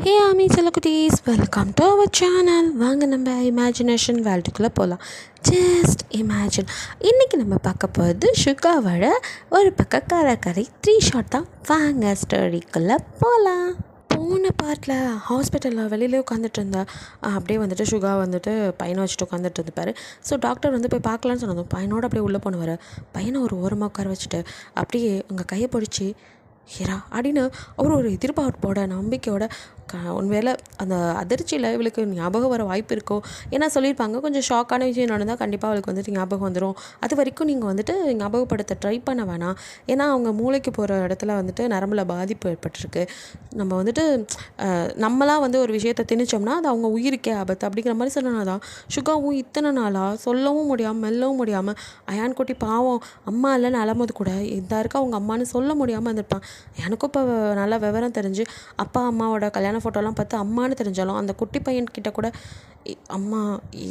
ஹே ஆமி செல்லக்குட்டீஸ், welcome to our channel. வாங்க நம்ம இமேஜினேஷன் வேர்ல்டுக்குள்ளே போகலாம். Just imagine. இன்றைக்கி நம்ம பார்க்க போகிறது சுகாவோட ஒரு பக்கம் கரை 3 ஷாட் தான். வாங்க ஸ்டோரிக்குள்ளே போகலாம். போன பார்ட்டில் ஹாஸ்பிட்டலில் வெளியிலே உட்காந்துட்டு இருந்தேன். அப்படியே வந்துட்டு சுகா வந்துட்டு பையனை வச்சுட்டு உட்காந்துட்டு இருந்துப்பார். ஸோ டாக்டர் வந்து போய் பார்க்கலான்னு சொன்னதும் பையனோட அப்படியே உள்ளே போனவர். பையனை ஒரு ஓரமாக உட்கார வச்சுட்டு அப்படியே உங்கள் கையை பிடிச்சி ஹீரா அப்படின்னு அவர் ஒரு எதிர்பார்ப்போட நம்பிக்கையோட ஒருவேளை அந்த அதிர்ச்சியில் இவளுக்கு ஞாபகம் வர வாய்ப்பு இருக்கோ. ஏன்னா சொல்லியிருப்பாங்க, கொஞ்சம் ஷாக்கான விஷயம் நடந்தால் கண்டிப்பாக அவளுக்கு வந்துட்டு ஞாபகம் வந்துடும். அது வரைக்கும் நீங்கள் வந்துட்டு ஞாபகப்படுத்த ட்ரை பண்ண வேணாம். ஏன்னா அவங்க மூளைக்கு போகிற இடத்துல வந்துட்டு நரம்பில் பாதிப்பு ஏற்பட்டிருக்கு. நம்ம வந்துட்டு நம்மளாம் வந்து ஒரு விஷயத்தை திணிச்சோம்னா அது அவங்க உயிருக்கே ஆபத்து அப்படிங்கிற மாதிரி சொன்னா தான் சுகாவும் இத்தனை நாளாக சொல்லவும் முடியாமல் மெல்லவும் முடியாமல் அயான் குட்டி பாவம் அம்மா இல்லைன்னு அலம்போது கூட இதாக இருக்க அவங்க அம்மானு சொல்ல முடியாமல் இருந்திருப்பான். எனக்கும் இப்போ நல்லா விவரம் தெரிஞ்சு அப்பா அம்மாவோட கல்யாண ஃபோட்டோலாம் பார்த்து அம்மானு தெரிஞ்சாலும் அந்த குட்டி பையன்கிட்ட கூட அம்மா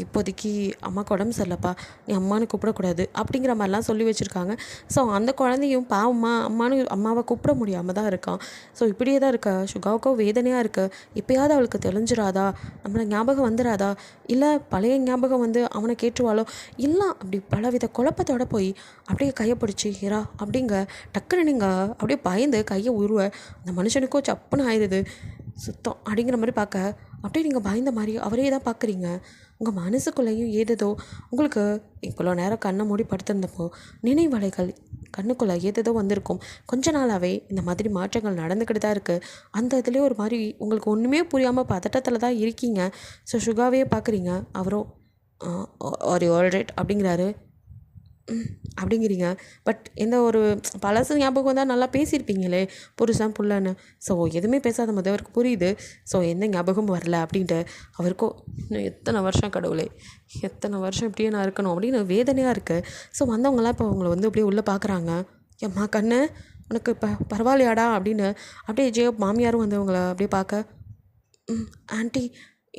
இப்போதைக்கு அம்மாவுக்கு உடம்பு சரியில்லப்பா, நீ அம்மானு கூப்பிடக்கூடாது அப்படிங்கிற மாதிரிலாம் சொல்லி வச்சுருக்காங்க. ஸோ அந்த குழந்தையும் பாவம்மா அம்மானு அம்மாவை கூப்பிட முடியாமல் தான் இருக்கான். ஸோ இப்படியே தான் இருக்க சுகாவுக்கும் வேதனையாக இருக்குது. இப்போயாவது அவளுக்கு தெளிஞ்சிடாதா, நம்மளை ஞாபகம் வந்துடாதா, இல்லை பழைய ஞாபகம் வந்து அவனை கேட்டுருவாளோ, இல்லை அப்படி பலவித குழப்பத்தோடு போய் அப்படியே கையை பிடிச்சி ஹீரா அப்படிங்க டக்குன்னு நீங்கள் அப்படியே பயந்து கையை உருவ அந்த மனுஷனுக்கும் சப்புன்னு ஆயிடுது சுத்தம் அப்படிங்கிற மாதிரி பார்க்க அப்படியே நீங்கள் பயந்த மாதிரி அவரே தான் பார்க்குறீங்க. உங்கள் மனசுக்குள்ளேயும் ஏதேதோ உங்களுக்கு இவ்வளோ நேரம் கண்ணை மூடி படுத்திருந்தப்போ நினைவலைகள் கண்ணுக்குள்ளே ஏதேதோ வந்திருக்கும். கொஞ்ச நாளாகவே இந்த மாதிரி மாற்றங்கள் நடந்துக்கிட்டு தான் இருக்குது. அந்த இதுலேயே ஒரு மாதிரி உங்களுக்கு ஒன்றுமே புரியாமல் பதட்டத்தில் தான் இருக்கீங்க. ஸோ சுகாவே பார்க்குறீங்க. அவரோ ஆர் யூ ஆல் ரைட் அப்படிங்கிறாரு. அப்படிங்கிறீங்க. பட் எந்த ஒரு பழசு ஞாபகம் தான் நல்லா பேசியிருப்பீங்களே புருஷன் புள்ளன்னு. ஸோ எதுவுமே பேசாத போது அவருக்கு புரியுது. ஸோ எந்த ஞாபகமும் வரல அப்படின்ட்டு அவருக்கும் இன்னும் எத்தனை வருஷம் கடவுளே, எத்தனை வருஷம் இப்படியே நான் இருக்கணும் அப்படின்னு வேதனையாக இருக்குது. ஸோ வந்தவங்களாம் இப்போ அவங்கள வந்து அப்படியே உள்ளே பார்க்குறாங்க. ஏம்மா கண்ணு உனக்கு இப்போ பரவாயில்லையாடா அப்படின்னு அப்படியே மாமியாரும் வந்து அவங்கள அப்படியே பார்க்க, ஆண்டி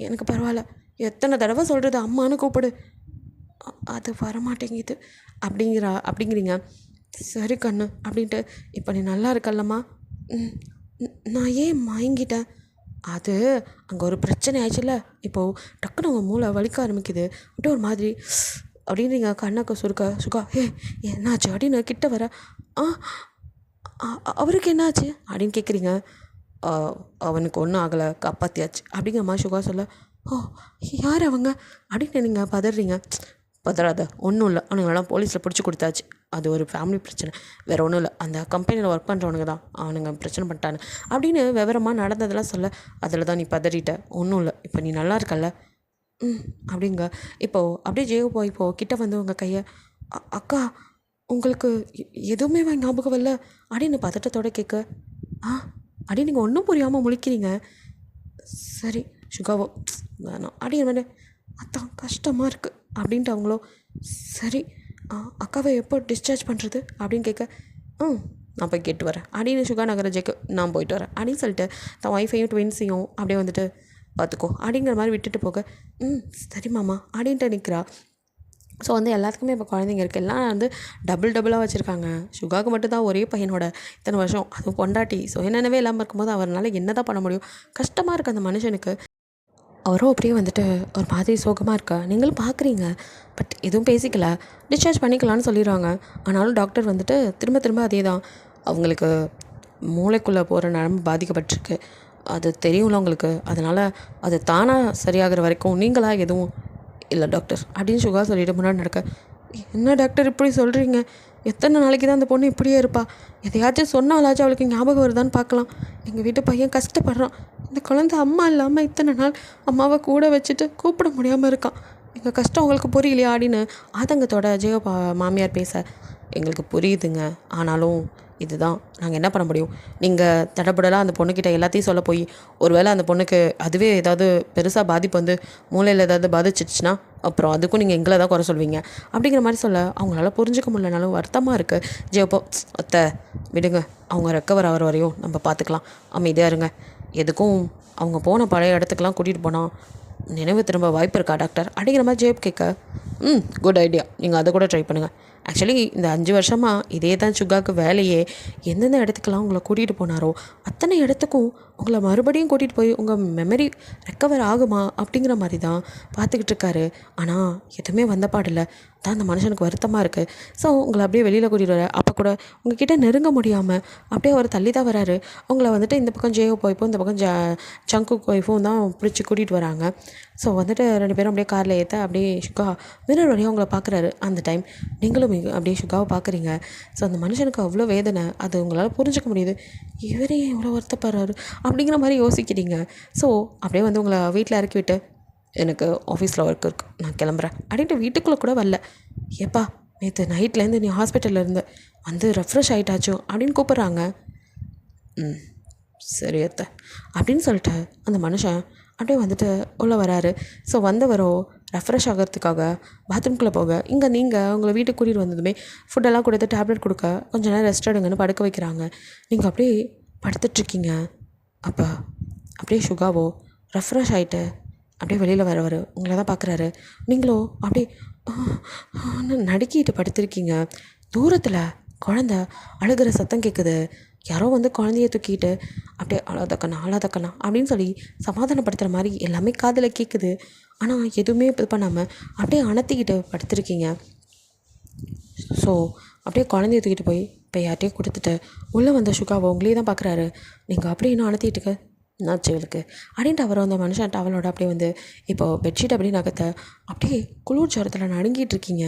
எனக்கு பரவாயில்ல, எத்தனை தடவை சொல்கிறது அம்மானு கூப்பிடு, அது வரமாட்டேங்குது அப்படிங்கிறீங்க. சரி கண்ணு அப்படின்ட்டு இப்போ நீ நல்லா இருக்கல்லம்மா. நான் ஏன் மயங்கிட்டேன், அது அங்கே ஒரு பிரச்சனை ஆயிடுச்சுல்ல, இப்போது டக்குன்னு உங்கள் மூளை வலிக்க ஆரம்பிக்குது அப்படியே ஒரு மாதிரி அப்படின்றீங்க. கண்ணக்கு சுகா என்னாச்சு அப்படின்னு கிட்ட வர, அவருக்கு என்னாச்சு அப்படின்னு கேட்குறீங்க. அவனுக்கு ஒன்றும் ஆகலை, காப்பாற்றியாச்சு அப்படிங்கிற மாதிரி சுகா சொல்ல, ஓ யார் அவங்க அப்படின்னு நீங்கள் பதறீங்க. பதறாத, ஒன்றும் இல்லை, அவனுங்களெல்லாம் போலீஸில் பிடிச்சி கொடுத்தாச்சு, அது ஒரு ஃபேமிலி பிரச்சனை, வேறு ஒன்றும் இல்லை, அந்த கம்பெனியில் ஒர்க் பண்ணுறவனுங்க தான் அவனுங்க பிரச்சனை பண்ணிட்டானு அப்படின்னு விவரமாக நடந்ததெல்லாம் சொல்ல, அதில் தான் நீ பதறிட்ட, ஒன்றும் இல்லை, இப்போ நீ நல்லா இருக்கல்ல அப்படிங்க. இப்போது அப்படியே இப்போது கிட்ட வந்து உங்கள் கையை, அக்கா உங்களுக்கு எதுவுமே ஞாபகம் இல்லை அப்படின்னு பதட்டத்தோடு கேட்க, அப்படின்னு நீங்கள் ஒன்றும் புரியாமல் முழிக்கிறீங்க. சரி சுகாவோ வேணாம் அப்படிங்கிற மாதிரி, அதான் கஷ்டமாக இருக்குது அப்படின்ட்டு அவங்களோ, சரி அக்காவை எப்போ டிஸ்சார்ஜ் பண்ணுறது அப்படின்னு கேட்க, நான் போய் கேட்டு வரேன் அப்படின்னு சுகா நகரஜேக்கு நான் போயிட்டு வரேன் அப்படின்னு சொல்லிட்டு தன் ஒய்ஃபையும் ட்வின்ஸையும் அப்படியே வந்துட்டு பார்த்துக்கோ அப்படிங்கிற மாதிரி விட்டுட்டு போக, சரி மாமா அப்படின்ட்டு நிற்கிறா. ஸோ வந்து எல்லாத்துக்குமே இப்போ குழந்தைங்க இருக்குது, எல்லாம் வந்து டபுளாக வச்சுருக்காங்க. சுகாவுக்கு மட்டும்தான் ஒரே பையனோட இத்தனை வருஷம், அதுவும் பொண்டாட்டி. ஸோ என்னென்னவே இல்லாமல் இருக்கும்போது அவரால் என்ன தான் பண்ண முடியும், கஷ்டமாக இருக்குது அந்த மனுஷனுக்கு. அவரும் அப்படியே வந்துட்டு ஒரு மாதிரி சோகமாக இருக்கா, நீங்களும் பார்க்குறீங்க. பட் எதுவும் பேசிக்கல, டிஸ்சார்ஜ் பண்ணிக்கலான்னு சொல்லிடுறாங்க. ஆனாலும் டாக்டர் வந்துட்டு திரும்ப அதே தான், அவங்களுக்கு மூளைக்குள்ளே போகிற நரம்பு பாதிக்கப்பட்டிருக்கு, அது தெரியும்ல உங்களுக்கு, அதனால் அது தானாக சரியாகிற வரைக்கும் நீங்களாக எதுவும் இல்லை டாக்டர் அப்படின்னு சுகா சொல்லிட்டு முன்னாடி நடக்க, என்ன டாக்டர் இப்படி சொல்கிறீங்க, எத்தனை நாளைக்கு தான் அந்த பொண்ணு இப்படியே இருப்பா, எதையாச்சும் சொன்னாலாச்சும் அவளுக்கு ஞாபகம் வருதான்னு பார்க்கலாம், எங்கள் வீட்டு பையன் கஷ்டப்படுறான், இந்த குழந்தை அம்மா இல்லாமல் இத்தனை நாள் அம்மாவை கூட வச்சுட்டு கூப்பிட முடியாமல் இருக்கான், எங்கள் கஷ்டம் உங்களுக்கு புரியலையா அப்படின்னு ஆதங்கத்தோட மாமியார் பேச, எங்களுக்கு புரியுதுங்க, ஆனாலும் இதுதான் நாங்கள் என்ன பண்ண முடியும், நீங்கள் தடபடலாம் அந்த பொண்ணுக்கிட்ட எல்லாத்தையும் சொல்ல போய் ஒருவேளை அந்த பொண்ணுக்கு அதுவே ஏதாவது பெருசாக பாதிப்பு வந்து மூளையில் ஏதாவது பாதிச்சிடுச்சுன்னா அப்புறம் அதுக்கும் நீங்கள் எங்களை தான் குறை சொல்வீங்க அப்படிங்கிற மாதிரி சொல்ல, அவங்களால புரிஞ்சிக்க முடியலனாலும் வருத்தமாக இருக்குது. ஜெயப்போ அத்தை விடுங்க, அவங்க ரெக்கவர் ஆகிற வரையும் நம்ம பார்த்துக்கலாம், அமைதியாக இருங்க, எதுக்கும் அவங்க போன பழைய இடத்துக்கெலாம் கூட்டிகிட்டு போனால் நினைவு திரும்ப வாய்ப்பு இருக்கா டாக்டர் அப்படிங்கிற மாதிரி ஜெயப் கேட்க, குட் ஐடியா, நீங்கள் அதை கூட ட்ரை பண்ணுங்கள். ஆக்சுவலி இந்த 5 வருஷமாக இதே தான் சுகாவுக்கு வேலையே. எந்தெந்த இடத்துக்கெல்லாம் உங்களை கூட்டிகிட்டு போனாரோ அத்தனை இடத்துக்கும் உங்களை மறுபடியும் கூட்டிகிட்டு போய் உங்கள் மெமரி ரெக்கவர் ஆகுமா அப்படிங்கிற மாதிரி தான் பார்த்துக்கிட்டு இருக்காரு. ஆனால் எதுவுமே வந்த பாடில்லை தான் அந்த மனுஷனுக்கு வருத்தமாக இருக்குது. ஸோ உங்களை அப்படியே வெளியில் கூட்டிகிட்டு வர அப்போ கூட உங்ககிட்ட நெருங்க முடியாமல் அப்படியே அவர் தள்ளி தான் வராரு. உங்களை வந்துட்டு இந்த பக்கம் ஜேஓ போய்ப்போ இந்த பக்கம் சங்கு ஒய்ஃபும் தான் பிடிச்சி கூட்டிகிட்டு வராங்க. ஸோ வந்துட்டு 2 பேரும் அப்படியே காரில் ஏற்ற அப்படியே சுகா மிரர் வழியாக உங்களை பார்க்குறாரு. அந்த டைம் நீங்களும் அப்படியே சுகாவை பார்க்குறீங்க. ஸோ அந்த மனுஷனுக்கு அவ்வளோ வேதனை, அது உங்களால் புரிஞ்சிக்க முடியுது. இவரே எவ்வளோ வருத்தப்படுறாரு அப்படிங்கிற மாதிரி யோசிக்கிறீங்க. ஸோ அப்படியே வந்து உங்களை வீட்டில் இறக்கி விட்டு எனக்கு ஆஃபீஸில் ஒர்க் இருக்குது, நான் கிளம்புறேன் அப்படின்ட்டு வீட்டுக்குள்ளே கூட வரல. ஏப்பா நேற்று நைட்லேருந்து நீ ஹாஸ்பிட்டலில் இருந்து வந்து ரெஃப்ரெஷ் ஆகிட்டாச்சோ அப்படின்னு கூப்பிட்றாங்க. சரி அத்தை அப்படின்னு சொல்லிட்டு அந்த மனுஷன் அப்படியே வந்துட்டு உள்ளே வராரு. ஸோ வந்தவரோ ரெஃப்ரெஷ் ஆகிறதுக்காக பாத்ரூம்குள்ளே போக, இங்கே நீங்கள் உங்களை வீட்டுக்கு கூட்டிகிட்டு வந்ததுமே ஃபுட்டெல்லாம் கொடுத்து டேப்லெட் கொடுக்க கொஞ்சம் நேரம் ரெஸ்ட் எடுங்கன்னு படுக்க வைக்கிறாங்க. நீங்கள் அப்படியே படுத்துட்ருக்கீங்க. அப்போ அப்படியே சுகாவோ ரெஃப்ரெஷ் ஆகிட்டு அப்படியே வெளியில் வரவர் உங்களை தான் பார்க்குறாரு. நீங்களோ அப்படியே நடுக்கிட்டு படுத்திருக்கீங்க. தூரத்தில் குழந்த அழுகிற சத்தம் கேட்குது. யாரோ வந்து குழந்தைய தூக்கிட்டு அப்படியே அழாதக்கண்ணா அப்படின்னு சொல்லி சமாதானப்படுத்துகிற மாதிரி எல்லாமே காதில் கேட்குது. ஆனால் எதுவுமே இது பண்ணாமல் அப்படியே அணத்திக்கிட்டு படுத்திருக்கீங்க. ஸோ அப்படியே குழந்தைய தூக்கிட்டு போய் இப்போ யார்ட்டையும் கொடுத்துட்டு உள்ளே வந்த சுகாவை உங்களே தான் பார்க்குறாரு. நீங்கள் அப்படியே இன்னும் அணத்திட்டுக்க நாச்சுகளுக்கு அப்படின்ட்டு அவர் அந்த மனுஷன் டவலோட அப்படியே வந்து இப்போது பெட்ஷீட் அப்படியே நகத்தை அப்படியே குளிர் ஜரத்தில் நடுங்கிட்டு இருக்கீங்க.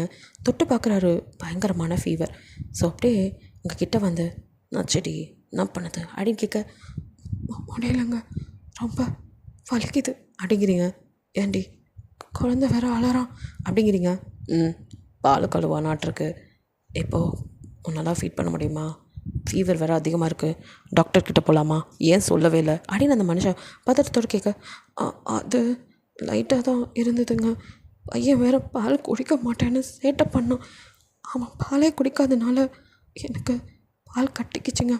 தொட்டு பார்க்குறாரு, பயங்கரமான ஃபீவர். ஸோ அப்படியே உங்கள் கிட்டே வந்து நான் செடி என்ன பண்ணுது அப்படின்னு கேட்க முடியலைங்க, ரொம்ப வலிக்குது அப்படிங்கிறீங்க. ஏண்டி குழந்தை வேற அலறான் அப்படிங்கிறீங்க. பால் கழுவா நாட்டிருக்கு, இப்போது உன்னெல்லாம் ஃபீட் பண்ண முடியுமா, ஃபீவர் வேறு அதிகமாக இருக்குது, டாக்டர்கிட்ட போகலாமா, ஏன் சொல்லவே இல்லை அப்படின்னு அந்த மனுஷன் பதட்டத்தோடு கேட்க அது லைட்டாக தான் இருந்ததுங்க, பையன் வேறு பால் குடிக்க மாட்டேன்னு சேட்டை பண்ணான், அவன் பாலே குடிக்காதனால எனக்கு பால் கட்டிக்கிச்சுங்க,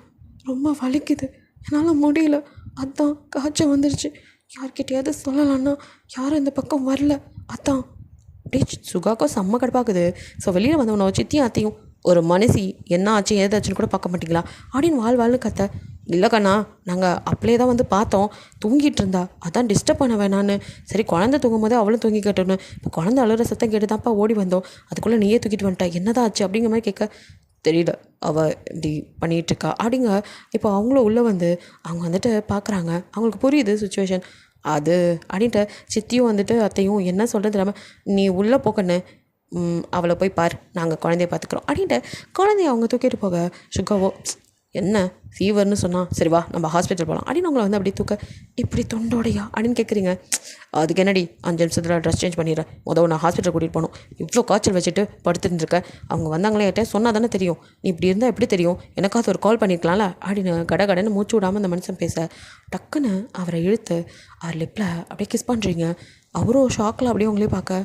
ரொம்ப வலிக்குது, என்னால் முடியல, அதான் காய்ச்சல் வந்துருச்சு, யார்கிட்டையாவது சொல்லலான்னா யாரும் இந்த பக்கம் வரல, அதான் அப்படியே சுகாக்கோ செம்ம கடுப்பாக்குது. ஸோ வெளியில் வந்தவனோ சித்தியும் அத்தையும் ஒரு மனுஷி என்ன ஆச்சு ஏதாச்சுன்னு கூட பார்க்க மாட்டிங்களா அப்படின்னு வாழ்னு கத்த. இல்லை கண்ணா, நாங்கள் அப்படியே தான் வந்து பார்த்தோம், தூங்கிட்டு இருந்தா, அதான் டிஸ்டர்ப் பண்ண வேணான்னு, சரி குழந்தை தூங்கும் போதே அவளும் தூங்கி கட்டணும், இப்போ குழந்தை அழுகிற சத்தம் கேட்டு தான்ப்பா ஓடி வந்தோம், அதுக்குள்ளே நீயே தூக்கிட்டு வந்துட்டா, என்னதான் ஆச்சு அப்படிங்கிற மாதிரி கேட்க, தெரியல அவள் இப்படி பண்ணிகிட்ருக்கா அப்படிங்க. இப்போ அவங்களும் உள்ளே வந்து அவங்க வந்துட்டு பார்க்குறாங்க, அவங்களுக்கு புரியுது சுச்சுவேஷன் அது அப்படின்ட்டு சித்தியும் வந்துட்டு அத்தையும் என்ன சொல்கிறது இல்லாமல் நீ உள்ளே போக்கன்னு அவளை போய் பார், நாங்கள் குழந்தைய பார்த்துக்குறோம் அப்படின்ட்டு குழந்தைய அவங்க தூக்கிட்டு போக சுகாவோ என்ன ஃபீவர்னு சொன்னால் சரி வா நம்ம ஹாஸ்பிட்டல் போகலாம் அப்படின்னு அவங்கள வந்து அப்படி தூக்க, இப்படி தொண்டோடையா அப்படின்னு கேட்குறீங்க. அதுக்கு என்னடி 5 நிமிஷத்தில் ட்ரெஸ் சேஞ்ச் பண்ணிடுறேன், நான் ஹாஸ்பிட்டல் கூட்டிகிட்டு போகணும், இவ்வளோ காய்ச்சல் வச்சுட்டு படுத்துட்டு இருக்கேன், அவங்க வந்தாங்களே என்கிட்ட சொன்னால் தானே தெரியும், நீ இப்படி இருந்தால் எப்படி தெரியும், எனக்காவது ஒரு கால் பண்ணியிருக்கலாம்ல அப்படின்னு கடன்னு மூச்சு விடாமல் அந்த மனுஷன் பேச, டக்குன்னு அவரை இழுத்து அவர் லிப்பில் அப்படியே கிஸ் பண்ணுறீங்க. அவரும் ஷாக்கில் அப்படியே உங்களே பார்க்க,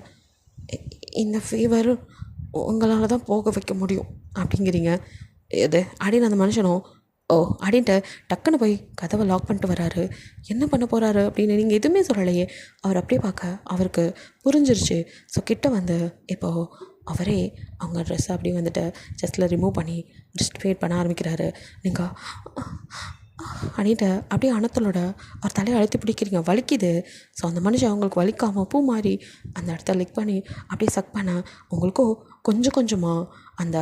இந்த ஃபீவர் உங்களால் தான் போக வைக்க முடியும் அப்படிங்கிறீங்க. எது அப்படின்னு அந்த மனுஷனும் ஓ அப்படின்ட்டு டக்குன்னு போய் கதவை லாக் பண்ணிட்டு வராரு. என்ன பண்ண போகிறாரு அப்படின்னு நீங்கள் எதுவுமே சொல்லலையே. அவர் அப்படியே பார்க்க அவருக்கு புரிஞ்சிருச்சு. ஸோ கிட்ட வந்து இப்போது அவரே அவங்க ட்ரெஸ்ஸை அப்படியே வந்துட்டு ஜஸ்ட்டில் ரிமூவ் பண்ணி டிஸ்ட்ரிபியூட் பண்ண ஆரம்பிக்கிறாரு. நீங்கள் அப்படின்ட்டு அப்படியே அணத்தலோட அவர் தலையை அழுத்தி பிடிக்கிறீங்க, வலிக்குது. ஸோ அந்த மனுஷன் அவங்களுக்கு வலிக்காமல் பூ மாதிரி அந்த இடத்த லிக் பண்ணி அப்படியே சக் பண்ண உங்களுக்கும் கொஞ்சம் கொஞ்சமாக அந்த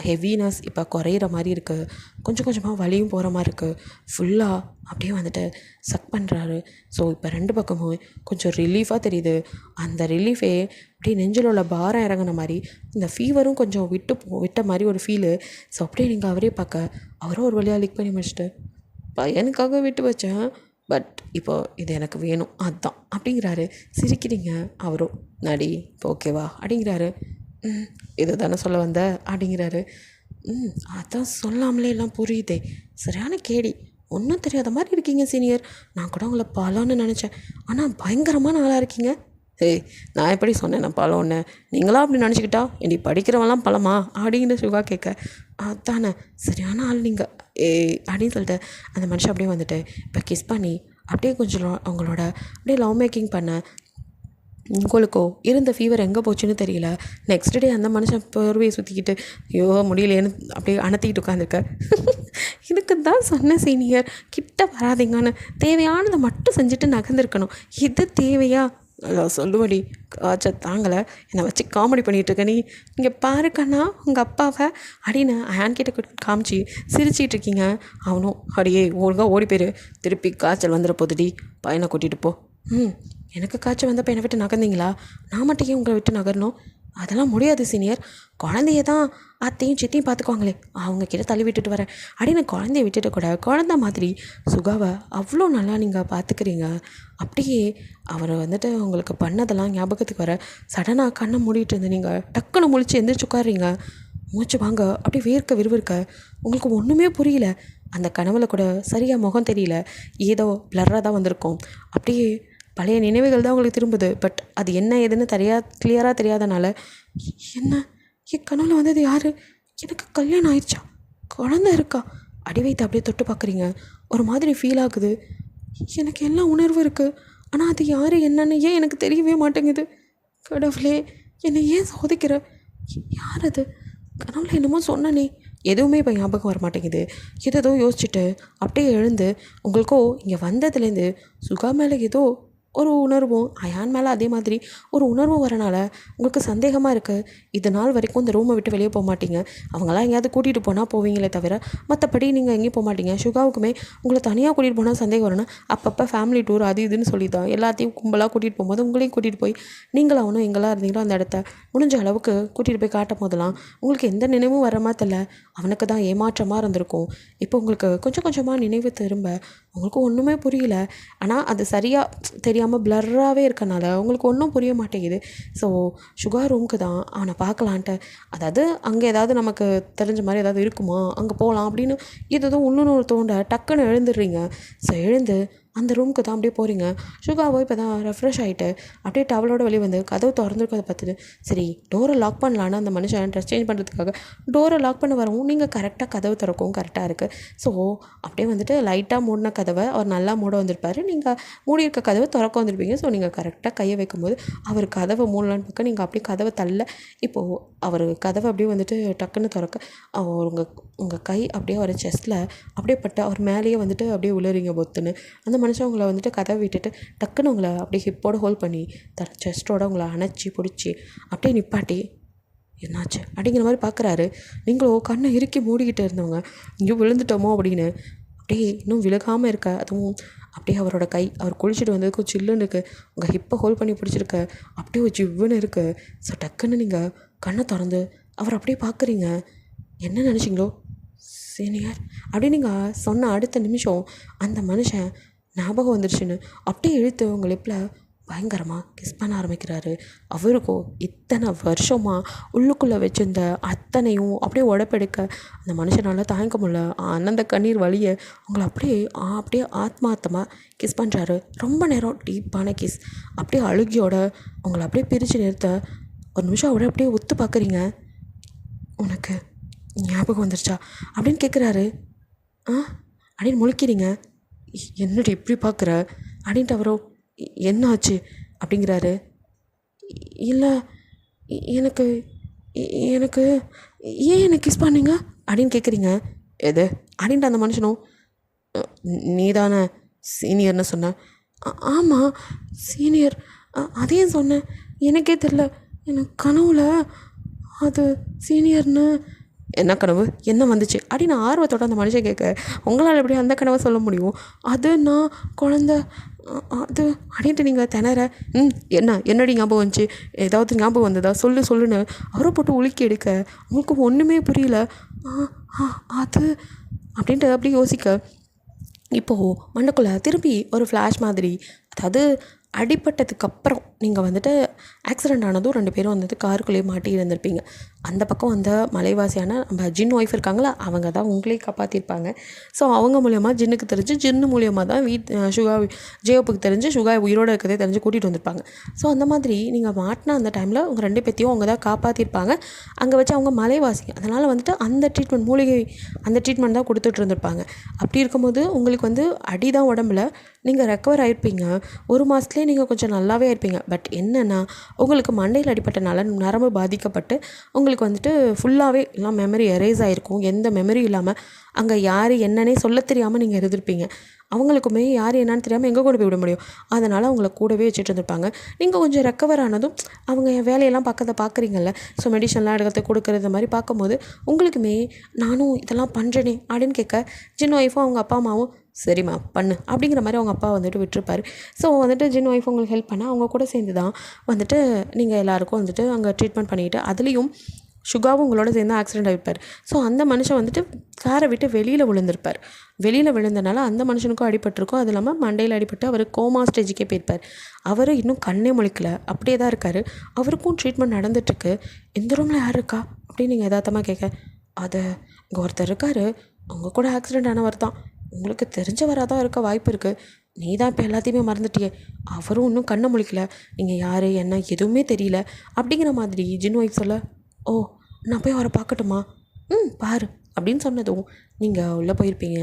ஹெவினஸ் இப்போ குறையிற மாதிரி இருக்குது, கொஞ்சம் கொஞ்சமாக வலியும் போகிற மாதிரி இருக்குது. ஃபுல்லாக அப்படியே வந்துட்டு சக் பண்ணுறாரு. ஸோ இப்போ 2 பக்கமும் கொஞ்சம் ரிலீஃபாக தெரியுது. அந்த ரிலீஃபே அப்படியே நெஞ்சில் உள்ள பாரம் இறங்கின மாதிரி, இந்த ஃபீவரும் கொஞ்சம் விட்ட மாதிரி ஒரு ஃபீலு. ஸோ அப்படியே நீங்கள் அவரே பார்க்க அவரும் ஒரு வழியாக லிக் பண்ணி முடிச்சுட்டு, பையனுக்காக விட்டு வச்சேன், பட் இப்போ இது எனக்கு வேணும் அதுதான் அப்படிங்கிறாரு. சிரிக்கிறீங்க. அவரும் நடி இப்போ ஓகேவா அப்படிங்கிறாரு. இது தானே சொல்ல வந்த அப்படிங்கிறாரு. அதான் சொல்லாமலே எல்லாம் புரியுதே, சரியான கேடி, ஒன்றும் தெரியாத மாதிரி இருக்கீங்க சீனியர், நான் கூட உங்களை பலன்னு நினச்சேன், ஆனால் பயங்கரமாக நல்லா இருக்கீங்க. ஏய் நான் எப்படி சொன்னேன் நான் பழம்னு, நீங்களாம் அப்படி நினச்சிக்கிட்டா என்னை படிக்கிறவங்களாம் பழமா அப்படின்னு சுகா கேட்க, அதானே சரியான ஆள் நீங்கள் அப்படின்னு சொல்லிட்டு அந்த மனுஷன் அப்படியே வந்துட்டு இப்போ கிஸ் பண்ணி அப்படியே கொஞ்சம் அவங்களோட அப்படியே லவ் மேக்கிங் பண்ண உங்களுக்கோ இருந்த ஃபீவர் எங்கே போச்சுன்னு தெரியல. நெக்ஸ்ட் டே அந்த மனுஷன் போர்வையை சுற்றிக்கிட்டு ஐயோ முடியலேன்னு அப்படியே அணத்திக்கிட்டு உட்காந்துருக்க. இதுக்கு தான் சொன்ன சீனியர் கிட்ட வராதிங்கன்னு. தேவையானதை மட்டும் செஞ்சுட்டு நகர்ந்துருக்கணும். இது தேவையா? சொல்லுவடி, காய்ச்சல் தாங்கலை, என்னை வச்சு காமெடி பண்ணிகிட்ருக்க நீ. இங்கே பாருக்கண்ணா உங்கள் அப்பாவை அப்படின்னு அயான் கிட்ட காமிச்சி சிரிச்சிட்டு இருக்கீங்க. அவனும் அடியே ஒழுங்காக ஓடி போயிரு, திருப்பி காய்ச்சல் வந்துட போதுடி, பையனை கூட்டிகிட்டு போ. எனக்கு காய்ச்சல் வந்த பையனை விட்டு நகர்ந்தீங்களா? நான் மட்டும் ஏன் உங்களை விட்டு நகரணும்? அதெல்லாம் முடியாது சீனியர். குழந்தைய தான் அத்தையும் சித்தையும் பார்த்துக்குவாங்களே, அவங்கக்கிட்ட தள்ளி விட்டுட்டு வரேன் அப்படின்னு குழந்தைய விட்டுட்டு கூட குழந்த மாதிரி சுகாவை அவ்வளோ நல்லா நீங்கள் பார்த்துக்கிறீங்க. அப்படியே அவர் வந்துட்டு உங்களுக்கு பண்ணதெல்லாம் ஞாபகத்துக்கு வர சடனாக கண்ணை மூடிட்டு இருந்து நீங்கள் டக்குன்னு முழிச்சு எந்திரிச்சு உட்காடுறீங்க. மூச்சு வாங்க அப்படியே வேர்க்க விறுவிறுக்க. உங்களுக்கு ஒன்றுமே புரியல. அந்த கனவுல கூட சரியாக முகம் தெரியல, ஏதோ பிளர்ராக தான் வந்திருக்கும். அப்படியே பழைய நினைவுகள் தான் உங்களுக்கு திரும்புது. பட் அது என்ன ஏதுன்னு கிளியராக தெரியாதனால என்ன என் கனவுல வந்தது யார்? எனக்கு கல்யாணம் ஆயிடுச்சா? குழந்தை இருக்கா? அடி வைத்து அப்படியே தொட்டு பார்க்குறீங்க. ஒரு மாதிரி ஃபீல் ஆகுது. எனக்கு எல்லாம் உணர்வு இருக்குது, ஆனால் அது யார் என்னன்னு ஏன் எனக்கு தெரியவே மாட்டேங்குது. கடவுளே, என்னை ஏன் சோதிக்கிற? யார் அது? கனவுல என்னமோ சொன்னனே, எதுவுமே இப்போ ஞாபகம் வர மாட்டேங்குது. ஏதோ யோசிச்சுட்டு அப்படியே எழுந்து உங்களுக்கோ இங்கே வந்ததுலேருந்து சுகா மேலே ஏதோ ஒரு உணர்வும் அயான் மேலே அதே மாதிரி ஒரு உணர்வும் வரனால உங்களுக்கு சந்தேகமாக இருக்குது. இது நாள் வரைக்கும் இந்த ரூமை விட்டு வெளியே போக மாட்டீங்க. அவங்களாம் எங்கேயாவது கூட்டிகிட்டு போனால் போவீங்களே தவிர மற்றபடி நீங்கள் எங்கேயும் போக மாட்டீங்க. சுகாவுக்குமே உங்களை தனியாக கூட்டிகிட்டு போனால் சந்தேகம் வரணும். அப்பப்போ ஃபேமிலி டூர் அது இதுன்னு சொல்லி தான் எல்லாத்தையும் கும்பலாக கூட்டிகிட்டு போகும்போது உங்களையும் கூட்டிகிட்டு போய் நீங்கள் அவனும் எங்கெல்லாம் இருந்தீங்களோ அந்த இடத்த முடிஞ்ச அளவுக்கு கூட்டிகிட்டு போய் காட்டும் போதெல்லாம் உங்களுக்கு எந்த நினைவும் வர மாதிரி தெரியல. அவனுக்கு தான் ஏமாற்றமாக இருந்திருக்கும். இப்போ உங்களுக்கு கொஞ்சம் கொஞ்சமாக நினைவு திரும்ப உங்களுக்கு ஒன்றுமே புரியல. ஆனால் அது சரியாக தெரியாமல் பிளர்ராகவே இருக்கனால உங்களுக்கு ஒன்றும் புரிய மாட்டேங்குது. ஸோ சுகா ரூமுக்கு தான் அவனை பார்க்கலான்ட்டு, அதாவது அங்கே ஏதாவது நமக்கு தெரிஞ்ச மாதிரி ஏதாவது இருக்குமா, அங்கே போகலாம் அப்படின்னு ஏதோ இன்னொன்று தோண்ட டக்குன்னு எழுந்துடுறீங்க. ஸோ எழுந்து அந்த ரூமுக்கு தான் அப்படியே போகிறீங்க. சுகாவோ இப்போ தான் ரெஃப்ரெஷ் ஆகிட்டு அப்படியே டவலோட வெளியே வந்து கதவு திறந்துருக்கதை பார்த்துட்டு சரி டோரை லாக் பண்ணலான்னு அந்த மனுஷன் ட்ரெஸ் சேஞ்ச் பண்ணுறதுக்காக டோரை லாக் பண்ண வரவும் நீங்கள் கரெக்டாக கதவு திறக்கவும் கரெக்டாக இருக்குது. ஸோ அப்படியே வந்துட்டு லைட்டாக மூடின கதவை அவர் நல்லா மூட வந்திருப்பார். நீங்கள் மூடி இருக்க கதவை திறக்க வந்திருப்பீங்க. ஸோ நீங்கள் கரெக்டாக கையை வைக்கும்போது அவர் கதவை மூடலான்னு பார்க்க நீங்கள் அப்படியே கதவை தள்ள இப்போது அவர் கதவை அப்படியே வந்துட்டு டக்குன்னு திறக்க உங்கள் கை அப்படியே அவர் செஸ்ட்டில் அப்படியே பட்டு அவர் மேலேயே வந்துட்டு அப்படியே உளறீங்க பொத்துன்னு. அந்த மனுஷன் உங்களை வந்துட்டு கதவை விட்டுட்டு டக்குன்னு உங்களை அப்படியே ஹிப்போட ஹோல்ட் பண்ணி செஸ்ட்டோட உங்களை அணைச்சி பிடிச்சி அப்படியே நிப்பாட்டி என்னாச்சு அப்படிங்கிற மாதிரி பார்க்குறாரு. நீங்களும் கண்ணை இறுக்கி மூடிக்கிட்டு இருந்தவங்க இங்கே விழுந்துட்டோமோ அப்படின்னு அப்படியே இன்னும் விலகாமல் இருக்க. அதுவும் அப்படியே அவரோட கை அவர் குளிச்சுட்டு வந்ததுக்கும் சில்லுன்னு இருக்குது. உங்கள் ஹிப்பை ஹோல்ட் பண்ணி பிடிச்சிருக்க, அப்படியே ஒரு ஜிவ்வுன்னு இருக்குது. ஸோ டக்குன்னு நீங்கள் கண்ணை திறந்து அவர் அப்படியே பார்க்குறீங்க. என்ன நினச்சிங்களோ சீனியர் அப்படின்னு நீங்கள் சொன்ன அடுத்த நிமிஷம் அந்த மனுஷன் ஞாபகம் வந்துருச்சுன்னு அப்படியே இழுத்து உங்கள் லிப்பில் பயங்கரமாக கிஸ் பண்ண ஆரம்பிக்கிறாரு. அவருக்கும் இத்தனை வருஷமாக உள்ளுக்குள்ளே வச்சுருந்த அத்தனையும் அப்படியே உடப்பெடுக்க அந்த மனுஷனால் தாங்க முடியல. அந்த கண்ணீர் வழியை உங்களை அப்படியே ஆத்மார்த்தமாக கிஸ் பண்ணுறாரு. ரொம்ப நேரம் டீப்பான கிஸ். அப்படியே அழுகியோட உங்களை அப்படியே பிரித்து நிறுத்த ஒரு நிமிஷம் அவரை அப்படியே ஒத்து பார்க்குறீங்க. உனக்கு ஞாபகம் வந்துருச்சா அப்படின்னு கேட்குறாரு. அப்படின்னு முழிக்கிறீங்க. என்னடி இப்படி பார்க்குற அப்படின்ட்டு அவரோ என்ன ஆச்சு அப்படிங்கிறாரு. இல்லை எனக்கு எனக்கு ஏன் என்னை கிஸ் பண்ணீங்க அப்படின்னு கேட்குறீங்க. எது அப்படின்ட்டு அந்த மனுஷனும் நீ தானே சீனியர்னு சொன்னேன். ஆமாம் சீனியர், அதையும் சொன்னேன். எனக்கே தெரில, எனக்கு கனவுல அது சீனியர்னு. என்ன கனவு, என்ன வந்துச்சு அப்படின்னு ஆர்வத்தோட அந்த மனுஷன் கேட்க உங்களால் எப்படி அந்த கனவை சொல்ல முடியும்? அது நான் குழந்த அது அப்படின்ட்டு நீங்கள் திணற. என்னடி ஞாபகம் வந்துச்சு, ஏதாவது ஞாபகம் வந்ததா சொல்லுன்னு அவரை போட்டு உலுக்கி எடுக்க உங்களுக்கு ஒன்றுமே புரியல. அது அப்படின்ட்டு அப்படி யோசிக்க இப்போது மண்டக்குள்ளே திருப்பி ஒரு ஃப்ளாஷ் மாதிரி, அதாவது அடிப்பட்டதுக்கப்புறம் நீங்கள் வந்துட்டு ஆக்சிடெண்ட் ஆனதும் 2 பேரும் வந்துட்டு காருக்குள்ளேயே மாட்டி இருந்திருப்பீங்க. அந்த பக்கம் வந்த மலைவாசியான நம்ம ஜின் ஒய்ஃப் இருக்காங்களா, அவங்க தான் உங்களே காப்பாற்றிருப்பாங்க. ஸோ அவங்க மூலயமா ஜின்னுக்கு தெரிஞ்சு, ஜின்னு மூலியமாக தான் சுகா ஜேயோப்புக்கு தெரிஞ்சு சுகா உயிரோடு இருக்கிறதே தெரிஞ்சு கூட்டிகிட்டு வந்திருப்பாங்க. ஸோ அந்த மாதிரி நீங்கள் மாட்டின அந்த டைமில் உங்கள் 2 பேத்தையும் அவங்க தான் காப்பாற்றிருப்பாங்க. அங்கே வச்சு அவங்க மலைவாசி, அதனால் வந்துட்டு அந்த ட்ரீட்மெண்ட் மூலிகை அந்த ட்ரீட்மெண்ட் தான் கொடுத்துட்டு இருந்திருப்பாங்க. அப்படி இருக்கும்போது உங்களுக்கு வந்து அடி தான் உடம்புல, நீங்கள் ரெக்கவர் ஆகிருப்பீங்க. 1 மாதத்துலேயே நீங்கள் கொஞ்சம் நல்லாவே இருப்பீங்க. பட் என்னென்னா உங்களுக்கு மண்டையில் அடிப்பட்ட நரம்பு பாதிக்கப்பட்டு உங்களுக்கு வந்துட்டு ஃபுல்லாகவே எல்லாம் மெமரி எரேஸ் ஆகிருக்கும். எந்த மெமரியும் இல்லாமல் அங்கே யார் என்னன்னே சொல்ல தெரியாமல் நீங்கள் இருந்திருப்பீங்க. அவங்களுக்குமே யார் என்னன்னு தெரியாமல் எங்கே கொண்டு போய் விட முடியும். அதனால் அவங்கள கூடவே வச்சுட்டு இருந்திருப்பாங்க. நீங்கள் கொஞ்சம் ரெக்கவர் ஆனதும் அவங்க வேலையெல்லாம் பார்க்குறீங்கல்ல, ஸோ மெடிசன்லாம் எடுக்கிறது கொடுக்குறது மாதிரி பார்க்கும்போது உங்களுக்குமே நானும் இதெல்லாம் பண்ணுறேனே அப்படின்னு கேட்க ஜின் ஒய்ஃபும் அவங்க அப்பா அம்மாவும் சரிம்மா பண்ணு அப்படிங்கிற மாதிரி அவங்க அப்பா வந்துட்டு விட்டுருப்பார். ஸோ வந்துட்டு ஜின் ஒய்ஃப் உங்களுக்கு ஹெல்ப் பண்ணால் அவங்க கூட சேர்ந்து தான் வந்துட்டு நீங்கள் எல்லாேருக்கும் வந்துட்டு அங்கே ட்ரீட்மெண்ட் பண்ணிக்கிட்டு அதுலேயும் சுகாவும் உங்களோட சேர்ந்து ஆக்சிடெண்ட் ஆகிருப்பார். ஸோ அந்த மனுஷன் வந்துட்டு காரை விட்டு வெளியில் விழுந்திருப்பார். வெளியில் விழுந்தனால அந்த மனுஷனுக்கும் அடிபட்டிருக்கும். அது இல்லாமல் மண்டையில் அடிபட்டு அவர் கோமா ஸ்டேஜுக்கே போயிருப்பார். அவர் இன்னும் கண்ணே முழிக்கல, அப்படியே தான் இருக்கார். அவருக்கும் ட்ரீட்மெண்ட் நடந்துட்டுருக்கு. இந்த ரூமில் யார் இருக்கா அப்படின்னு நீங்கள் யதார்த்தமாக கேட்க, அது இங்கே ஒருத்தர் இருக்கார், அவங்க கூட ஆக்சிடெண்ட் ஆனவர் தான், உங்களுக்கு தெரிஞ்சவராக தான் இருக்க வாய்ப்பு இருக்குது, நீ தான் இப்போ எல்லாத்தையுமே மறந்துட்டியே, அவரும் இன்னும் கண்ணை முழிக்கல, நீங்கள் யார் என்ன எதுவுமே தெரியல அப்படிங்கிற மாதிரி ஜின் ஒய்ஃப் சொல்ல, ஓ நான் போய் அவரை பார்க்கட்டுமா, பாரு அப்படின்னு சொன்னதும் நீங்கள் உள்ளே போயிருப்பீங்க.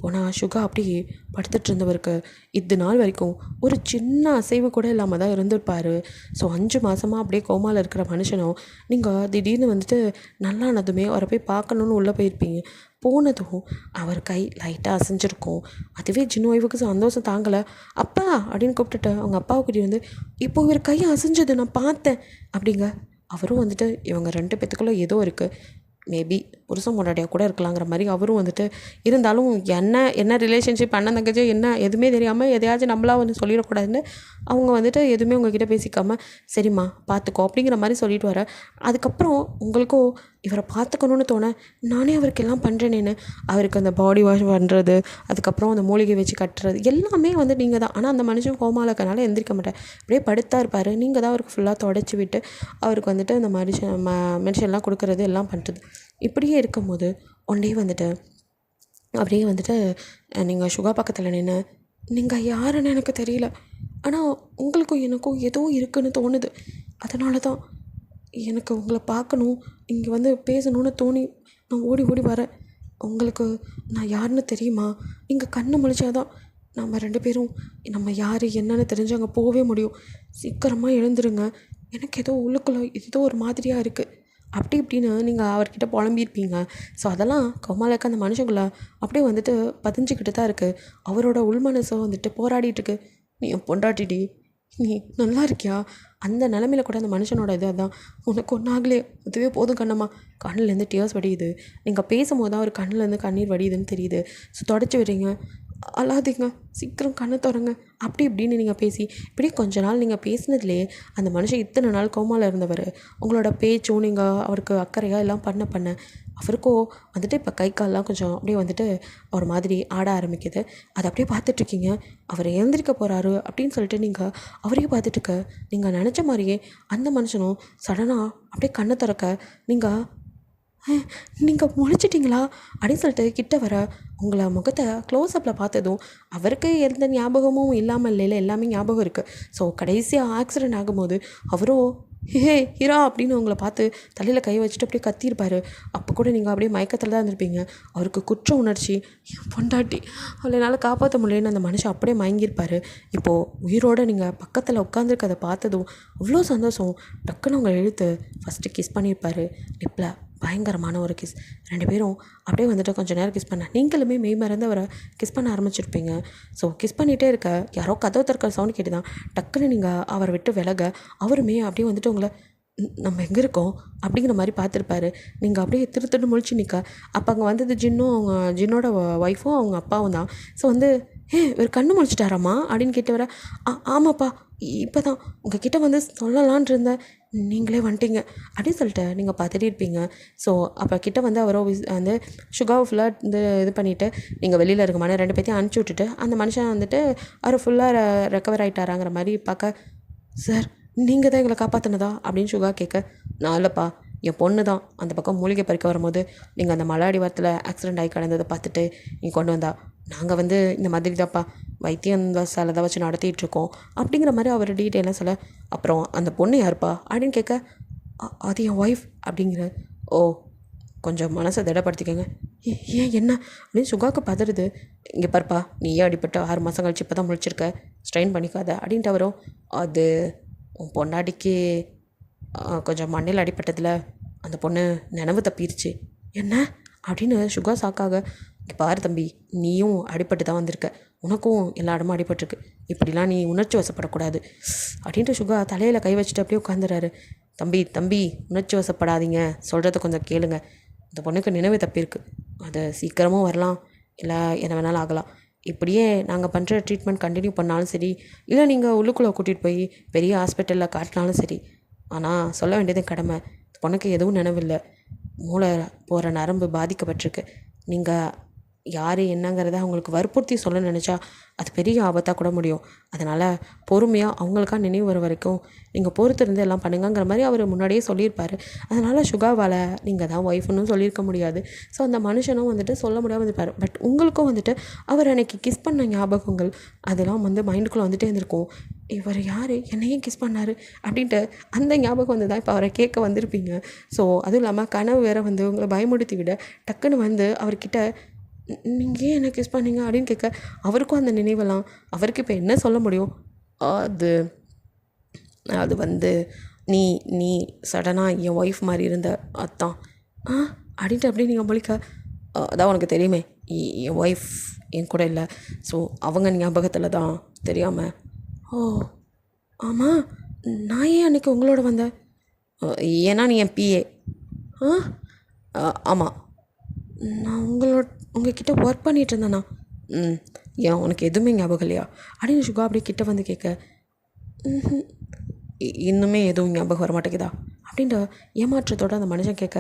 போனால் சுகா அப்படியே படுத்துட்டு இருந்தவருக்கு இது நாள் வரைக்கும் ஒரு சின்ன அசைவு கூட இல்லாமல் தான் இருந்திருப்பார். ஸோ 5 மாதமாக அப்படியே கோமாவில் இருக்கிற மனுஷனும் நீங்கள் திடீர்னு வந்துட்டு நல்லானதுமே அவரை போய் பார்க்கணுன்னு உள்ளே போயிருப்பீங்க. போனதும் அவர் கை லைட்டாக அசைஞ்சிருக்கும். அதுவே ஜின் ஒய்ஃபுக்கு சந்தோஷம் தாங்கலை. அப்பா அப்படின்னு கூப்பிட்டுட்டு அவங்க அப்பாவுக்கிட்டே வந்து, இப்போ இவர் கை அசைஞ்சது நான் பார்த்தேன் அப்படிங்க. அவரும் வந்துட்டு இவங்க 2 பேத்துக்குள்ளே ஏதோ இருக்குது, மேபி புருஷன் பொண்டாட்டியாக கூட இருக்கலாங்கிற மாதிரி அவரும் வந்துட்டு இருந்தாலும் என்ன ரிலேஷன்ஷிப் அண்ணன் தங்கச்சி என்ன எதுவுமே தெரியாமல் எதையாச்சும் நம்மளா வந்து சொல்லிடக்கூடாதுன்னு அவங்க வந்துட்டு எதுவுமே உங்ககிட்ட பேசிக்காமல் சரிம்மா பார்த்துக்கோ அப்படிங்கிற மாதிரி சொல்லிட்டு வர, அதுக்கப்புறம் உங்களுக்கும் இவரை பார்த்துக்கணுன்னு தோண நானே அவருக்கு எல்லாம் பண்ணுறேனேன்னு அவருக்கு அந்த பாடி வாஷ் பண்ணுறது, அதுக்கப்புறம் அந்த மூலிகை வச்சு கட்டுறது எல்லாமே வந்து நீங்கள் தான். ஆனால் அந்த மனுஷன் கோமாவில் இருக்கனால எந்திரிக்க மாட்டேன், அப்படியே படுத்தா இருப்பார். நீங்கள் தான் அவருக்கு ஃபுல்லாக தொடச்சி விட்டு அவருக்கு வந்துட்டு அந்த மெடிசன்லாம் கொடுக்குறது எல்லாம் பண்ணுறது. இப்படியே இருக்கும்போது ஒன் டே வந்துட்டு அப்படியே வந்துட்டு நீங்கள் சுகா பக்கத்தில் நின்று, நீங்கள் யாருன்னு எனக்கு தெரியல, ஆனால் உங்களுக்கும் எனக்கும் ஏதோ இருக்குதுன்னு தோணுது, அதனால தான் எனக்கு உங்களை பார்க்கணும் இங்கே வந்து பேசணும்னு தோணி நான் ஓடி ஓடி வரேன். உங்களுக்கு நான் யாருன்னு தெரியுமா, நீங்கள் கண்ணை முழிச்சாதான் நம்ம 2 பேரும் நம்ம யார் என்னன்னு தெரிஞ்சு அங்கே போகவே முடியும். சீக்கிரமாக எழுந்துருங்க, எனக்கு ஏதோ உள்ளுக்குள்ளே ஏதோ ஒரு மாதிரியாக இருக்குது அப்படி இப்படின்னு நீங்கள் அவர்கிட்ட புலம்பியிருப்பீங்க. ஸோ அதெல்லாம் கோமாலுக்கு அந்த மனுஷங்களை அப்படியே வந்துட்டு பதிஞ்சுக்கிட்டு தான் இருக்குது. அவரோட உள்மனசை வந்துட்டு போராடிட்டுருக்கு, நீ என் பொண்டாட்டிடி, நீ நல்லா இருக்கியா, அந்த நிலமையில கூட அந்த மனுஷனோட இது அதான், உனக்கு ஒன்றாகலே அதுவே போதும் கண்ணம்மா. கண்ணிலேருந்து டியர்ஸ் வடியுது, நீங்கள் பேசும்போது தான் ஒரு கண்ணிலேருந்து கண்ணீர் வடியுதுன்னு தெரியுது. ஸோ தொடச்சி விடுறீங்க, அழாதீங்க, சீக்கிரம் கண்ணை திறங்க அப்படி இப்படின்னு நீங்கள் பேசி இப்படி கொஞ்ச நாள் நீங்கள் பேசினதுலேயே அந்த மனுஷன் இத்தனை நாள் கோமாவில் இருந்தவர் உங்களோட பேச்சும் நீங்கள் அவருக்கு அக்கறையாக எல்லாம் பண்ண அவருக்கோ வந்துட்டு இப்போ கை கால்லாம் கொஞ்சம் அப்படியே வந்துட்டு ஒரு மாதிரி ஆட ஆரம்பிக்குது. அதை அப்படியே பார்த்துட்ருக்கீங்க. அவர் எழுந்திரிக்க போகிறாரு அப்படின்னு சொல்லிட்டு நீங்கள் அவரையும் பார்த்துட்டுருக்க, நீங்கள் நினச்ச மாதிரியே அந்த மனுஷனும் சடனாக அப்படியே கண்ணை திறக்க நீங்கள் முழிச்சிட்டிங்களா அப்படின்னு சொல்லிட்டு கிட்ட வர உங்களை முகத்தை க்ளோஸ்அப்பில் பார்த்ததும் அவருக்கு எந்த ஞாபகமும் இல்லாமல் இல்லைல்ல, எல்லாமே ஞாபகம் இருக்குது. ஸோ கடைசியாக ஆக்சிடெண்ட் ஆகும்போது அவரோ ஹே ஹீரா அப்படின்னு உங்களை பார்த்து தலையில் கை வச்சுட்டு அப்படியே கத்தியிருப்பார். அப்போ கூட நீங்கள் அப்படியே மயக்கத்தில் தான் இருந்திருப்பீங்க. அவருக்கு குற்ற உணர்ச்சி, என் பொண்டாட்டி அவளை என்னால் காப்பாற்ற முடியலன்னு அந்த மனுஷன் அப்படியே மயங்கியிருப்பார். இப்போது உயிரோடு நீங்கள் பக்கத்தில் உட்காந்துருக்கதை பார்த்ததும் அவ்வளோ சந்தோஷம். டக்குன்னு உங்களை இழுத்து ஃபஸ்ட்டு கிஸ் பண்ணியிருப்பார். லிப்பில் பயங்கரமான ஒரு கிஸ். 2 பேரும் அப்படியே வந்துட்டு கொஞ்சம் நேரம் கிஸ் பண்ண நீங்களுமே மெய் மறந்து அவரை கிஸ் பண்ண ஆரம்பிச்சிருப்பீங்க. ஸோ கிஸ் பண்ணிகிட்டே இருக்க யாரோ கதவு திறக்கிற சவுண்ட் கேட்டு தான் டக்குன்னு நீங்கள் அவரை விட்டு விலக அவருமே அப்படியே வந்துட்டு உங்களை நம்ம எங்கே இருக்கோம் அப்படிங்கிற மாதிரி பார்த்துருப்பாரு. நீங்கள் அப்படியே திருத்துட்டு முழிச்சு நிற்க அப்போ அங்கே வந்தது ஜின்னோட ஒய்ஃபும் அவங்க அப்பாவும் தான். ஸோ வந்து இவர் கண்ணு முழிச்சிட்டாராம்மா அப்படின்னு கேட்டு வர, ஆமாப்பா இப்போ தான் உங்ககிட்ட வந்து சொல்லலான் இருந்தேன், நீங்களே வந்துட்டீங்க அப்படின்னு சொல்லிட்டு நீங்கள் பார்த்துட்டே இருப்பீங்க. ஸோ அப்போ கிட்ட வந்து அவரோ வந்து சுகாவை ஃபுல்லாக இது பண்ணிவிட்டு நீங்கள் வெளியில் இருக்க மாதிரி 2 பேர்த்தையும் அனுப்பிச்சி விட்டுட்டு அந்த மனுஷன் வந்துட்டு அவர் ஃபுல்லாக ரெக்கவர் ஆகிட்டாராங்கிற மாதிரி பார்க்க, சார் நீங்கள் தான் எங்களை காப்பாற்றினதா அப்படின்னு சுகா கேட்க, நான் இல்லைப்பா என் பொண்ணு தான் அந்த பக்கம் மூலிகை பறிக்க வரும்போது நீங்கள் அந்த மலை அடிவாரத்தில் ஆக்சிடெண்ட் ஆகி கிடந்ததை பார்த்துட்டு நீ கொண்டு வந்தா, நாங்கள் வந்து இந்த மாதிரி தான்ப்பா வைத்தியம் சாலை தான் வச்சு நடத்திட்டுருக்கோம் அப்படிங்கிற மாதிரி அவர் டீட்டெயிலாக சொல்ல, அப்புறம் அந்த பொண்ணு யாருப்பா அப்படின்னு கேட்க, அது என் ஒய்ஃப் அப்படிங்கிற. ஓ கொஞ்சம் மனசை திடப்படுத்திக்கங்க, ஏன் என்ன அப்படின்னு சுகாவுக்கு பதறுது. இங்கே பாருப்பா, நீ ஏன் அடிப்பட்ட 6 மாதம் கழிச்சு இப்போ தான் முழிச்சிருக்க, ஸ்ட்ரெயின் பண்ணிக்காத அப்படின்ட்டு வரும். அது உன் பொண்டாட்டிக்கு கொஞ்சம் மண்ணில் அடிப்பட்டதில் அந்த பொண்ணு நினைவு தப்பிடுச்சு. என்ன அப்படின்னு சுகா சாக்காக. இங்கே பாரு தம்பி, நீயும் அடிப்பட்டு தான் வந்திருக்க, உனக்கும் எல்லா இடமும் அடிபட்டிருக்கு, இப்படிலாம் நீ உணர்ச்சி வசப்படக்கூடாது அப்படின்ட்டு சுகா தலையில் கை வச்சுட்டு அப்படியே உட்காந்துறாரு. தம்பி உணர்ச்சி வசப்படாதீங்க, சொல்கிறத கொஞ்சம் கேளுங்க. இந்த பொண்ணுக்கு நினைவு தப்பியிருக்கு, அது சீக்கிரமும் வரலாம், இல்லை என்ன வேணாலும் ஆகலாம். இப்படியே நாங்கள் பண்ணுற ட்ரீட்மெண்ட் கண்டினியூ பண்ணாலும் சரி, இல்லை நீங்கள் உள்ளுக்குள்ளே கூட்டிகிட்டு போய் பெரிய ஹாஸ்பிட்டலில் காட்டினாலும் சரி, ஆனால் சொல்ல வேண்டியது கடமை. இந்த பொண்ணுக்கு எதுவும் நினைவில்லை, மூளை போகிற நரம்பு பாதிக்கப்பட்டிருக்கு. நீங்கள் யார் என்னங்கிறத அவங்களுக்கு வற்புறுத்தி சொல்ல நினச்சா அது பெரிய ஆபத்தாக கூட முடியும். அதனால் பொறுமையாக அவங்களுக்கா நினைவு வர வரைக்கும் நீங்கள் பொறுத்திருந்து எல்லாம் பண்ணுங்கிற மாதிரி அவர் முன்னாடியே சொல்லியிருப்பார். அதனால் சுகாவால் நீங்கள் தான் ஒய்ஃப்னு சொல்லியிருக்க முடியாது. ஸோ அந்த மனுஷனும் வந்துட்டு சொல்ல முடியாமல் இருப்பார். பட் உங்களுக்கும் வந்துட்டு அவர் அன்றைக்கி கிஸ் பண்ண ஞாபகங்கள் அதெல்லாம் வந்து மைண்டுக்குள்ளே வந்துட்டே இருந்திருக்கும். இவர் யார், என்னையும் கிஸ் பண்ணார் அப்படின்ட்டு அந்த ஞாபகம் வந்து தான் இப்போ அவரை கேட்க வந்திருப்பீங்க. ஸோ அதுவும் இல்லாமல் கனவு வேறு வந்து உங்களை பயமுடுத்தி விட டக்குன்னு வந்து அவர்கிட்ட நீங்கள் ஏன் என்ன கிஸ் பண்ணீங்க அப்படின்னு கேட்க அவருக்கும் அந்த நினைவெல்லாம். அவருக்கு இப்போ என்ன சொல்ல முடியும்? அது வந்து நீ சடனாக என் ஒய்ஃப் மாதிரி இருந்த அதான் அப்படின்ட்டு அப்படி நீங்கள் முழிக்க, அதான் உனக்கு தெரியுமே என் ஒய்ஃப் என் கூட இல்லை, ஸோ அவங்க ஞாபகத்தில் தான் தெரியாமல். ஓ ஆமாம், நான் ஏன் அன்றைக்கி உங்களோட வந்தேன்? ஏன்னா நீ என் பிஏ. ஆமாம், நான் உங்ககிட்ட ஒர்க் பண்ணிகிட்டு இருந்தேண்ணா. ஏன் உனக்கு எதுவுமே ஞாபகம் இல்லையா அப்படின்னு சுகா அப்படியே கிட்ட வந்து கேட்க, இன்னுமே எதுவும் ஞாபகம் வர மாட்டேங்குதா அப்படின்ட்டு ஏமாற்றத்தோடு அந்த மனுஷன் கேட்க,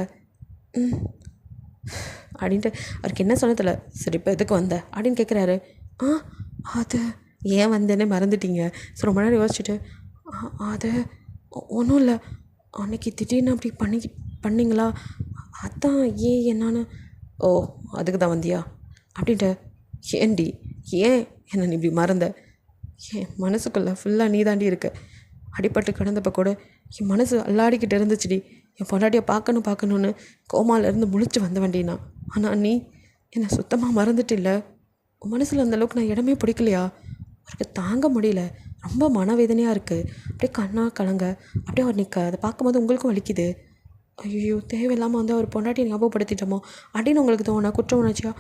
அப்படின்ட்டு அவருக்கு என்ன சொன்னதில்ல. சரி இப்போ எதுக்கு வந்த அப்படின்னு கேட்குறாரு. அது ஏன் வந்தேன்னே மறந்துட்டீங்க. ஸோ ரொம்ப நேரம் யோசிச்சுட்டு, அது ஒன்றும் இல்லை, அன்னைக்கு திடீர்னு அப்படி பண்ணிங்களா, அதான் ஏன் என்னான்னு. ஓ அதுக்கு தான் வந்தியா அப்படின்ட்டு. ஏன்டி ஏன் என்ன நீ இப்படி மறந்த? என் மனசுக்குள்ளே ஃபுல்லாக நீ தாண்டி இருக்க. அடிபட்டு கிடந்தப்போ கூட என் மனசு அல்லாடிக்கிட்டு இருந்துச்சுடி. என் பொண்டாட்டியை பார்க்கணுன்னு கோமாலேருந்து முழிச்சு வந்த வண்டினா. ஆனால் நீ என்னை சுத்தமாக மறந்துட்டு இல்லை. உன் மனசில் அந்தளவுக்கு நான் இடமே பிடிக்கலையா? அவருக்கு தாங்க முடியல, ரொம்ப மனவேதனையாக இருக்குது. அப்படியே கண்ணா கலங்க அப்படியே அவர் நிற்க, அதை பார்க்கும்போது உங்களுக்கும் வலிக்குது. ஐயோ தேவையில்லாமல் வந்து அவர் பொண்டாட்டியை ஞாபகப்படுத்திட்டோமோ அப்படின்னு உங்களுக்கு தோணா குற்ற உணர்ச்சியா?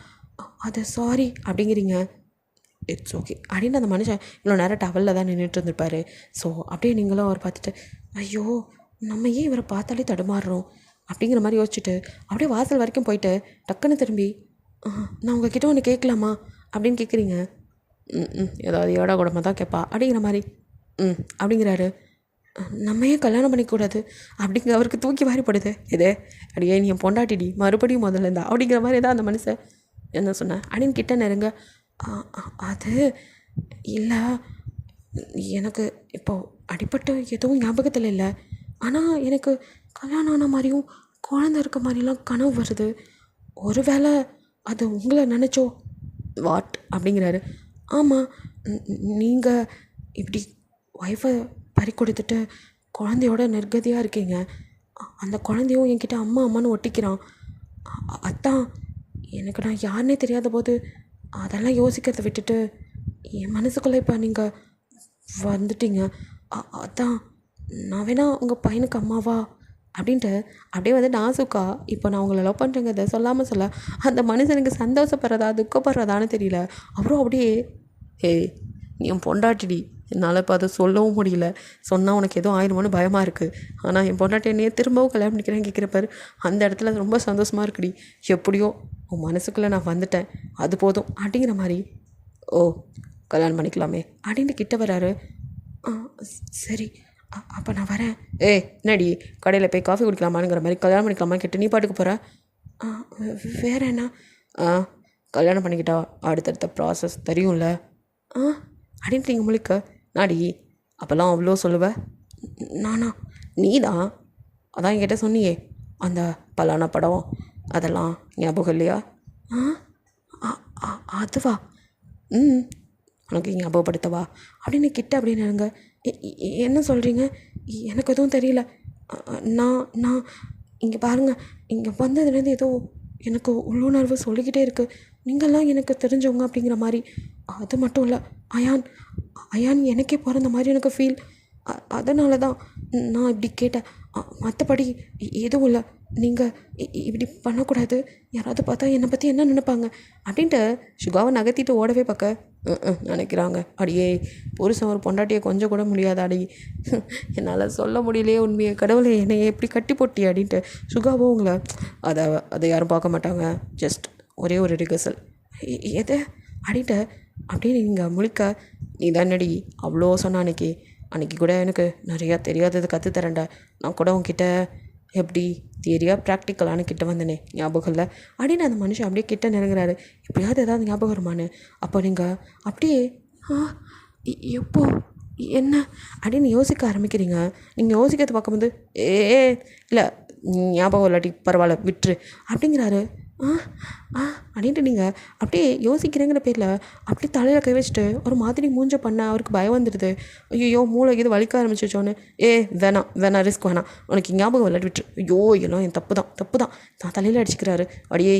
அது சாரி அப்படிங்கிறீங்க. இட்ஸ் ஓகே அப்படின்னு அந்த மனுஷன் இவ்வளோ நேரம் டவலில் தான் நின்றுட்டு இருந்திருப்பார். ஸோ அப்படியே நீங்களும் அவர் பார்த்துட்டு, ஐயோ நம்ம ஏன் இவரை பார்த்தாலே தடுமாறுறோம் அப்படிங்கிற மாதிரி யோசிச்சுட்டு அப்படியே வாசல் வரைக்கும் போயிட்டு டக்குன்னு திரும்பி, நான் உங்ககிட்ட ஒன்று கேட்கலாமா அப்படின்னு கேட்குறீங்க. ஏதாவது ஏடா கூடமாக தான் கேட்பா அப்படிங்கிற மாதிரி. அப்படிங்கிறாரு. நம்ம ஏன் கல்யாணம் பண்ணிக்கூடாது அப்படிங்கிற அவருக்கு தூக்கி வாரிப்படுது. எதே அடியே நீ என் பொண்டாட்டிடி, மறுபடியும் முதல்ல இருந்தா அப்படிங்கிற மாதிரி தான் அந்த மனுஷன் என்ன சொன்னேன் அப்படின்னு கிட்ட நெருங்க. அது இல்லை, எனக்கு இப்போ அடிப்பட்டு எதுவும் ஞாபகத்தில் இல்லை, ஆனால் எனக்கு கல்யாணம் ஆன மாதிரியும் குழந்தை இருக்க மாதிரிலாம் கனவு வருது. ஒருவேளை அது உங்களை நினச்சோ வாட் அப்படிங்கிறாரு. ஆமாம், நீங்கள் இப்படி ஒய்ஃபை பறி கொடுத்துட்டு குழந்தையோட நிர்கதியாக இருக்கீங்க. அந்த குழந்தையும் என்கிட்ட அம்மா அம்மான்னு ஒட்டிக்கிறான். அதான் எனக்கு நான் யாருன்னே தெரியாத போது அதெல்லாம் யோசிக்கிறத விட்டுட்டு என் மனசுக்குள்ளே இப்போ நீங்கள் வந்துட்டீங்க. அதான் நான் வேணா உங்கள் பையனுக்கு அம்மாவா அப்படின்ட்டு அப்படியே வந்து நாசுக்கா இப்போ நான் உங்களை லவ் பண்ணுறேங்கிறத சொல்லாமல் சொல்ல அந்த மனுஷனுக்கு சந்தோஷப்படுறதா துக்கப்படுறதான்னு தெரியல. அப்புறம் அப்படியே, நீ என் பொண்டாட்டிடி, என்னால் இப்போ அதை சொல்லவும் முடியல, சொன்னால் உனக்கு எதுவும் ஆயிடுமோன்னு பயமாக இருக்குது, ஆனால் என் பொண்டாட்டி என்னையே திரும்பவும் கல்யாணம் பண்ணிக்கிறேன்னு கேட்குறப்பாரு. அந்த இடத்துல ரொம்ப சந்தோஷமாக இருக்குடி, எப்படியோ உன் மனசுக்குள்ளே நான் வந்துட்டேன், அது போதும் அப்படிங்கிற மாதிரி. ஓ கல்யாணம் பண்ணிக்கலாமே அப்படின்ட்டு கிட்ட வராரு. சரி அப்போ நான் வரேன். என்னடி கடையில் போய் காஃபி குடிக்கலாமாங்கிற மாதிரி கல்யாணம் பண்ணிக்கலாமா கேட்டு நீ பாட்டுக்கு போகிற? வேற என்ன? கல்யாணம் பண்ணிக்கிட்டா அடுத்தடுத்த ப்ராசஸ் தெரியும்ல அப்படின்ட்டு நீங்கள் முழிக்க. நாடி அப்போல்லாம் அவ்வளோ சொல்லுவேன் நானா? நீ தான் அதான் என்கிட்ட சொன்னியே அந்த பலான படம், அதெல்லாம் ஞாபகம் இல்லையா? அதுவா? உனக்கு ஞாபகப்படுத்தவா அப்படின்னு கிட்ட அப்படின்னு என்ன சொல்கிறீங்க? எனக்கு எதுவும் தெரியல. நான் இங்கே பாருங்கள், இங்கே வந்ததுலேருந்து எனக்கு உள்ளுணர்வு சொல்லிக்கிட்டே இருக்குது, நீங்கள்லாம் எனக்கு தெரிஞ்சவங்க அப்படிங்கிற மாதிரி. அது மட்டும் இல்லை, அயான் அயான் எனக்கே பிறந்த மாதிரி எனக்கு ஃபீல். அதனால தான் நான் இப்படி கேட்டேன். மற்றபடி எதுவும் இல்லை. நீங்கள் இப்படி பண்ணக்கூடாது, யாராவது பார்த்தா என்னை பற்றி என்ன நினைப்பாங்க அப்படின்ட்டு சுகாவை நகர்த்திட்டு ஓடவே பார்க்க நினைக்கிறாங்க. அடியே, புருஷன் ஒரு பொண்டாட்டியை கொஞ்சம் கூட முடியாது அடி, என்னால் சொல்ல முடியலையே உண்மையை, கடவுளை என்னை எப்படி கட்டி போட்டி அப்படின்ட்டு சுகாவோ உங்களை அதை யாரும் பார்க்க மாட்டாங்க, ஜஸ்ட் ஒரே ஒரு ரிகர்சல் எது அப்படின்ட்டு அப்படியே நீங்கள் முழிக்க, நீ தானடி அவ்வளோ சொன்ன அன்றைக்கி கூட எனக்கு நிறையா தெரியாதது கற்றுத்தரேன்டா, நான் கூட உன்கிட்ட எப்படி தியரியாக ப்ராக்டிக்கலானு கிட்ட வந்தனே ஞாபகம் இல்லை அப்படின்னு அந்த மனுஷன் அப்படியே கிட்ட நெருங்குறாரு. எப்படியாவது ஏதாவது ஞாபகம் வருமானு. அப்போ நீங்கள் அப்படியே எப்போ என்ன அப்படின்னு யோசிக்க ஆரம்பிக்கிறீங்க. நீங்கள் யோசிக்கிறது பார்க்கும்போது இல்லை ஞாபகம் இல்லாட்டி பரவாயில்ல விட்டுரு அப்படிங்கிறாரு. அப்படின்ட்டு நீங்கள் அப்படியே யோசிக்கிறேங்கிற பேரில் அப்படியே தலையில் கை வச்சுட்டு ஒரு மாதிரி மூஞ்ச பண்ண அவருக்கு பயம் வந்துடுது. ஐயோ மூளை இது வலிக்க ஆரம்பிச்சிச்சோன்னு, வேணாம் ரிஸ்க் வேணாம், உனக்கு ஞாபகம் விளையாடி விட்டுரு. ஐயோ எல்லாம் என் தப்பு தான் நான் தலையில் அடிச்சுக்கிறாரு. அடியே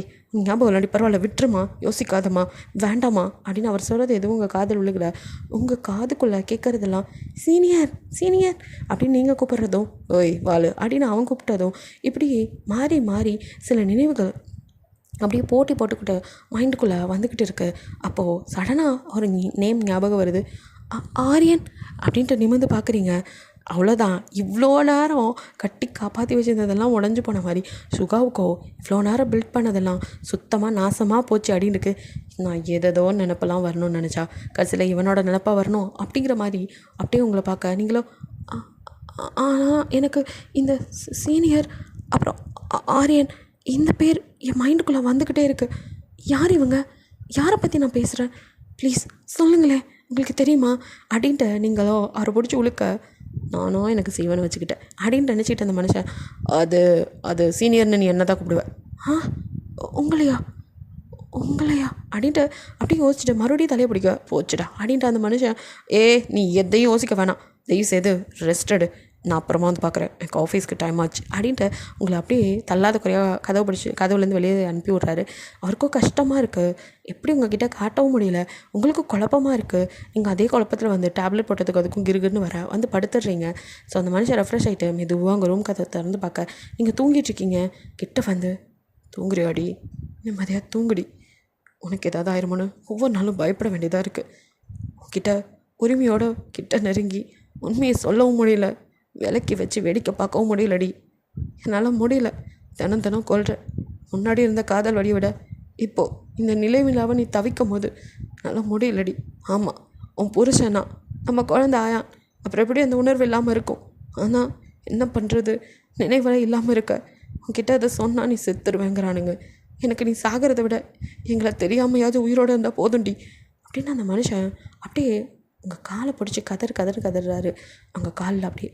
ஞாபகம் விளையாடி பரவாயில்ல விட்டுருமா, யோசிக்காதம்மா, வேண்டாமா அப்படின்னு அவர் சொல்கிறது எதுவும் உங்கள் காதில் விழுகல. உங்கள் காதுக்குள்ளே கேட்குறதெல்லாம் சீனியர் அப்படின்னு நீங்கள் கூப்பிட்றதும் ஓய் வாழு அப்படின்னு அவன் கூப்பிட்டதும் இப்படி மாறி மாறி சில நினைவுகள் அப்படியே போட்டுக்கிட்டு மைண்டுக்குள்ளே வந்துக்கிட்டு இருக்கு. அப்போது சடனாக ஒரு நேம் ஞாபகம் வருது. ஆரியன் அப்படின்ட்டு நிமிர்ந்து பார்க்குறீங்க. அவ்வளோதான், இவ்வளோ நேரம் கட்டி காப்பாற்றி வச்சுருந்ததெல்லாம் உடஞ்சி போன மாதிரி சுகாவுக்கோ இவ்வளோ நேரம் பில்ட் பண்ணதெல்லாம் சுத்தமாக நாசமாக போச்சு அப்படின்னு இருக்கு. நான் ஏதோ நினப்பெல்லாம் வரணும்னு நினச்சா கடைசியில் இவனோட நினப்பாக வரணும் அப்படிங்கிற மாதிரி அப்படியே உங்களை பார்க்க நீங்களோ ஆனால் எனக்கு இந்த சீனியர் அப்புறம் ஆரியன் இந்த பேர் என் மைண்டுக்குள்ளே வந்துக்கிட்டே இருக்குது. யார் இவங்க, யாரை பற்றி நான் பேசுகிறேன், ப்ளீஸ் சொல்லுங்களேன், உங்களுக்கு தெரியுமா அப்படின்ட்டு நீங்களோ அவரை பிடிச்சி உழுக்க நானும் எனக்கு செய்வேன்னு வச்சுக்கிட்டேன் அப்படின்ட்டு நினச்சிக்கிட்டு அந்த மனுஷன் அது சீனியர்னு நீ என்ன தான் கூப்பிடுவேன். உங்களையா அப்படின்ட்டு அப்படியே யோசிச்சுட்டு மறுபடியும் தலையை பிடிக்க போச்சுடா அப்படின்ட்டு அந்த மனுஷன் நீ எதையும் யோசிக்க வேணாம், தயவு செய்து ரெஸ்டடு, நான் அப்புறமா வந்து பார்க்குறேன், எனக்கு ஆஃபீஸ்க்கு டைம் ஆச்சு அப்படின்ட்டு உங்களை அப்படியே தள்ளாத குறையாக கதவுலேருந்து வெளியே அனுப்பி விட்றாரு. அவருக்கும் கஷ்டமாக இருக்குது, எப்படி உங்ககிட்ட காட்டவும் முடியல, உங்களுக்கும் குழப்பமாக இருக்குது. நீங்கள் அதே குழப்பத்தில் வந்து டேப்லெட் போட்டதுக்கு அதுக்கும் கிருகுன்னு வந்து படுத்துடுறீங்க. ஸோ அந்த மனுஷன் ரெஃப்ரெஷ் ஆகிட்டு மெதுவாக உங்கள் ரூம் கதை திறந்து பார்க்க நீங்கள் தூங்கிட்டுருக்கீங்க. கிட்ட வந்து தூங்குறியாடி, நிம்மதியாக தூங்குடி, உனக்கு ஏதாவது ஆயிருமோன்னு ஒவ்வொரு நாளும் பயப்பட வேண்டியதாக இருக்குது. உங்ககிட்ட உரிமையோடு கிட்ட நெருங்கி உண்மையை சொல்லவும் முடியல, விலைக்கு வச்சு வேடிக்கை பார்க்கவும் முடியலடி, என்னால் முடியல, தினம் கொள்கிறேன். முன்னாடி இருந்த காதல் வழியை விட இப்போது இந்த நிலைவில்லாமல் நீ தவிக்கும் போது என்னால் முடியலடி. ஆமாம், உன் புருஷனா நம்ம குழந்தை ஆயான், அப்புறம் எப்படி அந்த உணர்வு இல்லாமல் இருக்கும். ஆனால் என்ன பண்ணுறது, நினைவலை இல்லாமல் இருக்க. உன்கிட்ட அதை சொன்னால் நீ செத்துருவேங்கிறானுங்க. எனக்கு நீ சாகிறத விட எங்களை தெரியாமையாவது உயிரோடு இருந்தால் போதும்டி அப்படின்னு அந்த மனுஷன் அப்படியே உங்கள் காலை பிடிச்சி கதறாரு. அவங்க காலில் அப்படியே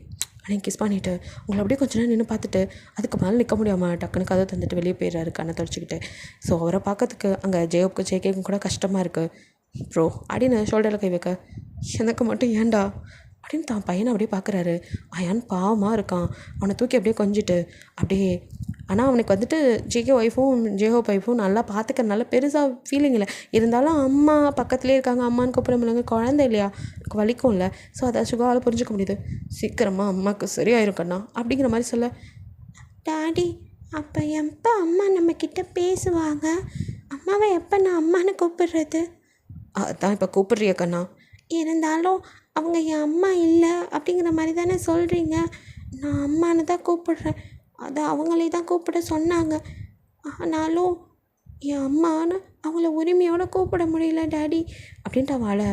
கிஸ் பண்ணிவிட்டு உங்களை அப்படியே கொஞ்ச நேரம் நின்று பார்த்துட்டு அதுக்கு மேலே நிற்க முடியாமல் டக்குன்னு கதை தந்துட்டு வெளியே போயிடுறாரு கண்ணை தொடச்சிக்கிட்டு. ஸோ அவரை பார்க்கறதுக்கு அங்கே ஜேகேக்கும் கூட கஷ்டமாக இருக்குது. ப்ரோ அப்படின்னு ஷோல்டரில் கை வைக்க, எனக்கு மட்டும் ஏன்டா அப்படின்னு தான் பையனை அப்படியே பார்க்குறாரு. அயான் பாவமாக இருக்கான். அவனை தூக்கி அப்படியே கொஞ்சிட்டு அப்படியே, ஆனால் அவனுக்கு வந்துட்டு ஜேஹோ ஒய்ஃபும் நல்லா பார்த்துக்கிறனால பெருசாக ஃபீலிங் இல்லை. இருந்தாலும் அம்மா பக்கத்துலேயே இருக்காங்க, அம்மான்னு கூப்பிட குழந்தை இல்லையா, எனக்கு வலிக்கும் இல்லை. ஸோ அதை சுகாவால் புரிஞ்சுக்க முடியுது. சீக்கிரமாக அம்மாவுக்கு சரியாயிருக்கண்ணா அப்படிங்கிற மாதிரி சொல்ல, டாடி அப்போ எப்போ அம்மா நம்மக்கிட்ட பேசுவாங்க, அம்மாவை எப்போ நான் அம்மானு கூப்பிடுறது? அதான் இப்போ கூப்பிட்றிய கண்ணா. இருந்தாலும் அவங்க என் அம்மா இல்லை அப்படிங்கிற மாதிரி தானே சொல்கிறீங்க. நான் அம்மானு தான் கூப்பிடுறேன், அதை அவங்களே தான் கூப்பிட சொன்னாங்க. ஆனாலும் என் அம்மானு அவங்கள உரிமையோடு கூப்பிட முடியல டாடி அப்படின்ட்டு அவளை,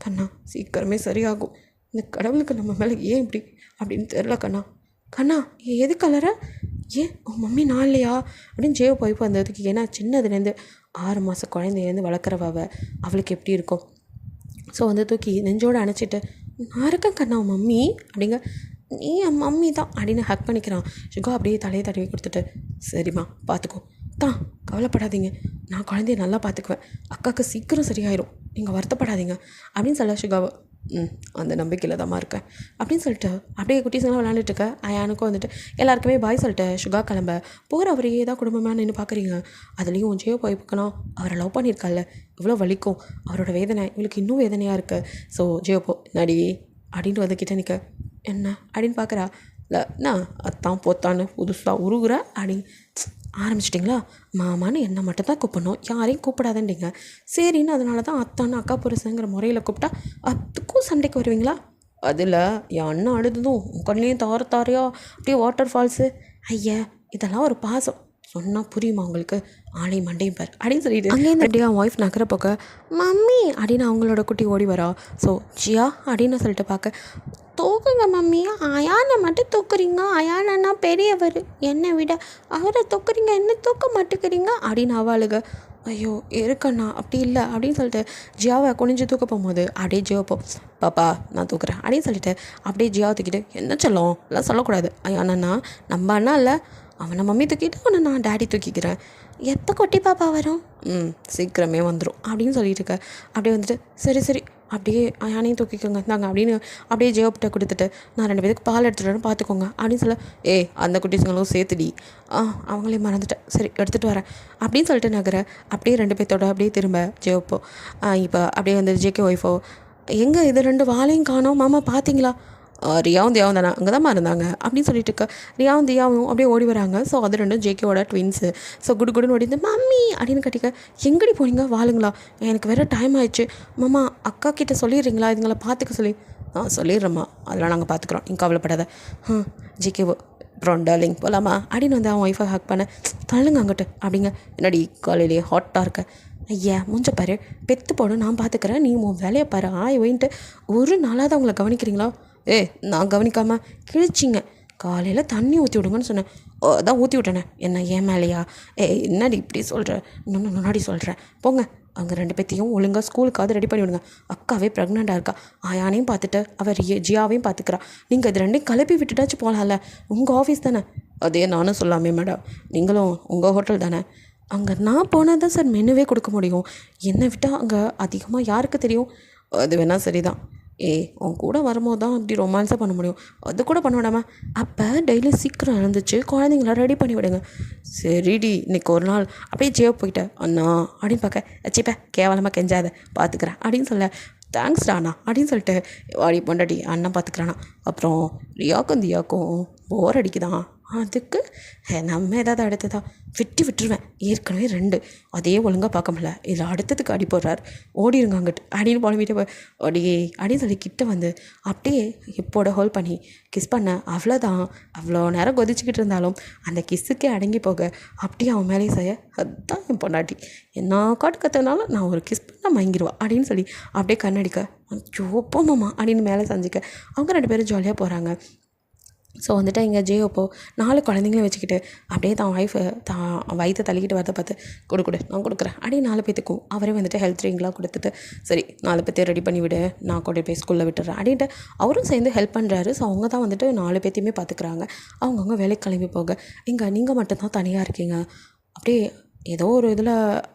கண்ணா சீக்கிரமே சரியாகும், இந்த கடவுளுக்கு நம்ம மேலே ஏன் இப்படி அப்படின்னு தெரில கண்ணா எது கலரை, ஏன் உன் மம்மி நான் இல்லையா அப்படின்னு ஜேவ் போய் வந்ததுக்கு. ஏன்னா சின்னதுலேருந்து 6 மாத குழந்தைலேருந்து வளர்க்குறவ அவளுக்கு எப்படி இருக்கும். ஸோ வந்து தூக்கி நெஞ்சோடு அணைச்சிட்டு, நான் இருக்கேன் கண்ணா உன் மம்மி அப்படிங்க, நீ என் மம்மி தான் அப்படின்னு ஹக் பண்ணிக்கிறான். சுகா அப்படியே தலையை தடவி கொடுத்துட்டு, சரிம்மா பார்த்துக்கோ தான், கவலைப்படாதீங்க, நான் குழந்தைய நல்லா பார்த்துக்குவேன், அக்காவுக்கு சீக்கிரம் சரியாயிரும், நீங்கள் வருத்தப்படாதீங்க அப்படின்னு சொல்ல சுகாவை. அந்த நம்பிக்கையில் தான்மா இருக்கேன் அப்படின்னு சொல்லிட்டு அப்படியே குட்டீஸ்லாம் விளாண்டுட்டு இருக்க அயானுக்கும் வந்துட்டு எல்லாருக்குமே பாய் சொல்லிட்டு சுகா கிளம்ப போகிற அவரையே தான் குடும்பமாக நின்று பார்க்குறீங்க. அதுலேயும் ஜெயோ போய் பார்க்கணும், அவரை லவ் பண்ணியிருக்கால இவ்வளோ வலிக்கும், அவரோட வேதனை இவளுக்கு இன்னும் வேதனையாக இருக்குது. ஸோ ஜெயோ போ நடி அப்படின்ட்டு வந்து கிட்ட நிற்க என்ன அப்படின்னு பார்க்குறா. இல்லை நான் அத்தான் போத்தான்னு புதுசாக உருகுற அப்படின்னு ஆரம்பிச்சிட்டிங்களா, மாமான்னு என்னை மட்டும் தான் கூப்பிடணும், யாரையும் கூப்பிடாதேண்டிங்க. சரின்னு அதனால தான் அத்தான்னு அக்கா புருஷங்கிற முறையில் கூப்பிட்டா அதுக்கும் சண்டைக்கு வருவீங்களா? அதில் என் அண்ணன் அழுதுதும் உன் கண்ணிலையும் தாரையா அப்படியே வாட்டர் ஃபால்ஸு. ஐயா இதெல்லாம் ஒரு பாசம், சொன்னால் புரியுமா உங்களுக்கு, ஆளை மண்டையும் பார் அப்படின்னு சொல்லிட்டு அங்கேருந்து அப்படியே அவன் ஒய்ஃப் நகர போக்க மம்மி அப்படின்னு அவங்களோட குட்டி ஓடி வரா. ஸோ ஜியா அப்படின்னு சொல்லிட்டு பார்க்க தூக்குங்க மம்மி, அயானை மட்டும் தூக்குறீங்க, அயானா பெரியவர் என்னை விட, அவரை தூக்குறீங்க என்ன தூக்க மாட்டேங்கிறீங்க அப்படின்னு அவளுக. ஐயோ இருக்கண்ணா அப்படி இல்லை அப்படின்னு சொல்லிட்டு ஜியாவை குனிஞ்சு தூக்க போகும்போது அப்படியே ஜியோ பாப்பா நான் தூக்குறேன் அப்படின்னு சொல்லிட்டு அப்படியே ஜியாவை தூக்கிட்டு என்ன சொல்லும் எல்லாம் சொல்லக்கூடாது, அண்ணா நம்ம அண்ணா இல்லை அவனை மம்மி தூக்கிட்டு அவனை நான் டேடி தூக்கிக்கிறேன், எப்போ குட்டி பாப்பா வரும், சீக்கிரமே வந்துடும் அப்படின்னு சொல்லிட்டு இருக்க. அப்படியே வந்துட்டு சரி சரி அப்படியே யானையும் தூக்கிக்கோங்க தாங்க அப்படின்னு அப்படியே ஜெயோப்பிட்ட கொடுத்துட்டு நான் 2 பேருக்கு பால் எடுத்துகிட்டு பார்த்துக்கோங்க அப்படின்னு சொல்ல அந்த குட்டீஸுங்களும் சேர்த்துடி அவங்களே மறந்துட்டேன் சரி எடுத்துகிட்டு வரேன் அப்படின்னு சொல்லிட்டு நகர அப்படியே 2 பேர்த்தோட அப்படியே திரும்ப ஜெயோப்போ இப்போ அப்படியே வந்து ஜேகே ஒய்ஃபோ எங்கே இது 2 வாழையும் காணோம் மாமா பார்த்தீங்களா, ரியாவும் தியாவும் தானே அங்கே தான் இருந்தாங்க அப்படின்னு சொல்லிட்டு இருக்க. ரியாவும் தியாவும் அப்படியே ஓடி வராங்க. ஸோ அது 2 ஜேகேவோட ட்வின்ஸு. ஸோ குடுன்னு ஓடி மம்மி அப்படின்னு கட்டிக்க எங்கடி போனீங்க வாளுங்களா, எனக்கு வேறு டைம் ஆயிடுச்சு மாமா, அக்கா கிட்டே சொல்லிடுறீங்களா இதுங்களை பார்த்துக்க சொல்லி. சொல்லிடுறோம்மா அதெல்லாம் நாங்கள் பார்த்துக்குறோம் நீங்கள் கவலைப்படாத. ஜேகேவோ அப்புறம் டார்லிங் போகலாமா அப்படின்னு வந்து அவன் ஒய்ஃபை ஹக் பண்ண தள்ளுங்க அங்கிட்டு அப்படிங்க. என்னடி காலையிலேயே ஹாட்டாக இருக்க, ஐயா மூஞ்ச பாரு பெத்து போடும் நான் பார்த்துக்கிறேன், நீ உன் வேலையை பாரு ஆய் ஒயின்ட்டு ஒரு நாளாவது அவங்கள கவனிக்கிறீங்களா. நான் கவனிக்காமல் கிழிச்சிங்க, காலையில் தண்ணி ஊற்றி விடுங்கன்னு சொன்னேன், அதான் ஊற்றி விட்டேனே என்ன ஏன் மேலேயா, என்னடி இப்படி சொல்கிற, இன்னொன்று முன்னாடி சொல்கிறேன் போங்க, அவங்க 2 பேர்த்தையும் ஒழுங்காக ஸ்கூலுக்காவது ரெடி பண்ணி விடுங்க, அக்காவே ப்ரெக்னெண்ட்டாக இருக்கா, ஆயானையும் பார்த்துட்டு அவர் ஜியாவையும் பார்த்துக்கிறா, நீங்கள் இது 2 கிளப்பி விட்டுட்டாச்சு போகலாம்ல, உங்கள் ஆஃபீஸ் தானே. அதே நானும் சொல்லாமே மேடம், நீங்களும் உங்கள் ஹோட்டல் தானே, அங்கே நான் போனால் தான் சார் மெனுவே கொடுக்க முடியும், என்னை விட்டால் அங்கே அதிகமாக யாருக்கு தெரியும். அது வேணால் சரிதான், உன் கூட வரும்போது தான் அப்படி ரொமான்ஸாக பண்ண முடியும், அது கூட பண்ண விடாம அப்போ டெய்லி சீக்கிரம் எழுந்துச்சு குழந்தைங்கள ரெடி பண்ணி விடுங்க. சரிடி இன்னைக்கு ஒரு நாள் அப்படியே ஜேவ் போயிட்டேன் அண்ணா அப்படின்னு பார்க்க வச்சுப்ப கேவலமாக கெஞ்சாத பார்த்துக்கிறேன் அப்படின்னு சொல்ல தேங்க்ஸ்டா அண்ணா அப்படின்னு சொல்லிட்டு வாடி பொண்டாட்டி அண்ணன் பார்த்துக்கிறானா. அப்புறம் ரியாக்கும் தியாக்கும் போர் அடிக்குதான், அதுக்கு நம்ம ஏதாவது அடுத்ததா விட்டுருவேன், ஏற்கனவே 2 அதே ஒழுங்காக பார்க்க முடியல, இதில் அடுத்ததுக்கு அடி போடுறாரு ஓடிடுங்க அங்கிட்டு அப்படின்னு புலம்பிட்டு அடியே அப்படின்னு சொல்லி கிட்ட வந்து அப்படியே ஹிப்போட ஹோல்ட் பண்ணி கிஸ் பண்ண. அவ்வளோதான், அவ்வளோ நேரம் கொதிச்சுக்கிட்டு இருந்தாலும் அந்த கிஸ்ஸுக்கே அடங்கி போக அப்படியே அவன் மேலே செய்ய அதுதான் என் பொண்டாட்டி, என்ன காட்டு கற்றுனாலும் நான் ஒரு கிஸ் பண்ண மயங்கிடுவா அப்படின்னு சொல்லி அப்படியே கண்ணடிக்க ஐயோ போமாம்மா அப்படின்னு மேலே செஞ்சுக்க அவங்க 2 பேரும் ஜாலியாக போகிறாங்க. ஸோ வந்துட்டு இங்கே ஜேயோப்போ 4 குழந்தைங்களையும் வச்சுக்கிட்டு அப்படியே தான் ஒய்ஃபு தான் வயிற்றை தள்ளிக்கிட்டு வரதை பார்த்து கொடு நான் கொடுக்குறேன் அப்படியே 4 பேத்துக்கும் அவரே வந்துட்டு ஹெல்த் ட்ரிங்க்லாம் கொடுத்துட்டு சரி 4 பேர்த்தையும் ரெடி பண்ணி விடு நான் கொண்டு போய் ஸ்கூலில் விட்டுறேன் அப்படின்ட்டு அவரும் சேர்ந்து ஹெல்ப் பண்ணுறாரு. ஸோ அவங்க தான் வந்துட்டு 4 பேர்த்தையுமே பார்த்துக்குறாங்க. அவங்கவுங்க வேலைக்கு கிளம்பி போக இங்கே நீங்கள் மட்டும்தான் தனியாக இருக்கீங்க. அப்படியே ஏதோ ஒரு இதில்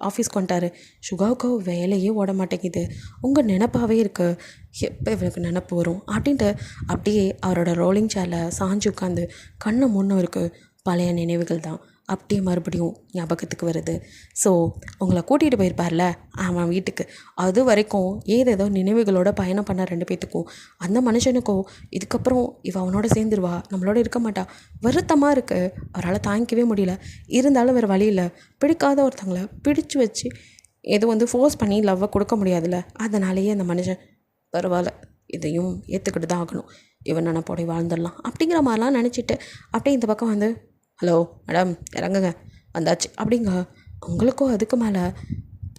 ஆஃபீஸ்க்கு வந்துட்டார். சுகாவுக்கு வேலையே ஓட மாட்டேங்குது, உங்கள் நினப்பாகவே இருக்குது, எப்போ இவனுக்கு நினப்பு வரும் அப்படின்ட்டு அப்படியே அவரோட ரோலிங் சேரில் சாஞ்சு உட்காந்து கண்ணை முன்னும் இருக்குது. பழைய நினைவுகள் தான் அப்படியே மறுபடியும் ஞாபகத்துக்கு வருது. ஸோ உங்களை கூட்டிகிட்டு போயிருப்பார்ல அவன் வீட்டுக்கு, அது வரைக்கும் ஏதேதோ நினைவுகளோட பயணம் பண்ண 2 பேர்த்துக்கும் அந்த மனுஷனுக்கும் இதுக்கப்புறம் அவனோட சேர்ந்துருவா நம்மளோட இருக்க மாட்டா வருத்தமாக இருக்குது. அவரால் தாங்கிக்கவே முடியல. இருந்தாலும் வேறு வழி இல்லை, பிடிக்காத ஒருத்தங்களை பிடிச்சி வச்சு எதுவும் வந்து ஃபோர்ஸ் பண்ணி லவ்வை கொடுக்க முடியாதுல்ல. அதனாலேயே அந்த மனுஷன் பரவாயில்ல இதையும் ஏற்றுக்கிட்டு தான் ஆகணும், இவன் நினப்போட வாழ்ந்துடலாம் அப்படிங்கிற மாதிரிலாம் நினச்சிட்டு அப்படியே இந்த பக்கம் வந்து ஹலோ மேடம் இறங்குங்க வந்தாச்சு அப்படிங்க. உங்களுக்கும் அதுக்கு மேலே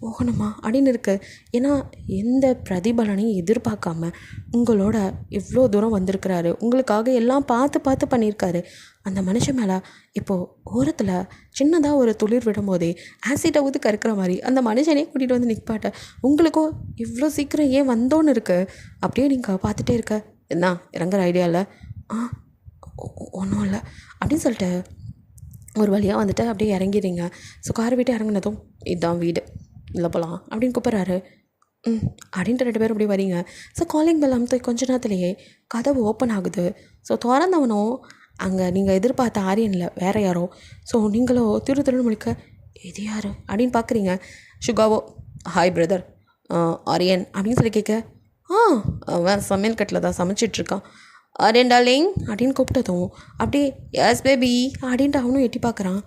போகணுமா அப்படின்னு இருக்குது. ஏன்னா எந்த பிரதிபலனையும் எதிர்பார்க்காம உங்களோட இவ்வளோ தூரம் வந்திருக்கிறாரு, உங்களுக்காக எல்லாம் பார்த்து பண்ணியிருக்காரு. அந்த மனுஷன் மேலே இப்போது ஓரத்தில் சின்னதாக ஒரு துளிர் விடும்போதே ஆசிட்டை ஊற்றி கறக்கிற மாதிரி அந்த மனுஷனே கூட்டிகிட்டு வந்து நிற்பாட்ட உங்களுக்கும் இவ்வளோ சீக்கிரம் ஏன் வந்தோன்னு இருக்குது. அப்படியே நீங்கள் பார்த்துட்டே இருக்க என்ன இறங்குற ஐடியா இல்லை, ஒன்றும் இல்லை அப்படின்னு சொல்லிட்டு ஒரு வழியாக வந்துட்டு அப்படியே இறங்கிடுறீங்க. ஸோ கார் விட்டு இறங்குனதும் இதுதான் வீடு இல்லை போகலாம் அப்படின்னு கூப்பிட்றாரு. ம் அப்படின்ட்டு 2 பேரும் இப்படி வரீங்க. ஸோ காலிங் பெல் அமுத்தி கொஞ்ச நேரத்துலேயே கதவு ஓப்பன் ஆகுது. ஸோ திறந்தவனும் அங்கே நீங்கள் எதிர்பார்த்த ஆரியனில் வேறு யாரோ. ஸோ நீங்களோ திருன்னு முழிக்க இது யார் அப்படின்னு பார்க்குறீங்க. சுகாவோ ஹாய் பிரதர் ஆரியன் அப்படின்னு சொல்லி கேட்க அவன் சமையல் கட்டில் தான் சமைச்சிட்ருக்கான். ஆரியன் டார்லிங் அப்படின்னு கூப்பிட்டதும் அப்படியே எஸ் பேபி அப்படின்ட்டு அவனும் எட்டி பார்க்குறான்.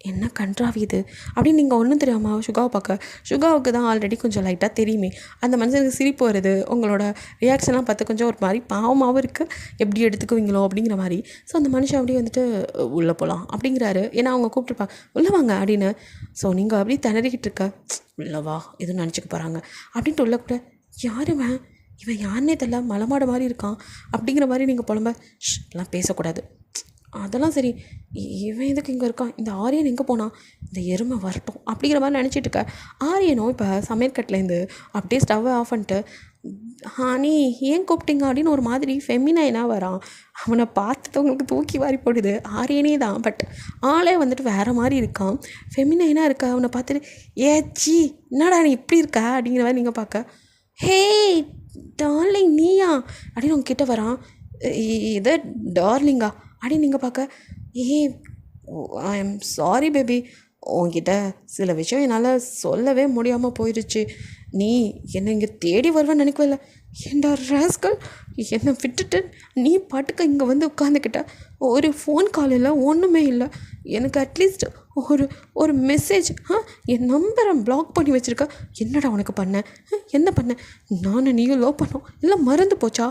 என்ன கன்றாவி இது அப்படின்னு நீங்கள் ஒன்றும் தெரியாமல் சுகாவை பார்க்க, சுகாவுக்கு தான் ஆல்ரெடி கொஞ்சம் லைட்டாக தெரியுமே. அந்த மனுஷனுக்கு சிரிப்பு வருது. உங்களோட ரியாக்ஷன்லாம் பார்த்து கொஞ்சம் ஒரு மாதிரி பாவமாகவும் இருக்குது, எப்படி எடுத்துக்குவீங்களோ அப்படிங்கிற மாதிரி. ஸோ அந்த மனுஷன் அப்படியே வந்துட்டு உள்ளே போகலாம் அப்படிங்கிறாரு. ஏன்னா அவங்க கூப்பிட்டுருப்பாங்க உள்ளே வாங்க அப்படின்னு. ஸோ நீங்கள் அப்படியே திணறிக்கிட்டு இருக்க, உள்ளவா எதுவும் நினச்சிக்க போகிறாங்க அப்படின்ட்டு உள்ள கூட யாருவன் இவன் யாருன்னே தெரியல, மலைமாடு மாதிரி இருக்கான் அப்படிங்கிற மாதிரி நீங்கள் புலம்ப எல்லாம் பேசக்கூடாது. அதெல்லாம் சரி, இவன் எதுக்கு இங்கே இருக்கான், இந்த ஆரியன் எங்கே போனான், இந்த எருமை வரட்டும் அப்படிங்கிற மாதிரி நினச்சிட்டு இருக்க. ஆரியனும் இப்போ சமையற்கட்டிலேருந்து அப்படியே ஸ்டவ்வை ஆஃப் பண்ணிட்டு ஹானி ஏன் கூப்பிட்டீங்க அப்படின்னு ஒரு மாதிரி ஃபெமினைனாக வரான். அவனை பார்த்துட்டு உங்களுக்கு தூக்கி வாரி போடுது. ஆரியனே தான், பட் ஆளே வந்துட்டு வேறு மாதிரி இருக்கான், ஃபெமினைனாக இருக்கா. அவனை பார்த்துட்டு ஏச்சி என்னடா நீ இப்படி இருக்கா அப்படிங்கிற மாதிரி நீங்கள் பார்க்க, ஹே டார்லிங் நீயா அப்படின்னு உங்ககிட்ட வரான். இது டார்லிங்கா அப்படின்னு நீங்கள் பார்க்க, ஐ எம் சாரி பேபி, உங்ககிட்ட சில விஷயம் என்னால் சொல்லவே முடியாமல் போயிடுச்சு. நீ என்னை இங்கே தேடி வருவேன்னு நினைக்கல. ஏண்டா ராஸ்கல், என்னை விட்டுட்டு நீ பாட்டுக்கு இங்கே வந்து உட்காந்துக்கிட்ட. ஒரு ஃபோன் கால் இல்லை, ஒன்றுமே இல்லை. எனக்கு அட்லீஸ்ட் ஒரு மெசேஜ் என் நம்பரை பிளாக் பண்ணி வச்சுருக்க. என்னடா உனக்கு பண்ணேன், என்ன பண்ணேன், நானும் நீயும் லவ் பண்ணோம் இல்லை மறந்து போச்சா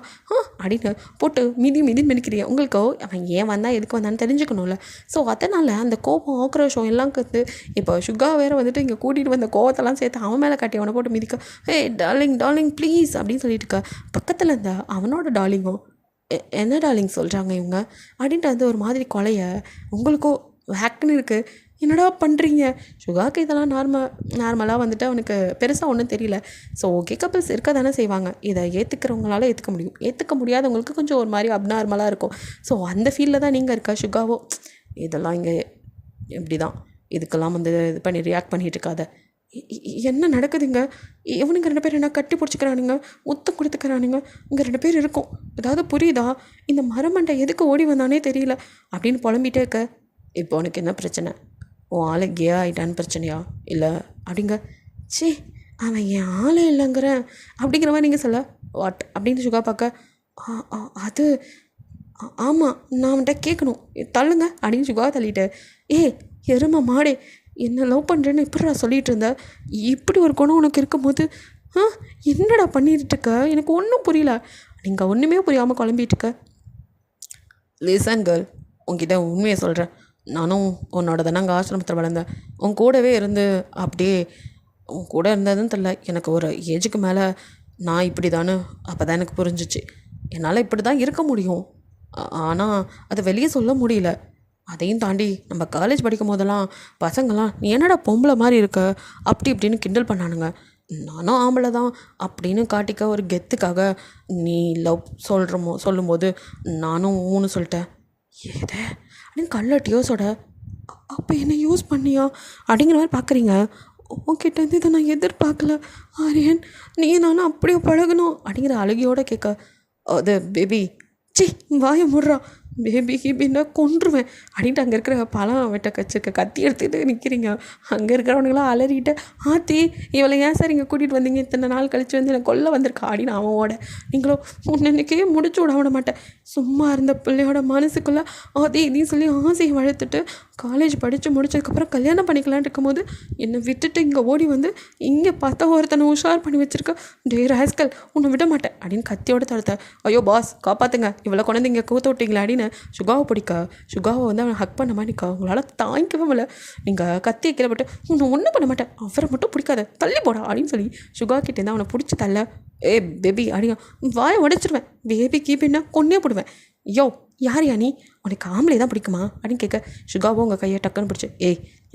அப்படின்னு போட்டு மிதி மிதிக்கிறீங்க. உங்களுக்கு அவன் ஏன் வந்தால் எதுக்கு வந்தான்னு தெரிஞ்சுக்கணும்ல. ஸோ அதனால் அந்த கோபம் ஆக்ரோஷம் எல்லாம் கற்று இப்போ சுகா வேறு வந்துட்டு இங்கே கூட்டிகிட்டு வந்த கோவத்தெல்லாம் சேர்த்து அவன் மேலே காட்டி அவனை போட்டு மிதிக்க, டார்லிங் ப்ளீஸ் அப்படின்னு சொல்லிட்டு இருக்க. பக்கத்தில் இருந்த அவனோட டார்லிங்கும் என்ன டார்லிங் சொல்கிறாங்க இவங்க அப்படின்ட்டு வந்து ஒரு மாதிரி கொலைய உங்களுக்கும் ஹேக்குன்னு இருக்குது. என்னடா பண்ணுறீங்க. சுகாக்கு இதெல்லாம் நார்மலாக வந்துட்டு அவனுக்கு பெருசாக ஒன்றும் தெரியல. ஸோ ஓகே கப்பிள்ஸ் இருக்க தானே செய்வாங்க. இதை ஏற்றுக்கிறவங்களால ஏற்றுக்க முடியும், ஏற்றுக்க முடியாதவங்களுக்கு கொஞ்சம் ஒரு மாதிரி அப்நார்மலாக இருக்கும். ஸோ அந்த ஃபீல்டில் தான் நீங்கள் இருக்கா. சுகாவோ இதெல்லாம் இங்கே இப்படி தான், இதுக்கெல்லாம் வந்து இது பண்ணி ரியாக்ட் பண்ணிகிட்டு இருக்காத. என்ன நடக்குதுங்க, இவனுங்க 2 பேர் என்ன கட்டி பிடிச்சிக்கிறானுங்க, முத்தம் கொடுத்துக்கிறானுங்க, இங்கே 2 பேர் இருக்கும், ஏதாவது புரியுதா, இந்த மரமண்டை எதுக்கு ஓடி வந்தானே தெரியல அப்படின்னு புலம்பிகிட்டே இருக்க. இப்போ உனக்கு என்ன பிரச்சனை, உன் ஆளை கே ஆகிட்டான்னு பிரச்சனையா இல்லை அப்படிங்க. சே அவன் என் ஆளே இல்லைங்கிறேன் அப்படிங்கிற மாதிரி நீங்கள் சொல்ல வாட் அப்படின்னு சுகா பார்க்க, அது ஆமாம் நான் அவன்கிட்ட கேட்கணும், தள்ளுங்க அப்படின்னு சுகா தள்ளிட்டு, எருமை மாடே என்ன லவ் பண்ணுறேன்னு இப்படி நான் சொல்லிகிட்டு இருந்தேன், இப்படி ஒரு குணம் உனக்கு இருக்கும்போது என்னடா பண்ணிட்டு இருக்க, எனக்கு ஒன்றும் புரியல. நீங்கள் ஒன்றுமே புரியாமல் குழம்பிட்டு இருக்க. லிசன் கேர்ள், உங்ககிட்ட உண்மையை சொல்கிறேன், நானும் உன்னோட தானே அங்கே ஆசிரமத்தில் வளர்ந்தேன், உன் கூடவே இருந்து அப்படியே உன் கூட இருந்ததுன்னு தெரியல, எனக்கு ஒரு ஏஜுக்கு மேலே நான் இப்படி தானே அப்போ தான் எனக்கு புரிஞ்சிச்சு. என்னால் இப்படி தான் இருக்க முடியும், ஆனால் அதை வெளியே சொல்ல முடியல. அதையும் தாண்டி நம்ம காலேஜ் படிக்கும் போதெல்லாம் பசங்கள்லாம் நீ என்னடா பொம்பளை மாதிரி இருக்க அப்படி இப்படின்னு கிண்டல் பண்ணானுங்க. நானும் ஆம்பளை தான் அப்படின்னு காட்டிக்க ஒரு கெத்துக்காக நீ லவ் சொல்லும்போது நானும் ஊன்னு சொல்லிட்டேன். ஏதே அப்படின்னு கல்லட்டியோ சொட, அப்போ என்ன யூஸ் பண்ணியா அப்படிங்கிற மாதிரி பார்க்குறீங்க. உங்ககிட்ட இதை நான் எதிர்பார்க்கல ஆரியன், நீ நானும் அப்படியே பழகணும் அப்படிங்கிற அழுகையோடு கேட்க, அது பேபி சி வாயை முடுறா, பேபி கீபின்னா கொன்றுவேன் அப்படின்ட்டு அங்கே இருக்கிற பழம் வெட்ட கச்சிருக்க கத்தி எடுத்துகிட்டு நிற்கிறீங்க. அங்கே இருக்கிறவனுங்களாம் அலறிட்டு, ஆத்தி இவளை ஏன் சார் இங்கே கூட்டிகிட்டு வந்தீங்க, இத்தனை நாள் கழித்து வந்து எனக்கு கொல்ல வந்திருக்கா அப்படின்னு அவனோட. நீங்களும் இன்னைக்கே முடிச்சு விட மாட்டேன். சும்மா இருந்த பிள்ளையோட மனசுக்குள்ளே அதே இதையும் சொல்லி ஆசையை வளர்த்துட்டு காலேஜ் படித்து முடிச்சதுக்கப்புறம் கல்யாணம் பண்ணிக்கலான்னு இருக்கும்போது என்னை விட்டுட்டு இங்கே ஓடி வந்து இங்கே பார்த்தா ஒருத்தனை உஷார் பண்ணி வச்சுருக்க. டே ராஸ்கல் உன்னை விட மாட்டேன் அப்படின்னு கத்தியோடு தடுத்த. ஐயோ பாஸ் காப்பாற்றுங்க, இவ்வளோ கொண்டு இங்கே கூத்த விட்டீங்களா அப்படின்னு சுகாவை பிடிக்க, சுகாவை வந்து அவனை ஹக் பண்ண மாதிரி நிற்க. உங்களால் தாங்கிக்கவே இல்லை. நீங்கள் கத்தியை கீழப்பட்டு உன்னை ஒன்றும் பண்ண மாட்டேன், அவரை மட்டும் பிடிக்காத தள்ளி போடா அப்படின்னு சொல்லி சுகா கிட்டேருந்து அவனை பிடிச்சி தள்ள. பேபி அப்படிங்க வாயை உடைச்சிருவேன், பேபி கீப்பின்னா கொன்னே போடுவேன். யோ யார் நீ, உனக்கு ஆம்பளை தான் பிடிக்குமா அப்படின்னு கேட்க, சுகாவோ உங்கள் கையை டக்குன்னு பிடிச்சி,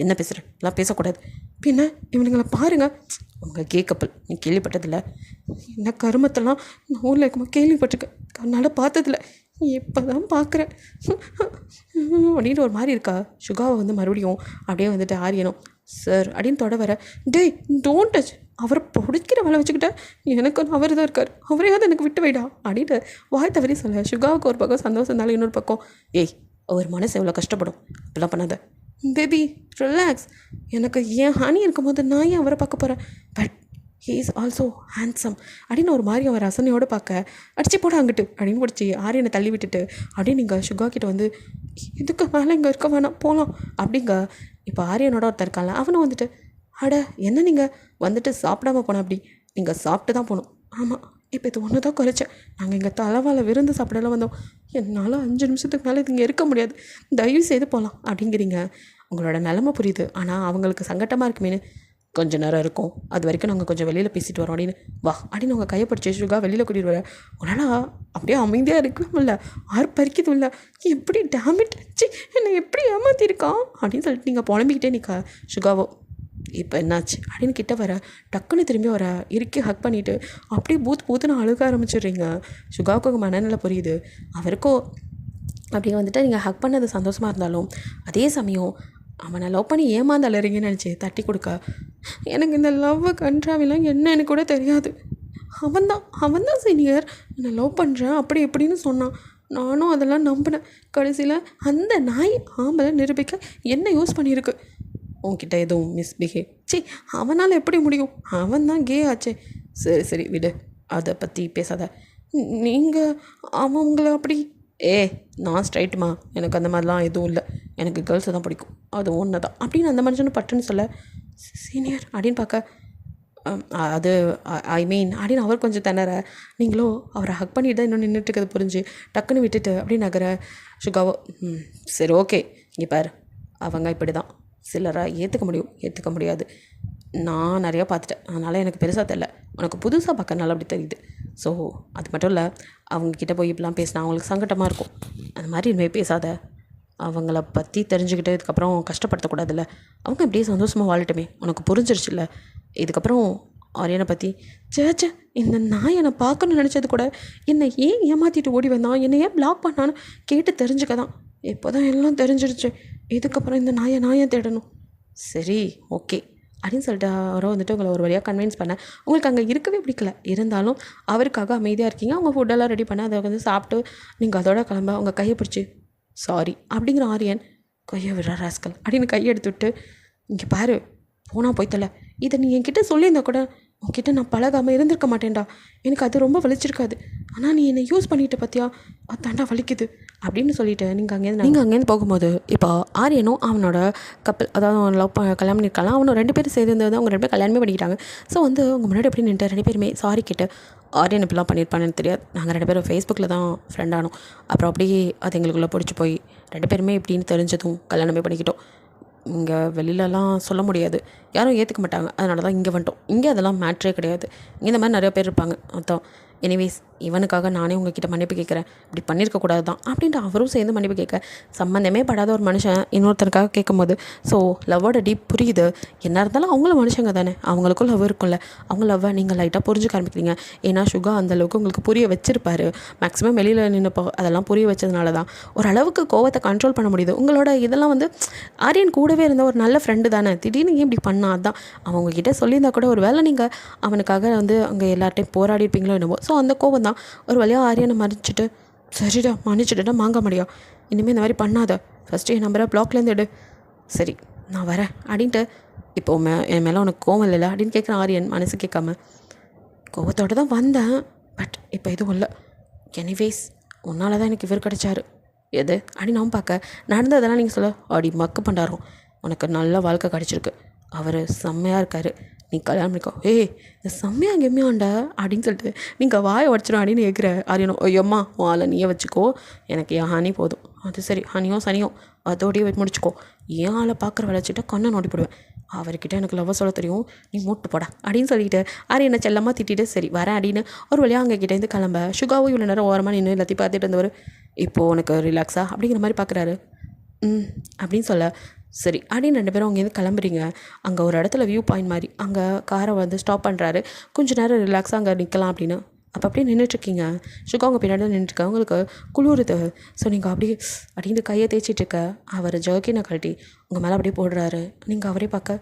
என்ன பேசுகிறேன் எல்லாம் பேசக்கூடாது, பின்ன இவனுங்களை பாருங்கள் உங்கள் கே கப்பல் நீ கேள்விப்பட்டதில்லை, என்ன கருமத்தெல்லாம் நான் ஊரில் இருக்கும்போது கேள்விப்பட்டிருக்கேன், கண்ணால் பார்த்ததில்ல, இப்போ தான் பார்க்குறேன் அப்படின்னு ஒரு மாதிரி இருக்கா. சுகாவை வந்து மறுபடியும் அப்படியே வந்துட்டு ஆரியணும் சார் அப்படின்னு தொட வர, டேய் டோன்ட் டச், அவரை பிடிக்கிற வேலை வச்சுக்கிட்ட, எனக்கு அவர் தான் இருக்கார், அவரையாவது எனக்கு விட்டு வைடா அப்படின்ட்டு வாய் தவறி சொல்ல, சுகாவுக்கு ஒரு பக்கம் சந்தோஷம் இருந்தாலும் இன்னொரு பக்கம், ஏய் அவர் மனசு எவ்வளோ கஷ்டப்படும், இப்படிலாம் பண்ணாத பேபி, ரிலாக்ஸ், எனக்கு என் ஹனி இருக்கும்போது நான் ஏன் அவரை பார்க்க போகிறேன், but he is also handsome அப்படின்னு ஒரு மாதிரி அவர் ரசனையோடு பார்க்க, அடிச்சு போட அங்கிட்டு அப்படின்னு பிடிச்சி ஆரியனை தள்ளி விட்டுட்டு அப்படியே நீங்கள் சுகா கிட்ட வந்து, இதுக்கு மேலே இங்கே இருக்க வேணாம் போகலாம் அப்படிங்க. இப்போ ஆரியனோட ஒருத்தர் இருக்கான்ல, அவனை வந்துட்டு, அட என்ன நீங்கள் வந்துட்டு சாப்பிடாம போனோம், அப்படி நீங்கள் சாப்பிட்டு தான் போகணும். ஆமாம், இப்போ இது ஒன்று தான் குறைச்சேன், நாங்கள் இங்கே தலைவாழை விருந்து சாப்பிடலாம் வந்தோம், என்னால் 5 நிமிஷத்துக்கு மேலே இது இங்கே இருக்க முடியாது, தயவு செய்து போகலாம் அப்படிங்கிறீங்க. உங்களோட நிலமை புரியுது, ஆனால் அவங்களுக்கு சங்கட்டமாக இருக்குமேனு, கொஞ்சம் நேரம் இருக்கும், அது வரைக்கும் நாங்கள் கொஞ்சம் வெளியில் பேசிட்டு வரோம் அப்படின்னு, வா அப்படின்னு உங்கள் கையை பிடிச்சி சுகா வெளியில் கூட்டிகிட்டு வர, உன்னால் அப்படியே அமைதியாக இருக்கவும் இல்லை, ஆர்ப்பரிக்கிறது இல்லை, எப்படி டேமிட் சி என்னை எப்படி ஏமாற்றிருக்கான் அப்படின்னு சொல்லிட்டு நீங்கள் புலம்பிக்கிட்டே நிற்க, சுகாவோ இப்போ என்னாச்சு அப்படின்னு கிட்ட வர, டக்குன்னு திரும்பி வர இறுக்கி ஹக் பண்ணிவிட்டு அப்படியே பூத்துன்னு அழுக ஆரம்பிச்சிடுறீங்க. சுகாவுக்கு உங்கள் மனநிலை புரியுது, அவருக்கோ அப்படி வந்துட்டு நீங்கள் ஹக் பண்ணது சந்தோஷமாக இருந்தாலும் அதே சமயம் அவனை லவ் பண்ணி ஏமாந்து அலறீங்கன்னு நினச்சி தட்டி கொடுக்க, எனக்கு இந்த லவ் கன்றாவிலாம் என்னன்னு கூட தெரியாது, அவன்தான் சீனியர், என்னை லவ் பண்ணுறேன் அப்படி எப்படின்னு சொன்னான், நானும் அதெல்லாம் நம்பினேன், கடைசியில் அந்த நாய் ஆம்பளை நிரூபிக்க என்ன யூஸ் பண்ணியிருக்கு, உன்கிட்ட எதுவும் மிஸ்பிஹேவ், சி அவனால் எப்படி முடியும், அவன் தான் கே ஆச்சே, சரி விடு, அதை பற்றி பேசாத, நீங்கள் அவங்கள அப்படி, நான் ஸ்ட்ரைட்டுமா, எனக்கு அந்த மாதிரிலாம் எதுவும் இல்லை, எனக்கு கேர்ள்ஸை தான் பிடிக்கும், அது ஒன்று தான் அப்படின்னு அந்த மனுஷனும் பட்டுன்னு சொல்ல, சீனியர் அப்படின்னு பார்க்க, அது ஐ மீன் அப்படின்னு அவர் கொஞ்சம் திணற, நீங்களோ அவரை ஹக் பண்ணிட்டு தான் இன்னும் நின்றுட்டு இருக்கிறது புரிஞ்சு டக்குன்னு விட்டுட்டு அப்படின்னு நகர, சுகாவோ சரி ஓகே, இங்கே பாரு, அவங்க இப்படி தான், சிலராக ஏற்றுக்க முடியாது, நான் நிறையா பார்த்துட்டேன், அதனால் எனக்கு பெருசாக தெரில, உனக்கு புதுசாக பார்க்கறனால அப்படி தெரியுது, ஸோ அது மட்டும் இல்லை, அவங்கக்கிட்ட போய் இப்படிலாம் பேசினா அவங்களுக்கு சங்கட்டமாக இருக்கும், அந்த மாதிரி இனிமேல் பேசாத, அவங்கள பற்றி தெரிஞ்சுக்கிட்டு இதுக்கப்புறம் கஷ்டப்படுத்தக்கூடாதுல்ல, அவங்க இப்படியே சந்தோஷமாக வாழட்டுமே, உனக்கு புரிஞ்சிருச்சுல்ல, இதுக்கப்புறம் ஆரியனை பற்றி, சேச்சே இந்த நாய் என்னை பார்க்கணும்னு நினச்சது கூட என்னை ஏன் ஏமாற்றிட்டு ஓடி வந்தான், என்னை ஏன் பிளாக் பண்ணான்னு கேட்டு தெரிஞ்சுக்க தான், இப்போ தான் எல்லாம் தெரிஞ்சிருச்சு, இதுக்கப்புறம் இந்த நாயை நான் ஏன் தேடணும், சரி ஓகே அப்படின்னு சொல்லிட்டு அவரை வந்துட்டு உங்களை ஒரு வழியாக கன்வின்ஸ் பண்ண, உங்களுக்கு அங்கே இருக்கவே பிடிக்கல, இருந்தாலும் அவருக்காக அமைதியாக இருக்கீங்க, அவங்க ஃபுட்டெல்லாம் ரெடி பண்ண அதை வந்து சாப்பிட்டு நீங்கள் அதோட கிளம்ப அவங்க கையை பிடிச்சி, சாரி அப்படிங்கிற ஆரியன், கையை விடுற ராஸ்கல் அப்படின்னு கையை எடுத்து விட்டு, இங்கே பாரு போனால் போய்த்தல, இதை நீ என்கிட்ட சொல்லியிருந்தா கூட உன்கிட்ட நான் பழகாமல் இருந்திருக்க மாட்டேன்டா, எனக்கு அது ரொம்ப வலிச்சிருக்காது, ஆனால் நீ என்னை யூஸ் பண்ணிட்டு பார்த்தியா, அதாண்டா வலிக்குது அப்படின்னு சொல்லிவிட்டு நீங்கள் அங்கேருந்து போகும்போது, இப்போ ஆரியனும் அவனோட கப்பல், அதாவது அவன் லவ் கல்யாணம் பண்ணியிருக்கலாம், அவனும் 2 பேரும் சேர்ந்து அவங்க 2 பேரும் கல்யாணமே பண்ணிக்கிட்டாங்க. ஸோ வந்து அவங்க முன்னாடி எப்படி நின்று 2 பேருமே சாரி கேட்டு, ஆரியன் இப்படிலாம் பண்ணியிருப்பான்னு தெரியாது, நாங்கள் 2 பேரும் ஃபேஸ்புக்கில் தான் ஃப்ரெண்ட் ஆனோம், அப்புறம் அப்படியே அது எங்களுக்குள்ளே பிடிச்சி போய் 2 பேருமே இப்படின்னு தெரிஞ்சதும் கல்யாணமே பண்ணிக்கிட்டோம், இங்கே வெளியிலலாம் சொல்ல முடியாது, யாரும் ஏற்றுக்க மாட்டாங்க, அதனால தான் இங்கே வந்துட்டோம், இங்கே அதெல்லாம் மேட்ரே கிடையாது, இங்கே இந்த மாதிரி நிறைய பேர் இருப்பாங்க, அதான் எனிவேஸ் இவனுக்காக நானே உங்ககிட்ட மன்னிப்பு கேட்குறேன், இப்படி பண்ணியிருக்கக்கூடாது தான் அப்படின்ட்டு அவரும் சேர்ந்து மன்னிப்பு கேட்க, சம்மந்தமே படாத ஒரு மனுஷன் இன்னொருத்தருக்காக கேட்கும்போது, ஸோ லவ்வோட டீப் புரியுது, என்ன இருந்தாலும் அவங்களும் மனுஷங்க தானே, அவங்களுக்கும் லவ் இருக்கும்ல, அவங்க லவ்வை நீங்கள் லைட்டாக புரிஞ்சுக்க ஆரம்பிக்கிறீங்க, ஏன்னா சுகா அந்தளவுக்கு உங்களுக்கு புரிய வச்சிருப்பாரு, மேக்ஸிமம் வெளியில் நின்றுப்போ அதெல்லாம் புரிய வச்சதுனால தான் ஓரளவுக்கு கோவத்தை கண்ட்ரோல் பண்ண முடியுது, உங்களோட இதெல்லாம் வந்து ஆரியன் கூடவே இருந்த ஒரு நல்ல ஃப்ரெண்டு தானே, திடீர்னு ஏன் இப்படி பண்ணா, அதான் அவங்கக்கிட்ட சொல்லியிருந்தா கூட ஒரு வேளை நீங்கள் அவனுக்காக வந்து அங்கே எல்லார்ட்டையும் போராடி இருப்பீங்களோ என்னவோ, ஸோ அந்த கோவம் தான் ஒரு வழியாக ஆரியனை மன்னிச்சுட்டு, சரிடா மன்னிச்சுட்டுடா மாங்க முடியா, இனிமேல் இந்த மாதிரி பண்ணாத, ஃபஸ்ட்டு என் நம்பரை பிளாக்லேருந்து எடு, சரி நான் வரேன் அப்படின்ட்டு, இப்போ என் மேலே உனக்கு கோவம் இல்லைல்ல அப்படின்னு கேட்குறேன் ஆரியன் மனசு கேட்காம, கோவத்தோடு தான் வந்தேன், பட் இப்போ எதுவும் இல்லை, எனிவேஸ் உன்னால தான் எனக்கு இவர் கிடச்சாரு, எது அப்படின்னு நான் பார்க்க, நடந்ததெல்லாம் நீங்கள் சொல்ல, அப்படி மக்கு பண்ணாரோம், உனக்கு நல்ல வாழ்க்கை கிடச்சிருக்கு, அவர் செம்மையாக இருக்கார், நீ கல்யாணம் பண்ணிக்கோ, இந்த செம்மையாக கெம்மையாண்டா அப்படின்னு சொல்லிட்டு நீங்கள் வாயை உடச்சிடும் அப்படின்னு கேட்குற ஆரியனோ, ஐயோம்மா வாழை நீயே வச்சுக்கோ, எனக்கு என் ஹனி போதும், அது சரி ஹனியோ சனியோ அதோடையே முடிச்சுக்கோ, ஏன் ஆளை பார்க்குற விளைச்சிட்டு கண்ணை நோண்டி போடுவேன், அவர்கிட்ட எனக்கு லவ் சொல்ல தெரியும், நீ மூட்டு போடா அப்படின்னு சொல்லிட்டு ஆரியனை செல்லமாக திட்டிட்டு சரி வரேன் அப்படின்னு ஒரு வழியாக அங்கே கிட்டேருந்து கிளம்ப, சுகாவும் இவ்வளோ நேரம் ஓரமாக நின்று எல்லாத்தையும் பார்த்துட்டு இருந்தவர், இப்போது உனக்கு ரிலாக்ஸா அப்படிங்கிற மாதிரி பார்க்குறாரு, அப்படின்னு சொல்ல, சரி அப்படின்னு 2 பேரும் அங்கேருந்து கிளம்புறீங்க, அங்கே ஒரு இடத்துல வியூ பாயிண்ட் மாதிரி அங்கே காரை வந்து ஸ்டாப் பண்ணுறாரு, கொஞ்சம் நேரம் ரிலாக்ஸாக அங்கே நிற்கலாம் அப்படின்னு, அப்போ அப்படியே நின்றுட்டுருக்கீங்க, சுகா அவங்க பின்னாடி தான் நின்றுட்டுருக்க, உங்களுக்கு குளிருது, ஸோ நீங்கள் அப்படியே அப்படின்னு கையை தேய்ச்சிட்டு இருக்க, அவர் ஜர்க்கினை கழட்டி உங்கள் மேலே அப்படியே போடுறாரு, நீங்கள் அவரே பார்க்க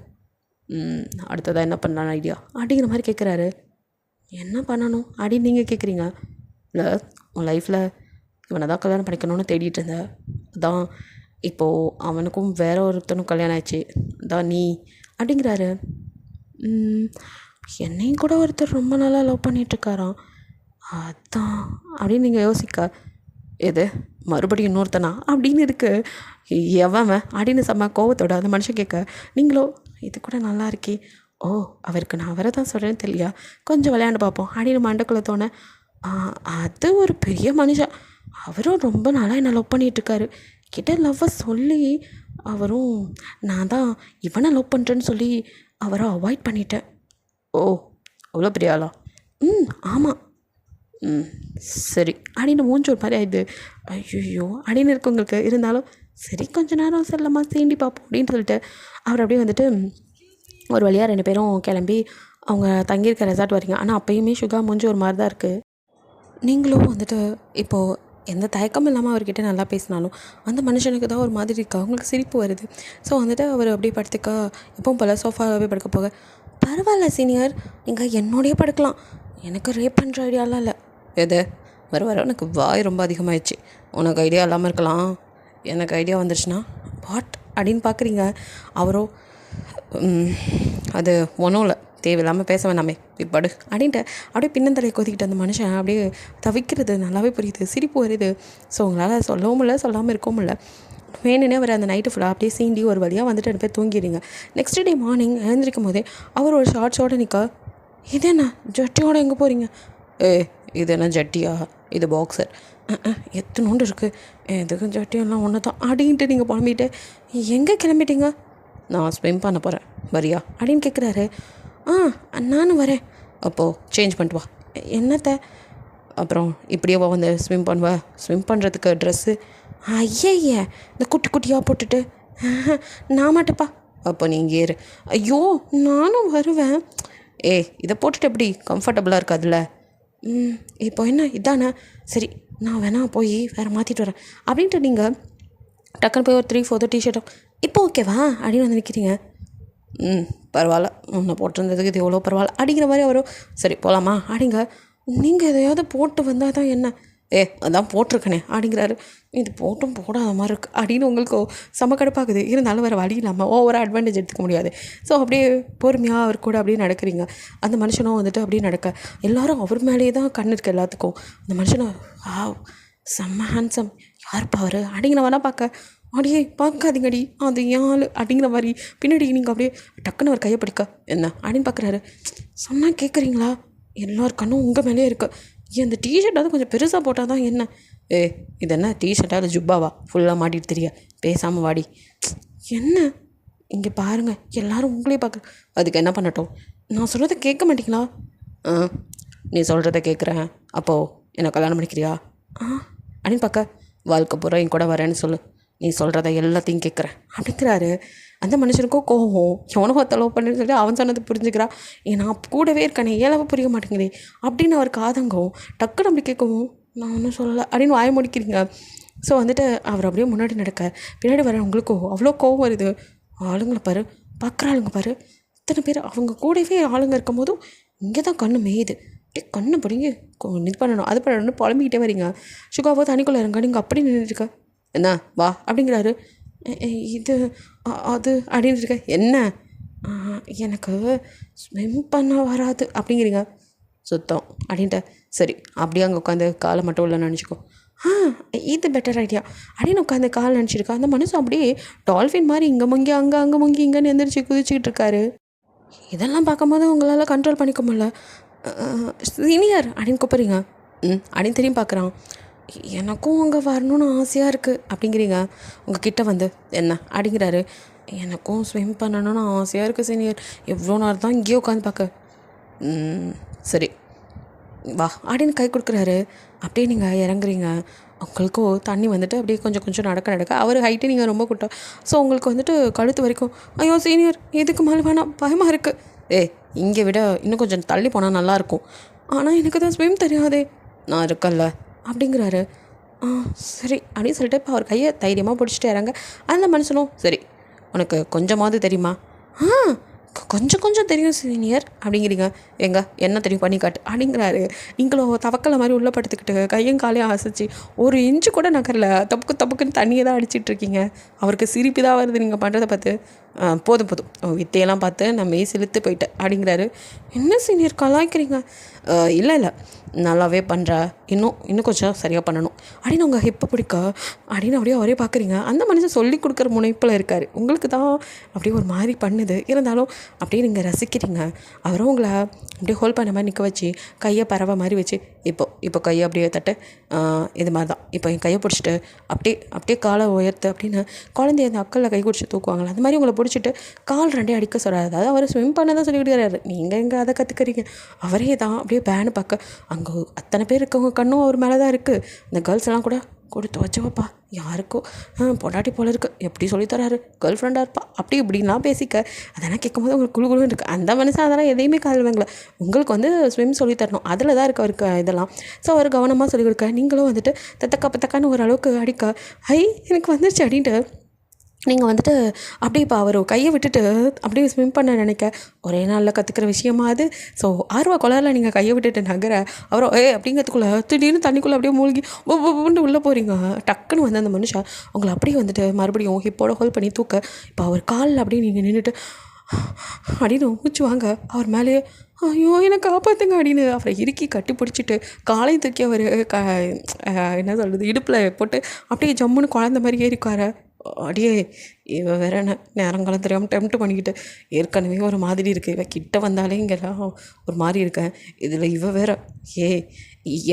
அடுத்ததாக என்ன பண்ணலான்னு ஐடியா அப்படிங்கிற மாதிரி கேட்குறாரு. என்ன பண்ணணும் அப்படின்னு நீங்கள் கேட்குறீங்க. இல்லை, உன் லைஃப்பில் இவனை தான் கல்யாணம் பண்ணிக்கணும்னு தேடிட்டு இருந்தேன். அதான் இப்போது அவனுக்கும் வேற ஒருத்தனும் கல்யாணம் ஆயிடுச்சு. அதான் நீ அப்படிங்கிறாரு. என்னையும் கூட ஒருத்தர் ரொம்ப நாளாக லவ் பண்ணிகிட்ருக்காராம். அதான் அப்படின்னு நீங்கள் யோசிக்க, எது மறுபடியும் இன்னொருத்தனா அப்படின்னு இருக்கு. எவன் அப்படின்னு செம்ம கோவத்தோட அந்த மனுஷன் கேட்க, நீங்களோ இது கூட நல்லா இருக்கே, ஓ அவருக்கு நான் அவரை தான் சொல்கிறேன்னு தெரியலையா, கொஞ்சம் விளையாண்டு பார்ப்போம் அப்படின்னு மண்டக்குள்ளே தோண, அது ஒரு பெரிய மனுஷன், அவரும் ரொம்ப நாளாக என்னை லவ் பண்ணிகிட்ருக்காரு. கிட்ட லவ்வை சொல்லி அவரும் நான் தான் இவனை லவ் பண்ணுறேன்னு சொல்லி அவரை அவாய்ட் பண்ணிட்டேன். ஓ அவ்வளோ பெரிய ஆளா? ஆமாம். சரி அப்படின்னு மூஞ்சி ஒரு மாதிரி ஆயிடுது. ஐயோ அப்படின்னு இருக்கவங்களுக்கு இருந்தாலும் சரி கொஞ்ச நேரம் செல்லமாக சீண்டி பார்ப்போம் அப்படின்னு சொல்லிட்டு அவர் அப்படியே வந்துட்டு ஒரு வழியாக 2 பேரும் கிளம்பி அவங்க தங்கியிருக்க ரெசார்ட் வரீங்க. ஆனால் அப்போயுமே சுகா மூஞ்சி ஒரு மாதிரி தான் இருக்குது. நீங்களும் வந்துட்டு இப்போது எந்த தயக்கமும் இல்லாமல் அவர்கிட்ட நல்லா பேசினாலும் அந்த மனுஷனுக்கு தான் ஒரு மாதிரி இருக்கா, அவங்களுக்கு சிரிப்பு வருது. ஸோ வந்துட்டு அவர் அப்படியே படுத்துக்க எப்பவும் போல் சோஃபாவே படுக்க போக, பரவாயில்ல சீனியர், நீங்கள் என்னோடய படுக்கலாம், எனக்கு ரேப் பண்ணுற ஐடியாலாம் இல்லை. எது வர வர எனக்கு வாய் ரொம்ப அதிகமாகிடுச்சு. உனக்கு ஐடியா இல்லாமல் இருக்கலாம், எனக்கு ஐடியா வந்துருச்சுன்னா வாட் அப்படின்னு பார்க்குறீங்க. அவரோ அது ஒன்றும் இல்லை, தேவையில்லாமல் பேச வேணாமே இப்படு அப்படின்ட்டு அப்படியே பின்னந்தலையை கொதிக்கிட்டு அந்த மனுஷன் அப்படியே தவிக்கிறது நல்லாவே புரியுது, சிரிப்பு வருது. ஸோ உங்களால் சொல்லவும் இல்லை சொல்லாமல் இருக்கவும் இல்லை. வேணுன்னே அவர் அந்த நைட்டு ஃபுல்லாக அப்படியே சீண்டி ஒரு வழியாக வந்துட்டு 2 பேர் தூங்கிடுங்க. நெக்ஸ்ட் டே மார்னிங் எழுந்திரிக்கும் போதே அவர் ஒரு ஷார்ட்ஸோடு நிற்க, இது என்ன ஜட்டியோடு எங்கே போகிறீங்க? இது என்ன ஜட்டியா, இது பாக்ஸர், எத்தனோண்டு இருக்குது, எதுக்கும் ஜட்டியெல்லாம் ஒன்று தான் அப்படின்ட்டு நீங்கள் புலம்பிட்டு எங்கே கிளம்பிட்டீங்க? நான் ஸ்விம் பண்ண போகிறேன், வரியா அப்படின்னு கேட்குறாரு. நானும் வரேன். அப்போது சேஞ்ச் பண்ணிட்டு வா. என்னத்தை? அப்புறம் இப்படியே வந்து ஸ்விம் பண்ணுவா, ஸ்விம் பண்ணுறதுக்கு ட்ரெஸ்ஸு ஐய இந்த குட்டி குட்டியாக போட்டுட்டு நான் மாட்டேப்பா. அப்போ நீங்கள் ஏறு. ஐயோ நானும் வருவேன். இதை போட்டுட்டு எப்படி கம்ஃபர்டபுளாக இருக்காதுல்ல. இப்போ என்ன இதானே, சரி நான் வேணா போய் வேறு மாற்றிட்டு வரேன் அப்படின்ட்டு நீங்கள் டக்குன்னு போய் ஒரு 3/4 டிஷர்ட்டும் இப்போ ஓகேவா அப்படின்னு வந்து நிற்கிறீங்க. பரவாயில்ல, உன்னை போட்டிருந்ததுக்கு இது எவ்வளோ பரவாயில்ல அப்படிங்கிற மாதிரி அவரும் சரி போகலாமா அப்படிங்க. நீங்கள் எதையாவது போட்டு வந்தால் தான் என்ன, அதான் போட்டிருக்கனே அப்படிங்கிறாரு. இது போட்டும் போடாத மாதிரி இருக்குது அப்படின்னு உங்களுக்கு சமக்கடுப்பாகுது. இருந்தாலும் வேறு வழி இல்லாமல் ஓவராக அட்வான்டேஜ் எடுத்துக்க முடியாது. ஸோ அப்படியே பொறுமையாக அவர் கூட அப்படியே நடக்கிறீங்க. அந்த மனுஷனும் வந்துட்டு அப்படியே நடக்க எல்லோரும் அவர் மேலேயே தான் கண் இருக்குது எல்லாத்துக்கும். அந்த மனுஷனை செம்ம ஹேண்ட்ஸம், யாருப்பா அவர் அப்படிங்கிற வேணா பார்க்க, அப்படியே பார்க்காதீங்கடி அது யாழ் அப்படிங்கிற மாதிரி பின்னாடி நீங்கள் அப்படியே டக்குன்னு அவர் கையை பிடிக்க, என்ன அப்படின்னு பார்க்குறாரு. சொன்னால் கேட்குறீங்களா, எல்லோர் கண்ணும் உங்கள் மேலேயே இருக்குது. அந்த டிஷர்ட்டாவது கொஞ்சம் பெருசாக போட்டால் தான் என்ன. இது என்ன டிஷர்ட்டா இல்லை ஜுப்பாவா ஃபுல்லாக மாட்டிட்டு தெரிய, பேசாமல் வாடி. என்ன இங்கே பாருங்கள் எல்லோரும் உங்களே பார்க்க, அதுக்கு என்ன பண்ணட்டும், நான் சொல்கிறத கேட்க மாட்டீங்களா? நீ சொல்கிறத கேட்குறேன், அப்போது என்ன கல்யாணம் பண்ணிக்கிறியா அப்படின்னு பார்க்க, வாழ்க்கை பூரா என் கூட வரேன்னு சொல்லு, நீ சொல்கிறத எல்லாத்தையும் கேட்குறேன் அப்படிங்கிறாரு. அந்த மனுஷனுக்கும் கோவம், எவனோ லவ் பண்ணுன்னு சொல்லி அவன் சொன்னது புரிஞ்சுக்கிறா, நான் கூடவே இருக்கானே ஏழாவ புரிய மாட்டேங்குதே அப்படின்னு அவருக்கு ஆதங்கம். டக்குன்னு அப்படி கேட்கவும் நான் ஒன்றும் சொல்லலை அப்படின்னு வாய முடிக்கிறீங்க. ஸோ வந்துட்டு அவர் அப்படியே முன்னாடி நடக்க பின்னாடி வர உங்களுக்கு அவ்வளோ கோவம் வருது. ஆளுங்களை பாரு, பார்க்குற ஆளுங்க பாரு, இத்தனை பேர் அவங்க கூடவே ஆளுங்க இருக்கும் போதும் இங்கே தான் கண்ணு மேயுது, அப்படியே கண்ணை பிடிங்கி இது பண்ணணும் அது பண்ணணும்னு புலம்பிக்கிட்டே வரீங்க. சுகாவோ தனிக்குள்ளே இருங்க, நீங்கள் அப்படி நின்றுருக்க, என்ன வா அப்படிங்கிறாரு. இது அது அப்படின்னு இருக்க, என்ன எனக்கு ஸ்விம் பண்ண வராது அப்படிங்கிறீங்க, சுத்தம் அப்படின்ட்டு சரி அப்படியே அங்கே உட்காந்து காலை மட்டும் இல்லை நினச்சிக்கோ, இது பெட்டர் ஐடியா அப்படின்னு உட்காந்து கால் நினச்சிருக்கா. அந்த மனுஷன் அப்படியே டால்ஃபின் மாதிரி இங்கே முங்கி அங்கே முங்கி இங்கேன்னு எந்திரிச்சு குதிச்சுக்கிட்டு இருக்காரு. இதெல்லாம் பார்க்கும்போது உங்களால் கண்ட்ரோல் பண்ணிக்க முடியல. சீனியர் அப்படின்னு கூப்பிட்றீங்க, அப்படின்னு திரும்பி பார்க்குறான். எனக்கும் அங்கே வரணும்னு ஆசையாக இருக்குது அப்படிங்கிறீங்க. உங்கள் கிட்டே வந்து என்ன அப்படிங்கிறாரு. எனக்கும் ஸ்விம் பண்ணணும்னு ஆசையாக இருக்குது சீனியர், எவ்வளோ நேரம் தான் இங்கேயே உட்காந்து பார்க்க, சரி வா அப்படின்னு கை கொடுக்குறாரு. அப்படியே நீங்கள் இறங்குறீங்க. உங்களுக்கும் தண்ணி வந்துட்டு அப்படியே கொஞ்சம் கொஞ்சம் நடக்க அவர் ஹைட்டு நீங்கள் ரொம்ப கூட்டம். ஸோ உங்களுக்கு வந்துட்டு கழுத்து வரைக்கும். ஐயோ சீனியர் இதுக்கு மேலே வேணாம், பயமாக இருக்குது. இங்கே விட இன்னும் கொஞ்சம் தள்ளி போனால் நல்லாயிருக்கும், ஆனால் எனக்கு தான் ஸ்விம் தெரியாதே, நான் இருக்கல்ல அப்படிங்கிறாரு. சரி அப்படின்னு சொல்லிட்டு இப்போ அவர் கையை தைரியமாக பிடிச்சிட்டு இறங்க. அந்த மனுஷனும் சரி உனக்கு கொஞ்சமாவது தெரியுமா, கொஞ்சம் கொஞ்சம் தெரியும் சீனியர் அப்படிங்கிறீங்க. எங்க என்ன தெரியும் பண்ணி காட்டு அப்படிங்கிறாரு. நீங்களும் தவக்கலை மாதிரி உள்ள படுத்துக்கிட்டு கையும் காலையும் அசைச்சு ஒரு இன்ச்சு கூட நகரில் தப்புக்குன்னு தண்ணியை தான் அடிச்சிட்ருக்கீங்க. அவருக்கு சிரிப்பு தான் வருது நீங்கள் பண்ணுறதை பார்த்து. போதும் வித்தையெல்லாம் பார்த்து நான் மெய் செலுத்து போயிட்டேன் அப்படிங்கிறாரு. என்ன சீனியர் கலாய்க்கிறீங்க? இல்லை நல்லாவே பண்ணுற, இன்னும் கொஞ்சம் சரியாக பண்ணணும் அப்படின்னு உங்கள் ஹிப்பை பிடிக்க அப்படின்னு அப்படியே அவரே பார்க்குறீங்க. அந்த மனுஷன் சொல்லி கொடுக்குற முனைப்பில் இருக்கார். உங்களுக்கு தான் அப்படியே ஒரு மாதிரி பண்ணுது, இருந்தாலும் அப்படியே நீங்கள் ரசிக்கிறீங்க. அவரும் உங்களை அப்படியே ஹோல்ட் பண்ண மாதிரி நிற்க வச்சு கையை பறவை மாதிரி வச்சு இப்போ கையை அப்படியே தட்டு, இது மாதிரி தான் இப்போ என் கையை பிடிச்சிட்டு அப்படியே காலை உயர்த்து அப்படின்னு குழந்தைய அந்த அக்கலில் கை பிடிச்சி தூக்குவாங்களே அந்த மாதிரி உங்களை பிடிச்சிட்டு கால் ரெண்டே அடிக்க சொல்கிறாரு. அதாவது அவர் ஸ்விம் பண்ண தான் சொல்லி கொடுக்குறாரு. நீங்கள் எங்கே அதை கற்றுக்கிறீங்க? அவரே தான் அப்படியே பேனு பார்க்க அங்கே அத்தனை பேர் இருக்கவங்க கண்ணும் அவர் மேலே தான் இருக்குது. இந்த கேர்ள்ஸ் எல்லாம் கூட கொடுத்து வச்சவப்பா யாருக்கோ பொண்டாட்டி போல இருக்குது, எப்படி சொல்லித்தராரு, கேர்ள் ஃப்ரெண்டாக இருப்பா அப்படி இப்படின்லாம் பேசிக்க அதெல்லாம் கேட்கும்போது உங்களுக்கு குழுன்னு இருக்குது. அந்த மனுஷன் அதெல்லாம் எதையுமே காதல் வாங்கல. உங்களுக்கு வந்து ஸ்விம் சொல்லித்தரணும், அதில் தான் இருக்க அவருக்கு இதெல்லாம். ஸோ அவர் கவனமாக சொல்லிக் கொடுக்க நீங்களும் வந்துட்டு தத்தக்கான்னு ஓரளவுக்கு அடிக்க எனக்கு வந்துருச்சு அப்படின்ட்டு நீங்கள் வந்துட்டு அப்படியே இப்போ அவர் கையை விட்டுட்டு அப்படியே ஸ்விம் பண்ண நினைக்க ஒரே நாளில் கற்றுக்கிற விஷயமா அது. ஸோ ஆர்வ குளரில் நீங்கள் கையை விட்டுட்டு நகர அவரோ அப்படிங்கிறதுக்குள்ளே திடீர்னு தண்ணிக்குள்ளே அப்படியே மூழ்கி ஒவ்வொன்று உள்ளே போகிறீங்க. டக்குன்னு வந்து அந்த மனுஷன் உங்களை அப்படியே வந்துட்டு மறுபடியும் ஹிப்போட ஹோல்ட் பண்ணி தூக்க இப்போ அவர் காலில் அப்படியே நீங்கள் நின்றுட்டு அப்படின்னு மூச்சு வாங்க. அவர் மேலேயே ஐயோ என்னை காப்பாற்றுங்க அப்படின்னு அவரை இறுக்கி கட்டி பிடிச்சிட்டு காலையும் தூக்கி அவர் என்ன சொல்கிறது இடுப்பில் போட்டு அப்படியே ஜம்முன்னு குழந்த மாதிரி ஏறிக்கார. அடியே இவ வேற என்ன நேரங்காலம் தெரியாமல் டெம்ப்ட் பண்ணிக்கிட்டு ஏற்கனவே ஒரு மாதிரி இருக்குது. இவ கிட்ட வந்தாலே இங்கெல்லாம் ஒரு மாதிரி இருக்கேன், இதில் இவ வேற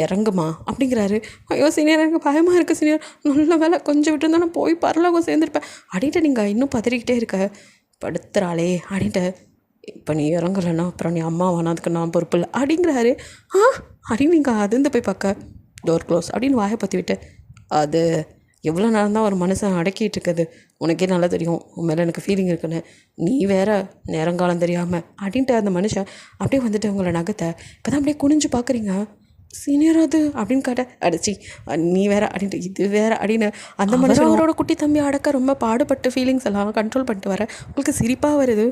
இறங்குமா அப்படிங்கிறாரு. ஐயோ சீனியர் எனக்கு பயமாக இருக்குது சீனியர், நல்ல வேலை கொஞ்சம் விட்டு நான் போய் பரலோகம் சேர்ந்துருப்பேன் அப்படின்ட்டு நீங்கள் இன்னும் பதறிக்கிட்டே இருக்க. படுத்துறாளே அப்படின்ட்டு இப்போ நீ இறங்கலைன்னா அப்புறம் நீ அம்மா வானதுக்கு நான் பொறுப்பு இல்லை அப்படிங்கிறாரு. அப்படின்னு நீங்கள் அதிர்ந்து போய் பார்க்க டோர் க்ளோஸ் அப்படின்னு வாயை பற்றி விட்டு அது எவ்வளோ நேரம் தான் ஒரு மனுஷன் அடக்கிட்டு இருக்குது, உனக்கே நல்லா தெரியும் உன் மேலே எனக்கு ஃபீலிங் இருக்குன்னு, நீ வேற நேரங்காலம் தெரியாமல் அப்படின்ட்டு அந்த மனுஷன் அப்படியே வந்துட்டு உங்களை நகத்தை இப்போ தான் அப்படியே குனிஞ்சு பார்க்குறீங்க. சீனியர் அது அப்படின்னு கேட்ட அடிச்சி நீ வேற அப்படின்ட்டு இது வேற அப்படின்னு அந்த மனுஷன் அவரோட குட்டி தம்பி அடக்க ரொம்ப பாடுபட்டு ஃபீலிங்ஸ் எல்லாம் கண்ட்ரோல் பண்ணிட்டு வர உங்களுக்கு சிரிப்பாக வருது.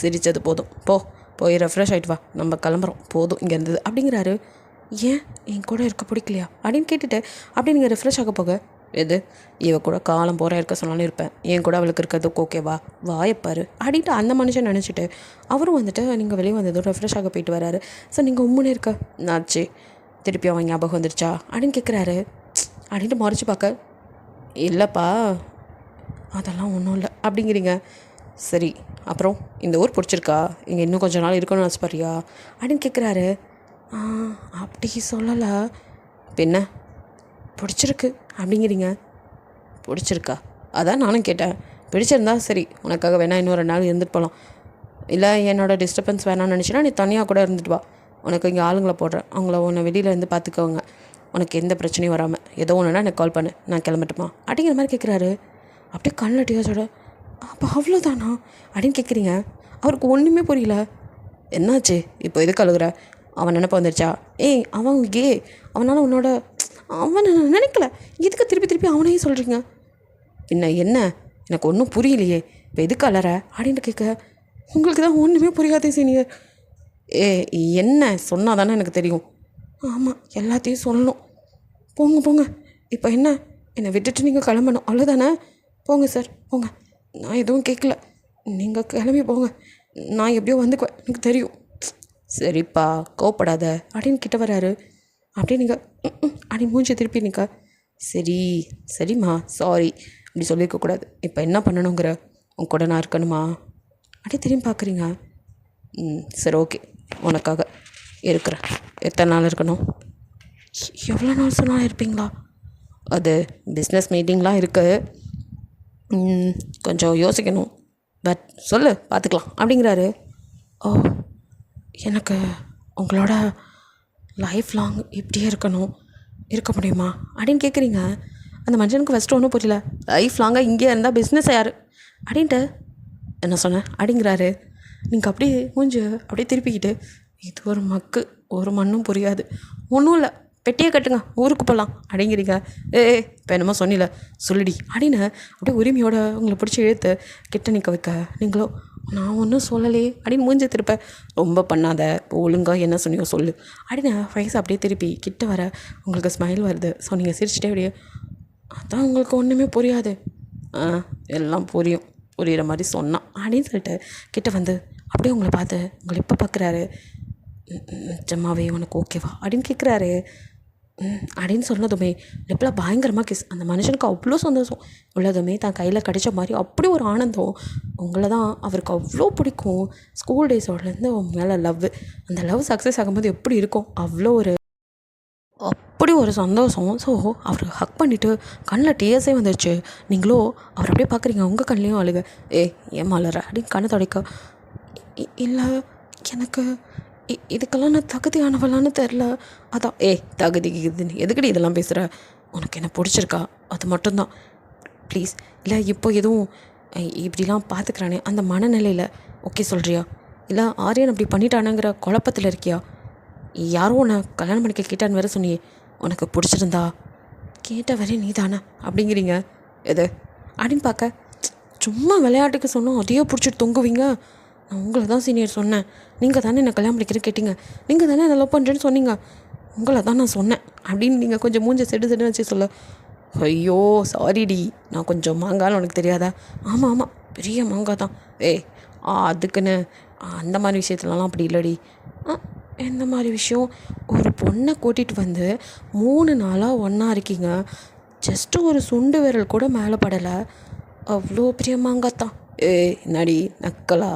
சிரித்தது போதும், போய் ரெஃப்ரெஷ் ஆகிட்டு வா, நம்ம கிளம்புறோம் போதும் இங்கே இருந்தது அப்படிங்கிறாரு. ஏன் என் கூட இருக்க பிடிக்கலையா அப்படின்னு கேட்டுட்டு அப்படி நீங்கள் ரெஃப்ரெஷ் ஆக போக எது இவ கூட காலம் போகிற இருக்க சொன்னாலும் இருப்பேன், என் கூட அவளுக்கு இருக்கிறதுக்கு ஓகேவா வாயப்பாரு அப்படின்ட்டு அந்த மனுஷன் நினச்சிட்டு அவரும் வந்துட்டு நீங்கள் வெளியே வந்ததும் ரெஃப்ரெஷ் ஆக போயிட்டு வராரு. ஸோ நீங்கள் உம்முன்னு இருக்க நாச்சு திருப்பி அவன் ஞாபகம் வந்துருச்சா அப்படின்னு கேட்குறாரு. அப்படின்ட்டு மறைச்சி பார்க்க இல்லைப்பா அதெல்லாம் ஒன்றும் இல்லை அப்படிங்கிறீங்க. சரி அப்புறம் இந்த ஊர் பிடிச்சிருக்கா, இங்கே இன்னும் கொஞ்சம் நாள் இருக்கணும்னு ஆசைப்பட்றியா அப்படின்னு கேட்குறாரு. அப்படி சொல்லலை, பின்ன பிடிச்சிருக்கு அப்படிங்கிறீங்க. பிடிச்சிருக்கா அதான் நானும் கேட்டேன். பிடிச்சிருந்தா சரி உனக்காக வேணா இன்னும் 2 நாள் இருந்துட்டு போகலாம், இல்லை என்னோடய டிஸ்டர்பன்ஸ் வேணாம்னு நினச்சினா நீ தனியாக கூட இருந்துட்டு வா, உனக்கு இங்கே ஆளுங்களை போடுறேன், அவங்கள உன்னை வெளியில் இருந்து பார்த்துக்கோங்க, உனக்கு எந்த பிரச்சனையும் வராமல் ஏதோ ஒன்றுனா எனக்கு கால் பண்ணு நான் கிளம்பட்டுமா அப்படிங்கிற மாதிரி கேட்குறாரு. அப்படியே கண்ணில் சொல்ல அப்போ அவ்வளோதானா அப்படின்னு கேட்குறீங்க. அவருக்கு ஒன்றுமே புரியல. என்னாச்சு இப்போ எதுக்கு அழுகுற, அவன் நினைப்ப வந்துருச்சா? அவன் அவனால் உன்னோட அவனை நினைக்கல, எதுக்கு திருப்பி அவனையும் சொல்கிறீங்க? என்ன எனக்கு ஒன்றும் புரியலையே, இப்போ எதுக்கு அலற அப்படின்ட்டு கேட்க உங்களுக்கு தான் ஒன்றுமே புரியாதே சீனியர். என்ன சொன்னால் தானே எனக்கு தெரியும். ஆமாம் எல்லாத்தையும் சொல்லணும். போங்க இப்போ என்னை விட்டுட்டு நீங்கள் கிளம்பணும் அவ்வளோதானே? போங்க சார் போங்க, நான் எதுவும் கேட்கல, நீங்கள் கிளம்பி போங்க, நான் எப்படியோ வந்துக்குவேன் எனக்கு தெரியும். சரிப்பா கோவப்படாத அப்படின்னு கிட்ட வராரு. அப்படியே நீங்கள் அப்படி மூஞ்சி திருப்பி நிற்க சரிம்மா சாரி அப்படி சொல்லியிருக்கக்கூடாது, இப்போ என்ன பண்ணணுங்கிற உன் கூட நான் இருக்கணுமா அப்படியே திரும்பி பார்க்குறீங்க. சரி ஓகே உனக்காக இருக்கிறேன், எத்தனை நாள் இருக்கணும்? எவ்வளோ நாள் சொன்னால் இருப்பீங்களா? அது பிஸ்னஸ் மீட்டிங்லாம் இருக்குது, கொஞ்சம் யோசிக்கணும், பட் சொல்லு பார்த்துக்கலாம் அப்படிங்கிறாரு. எனக்கு உங்களோட லைஃப் லாங் இப்படியே இருக்க முடியுமா அப்படின்னு கேட்குறீங்க. அந்த மனுஷனுக்கு ஃபஸ்ட்டு ஒன்றும் புரியல. லைஃப் லாங்காக இங்கே இருந்தால் பிஸ்னஸ் யார் அப்படின்ட்டு என்ன சொன்னேன் அப்படிங்கிறாரு. நீங்கள் அப்படியே அப்படியே திருப்பிக்கிட்டு இது ஒரு மக்கு ஒரு மண்ணும் புரியாது, ஒன்றும் இல்லை பெட்டியை கட்டுங்க ஊருக்கு போகலாம் அப்படிங்கிறீங்க. இப்போ என்னமோ சொன்னில சொல்லிடி அப்படின்னு அப்படியே உரிமையோட உங்களை பிடிச்சி இழுத்து கிட்ட நிற்க வைக்க நீங்களோ நான் ஒன்றும் சொல்லலையே அப்படின்னு மூஞ்சி திருப்ப. ரொம்ப பண்ணாத, இப்போ ஒழுங்காக என்ன சொன்னியோ சொல்லு அப்படின்னு ஃபேஸ் அப்படியே திருப்பி கிட்ட வர உங்களுக்கு ஸ்மைல் வருது. ஸோ நீங்கள் சிரிச்சிட்டே அப்படியே, அதான் உங்களுக்கு ஒன்றுமே புரியாது. எல்லாம் புரிகிற மாதிரி சொன்னான் அப்படின்னு சொல்லிட்டு கிட்ட வந்து அப்படியே உங்களை பார்த்து உங்களை இப்போ பார்க்குறாரு. நிஜமாவே உனக்கு ஓகேவா அப்படின்னு கேட்குறாரு. அப்படின்னு சொன்னதுமே லிப்பில் பயங்கரமாக கிஸ். அந்த மனுஷனுக்கு அவ்வளோ சந்தோஷம். உள்ளதுமே தான் கையில் கிடைச்ச மாதிரி அப்படி ஒரு ஆனந்தம். உங்களை தான் அவருக்கு அவ்வளோ பிடிக்கும். ஸ்கூல் டேஸோடலேருந்து உன் மேலே லவ். அந்த லவ் சக்ஸஸ் ஆகும்போது எப்படி இருக்கும், அவ்வளோ ஒரு அப்படி ஒரு சந்தோஷம். ஸோ அவர் ஹக் பண்ணிவிட்டு கண்ணில் டியர்ஸே வந்துடுச்சு. நீங்களோ அவர் அப்படியே பார்க்குறீங்க, உங்கள் கண்ணிலையும் அழுக. ஏன் மலர அப்படின்னு கண்ணை துடைக்க. இல்லை எனக்கு இதுக்கெல்லாம் நான் தகுதியானவளான்னு தெரில. அதான் தகுதி எதுக்கடி இதெல்லாம் பேசுகிற, உனக்கு என்ன பிடிச்சிருக்கா அது மட்டும்தான் ப்ளீஸ். இல்லை இப்போ எதுவும் இப்படிலாம் பார்த்துக்கிறானே அந்த மனநிலையில் ஓகே சொல்கிறியா, இல்லை ஆரியன் அப்படி பண்ணிட்டானுங்கிற குழப்பத்தில் இருக்கியா, யாரும் உன்னை கல்யாணம் பண்ணிக்க கேட்டான்னு வேறு சொன்னியே, உனக்கு பிடிச்சிருந்தா கேட்ட வரையும் நீ தானே அப்படிங்கிறீங்க எது அப்படின்னு பார்க்க. சும்மா விளையாட்டுக்கு சொன்னோம் அதையோ பிடிச்சிட்டு தொங்குவீங்க. நான் உங்களை தான் சீனியர் சொன்னேன், நீங்கள் தானே என்னை கல்யாணம் பண்ணிக்கிறேன்னு கேட்டிங்க, நீங்கள் தானே என்ன லவ் பண்ணுறேன்னு சொன்னீங்க, உங்களை தான் நான் சொன்னேன் அப்படின்னு நீங்கள் கொஞ்சம் மூஞ்ச செடு வச்சு சொல்ல. ஐயோ சாரிடி, நான் கொஞ்சம் மாங்கான்னு உனக்கு தெரியாதா. ஆமாம் பெரிய மாங்காய் தான். அதுக்குன்னு அந்த மாதிரி விஷயத்துலலாம் அப்படி இல்லடி. எந்த மாதிரி விஷயம், ஒரு பொண்ணை கூட்டிகிட்டு வந்து 3 நாளாக ஒன்றா இருக்கீங்க, ஜஸ்ட்டு ஒரு சுண்டு விரல் கூட மேலே படலை, அவ்வளோ பெரிய மாங்காய் தான். நடி நக்கலா,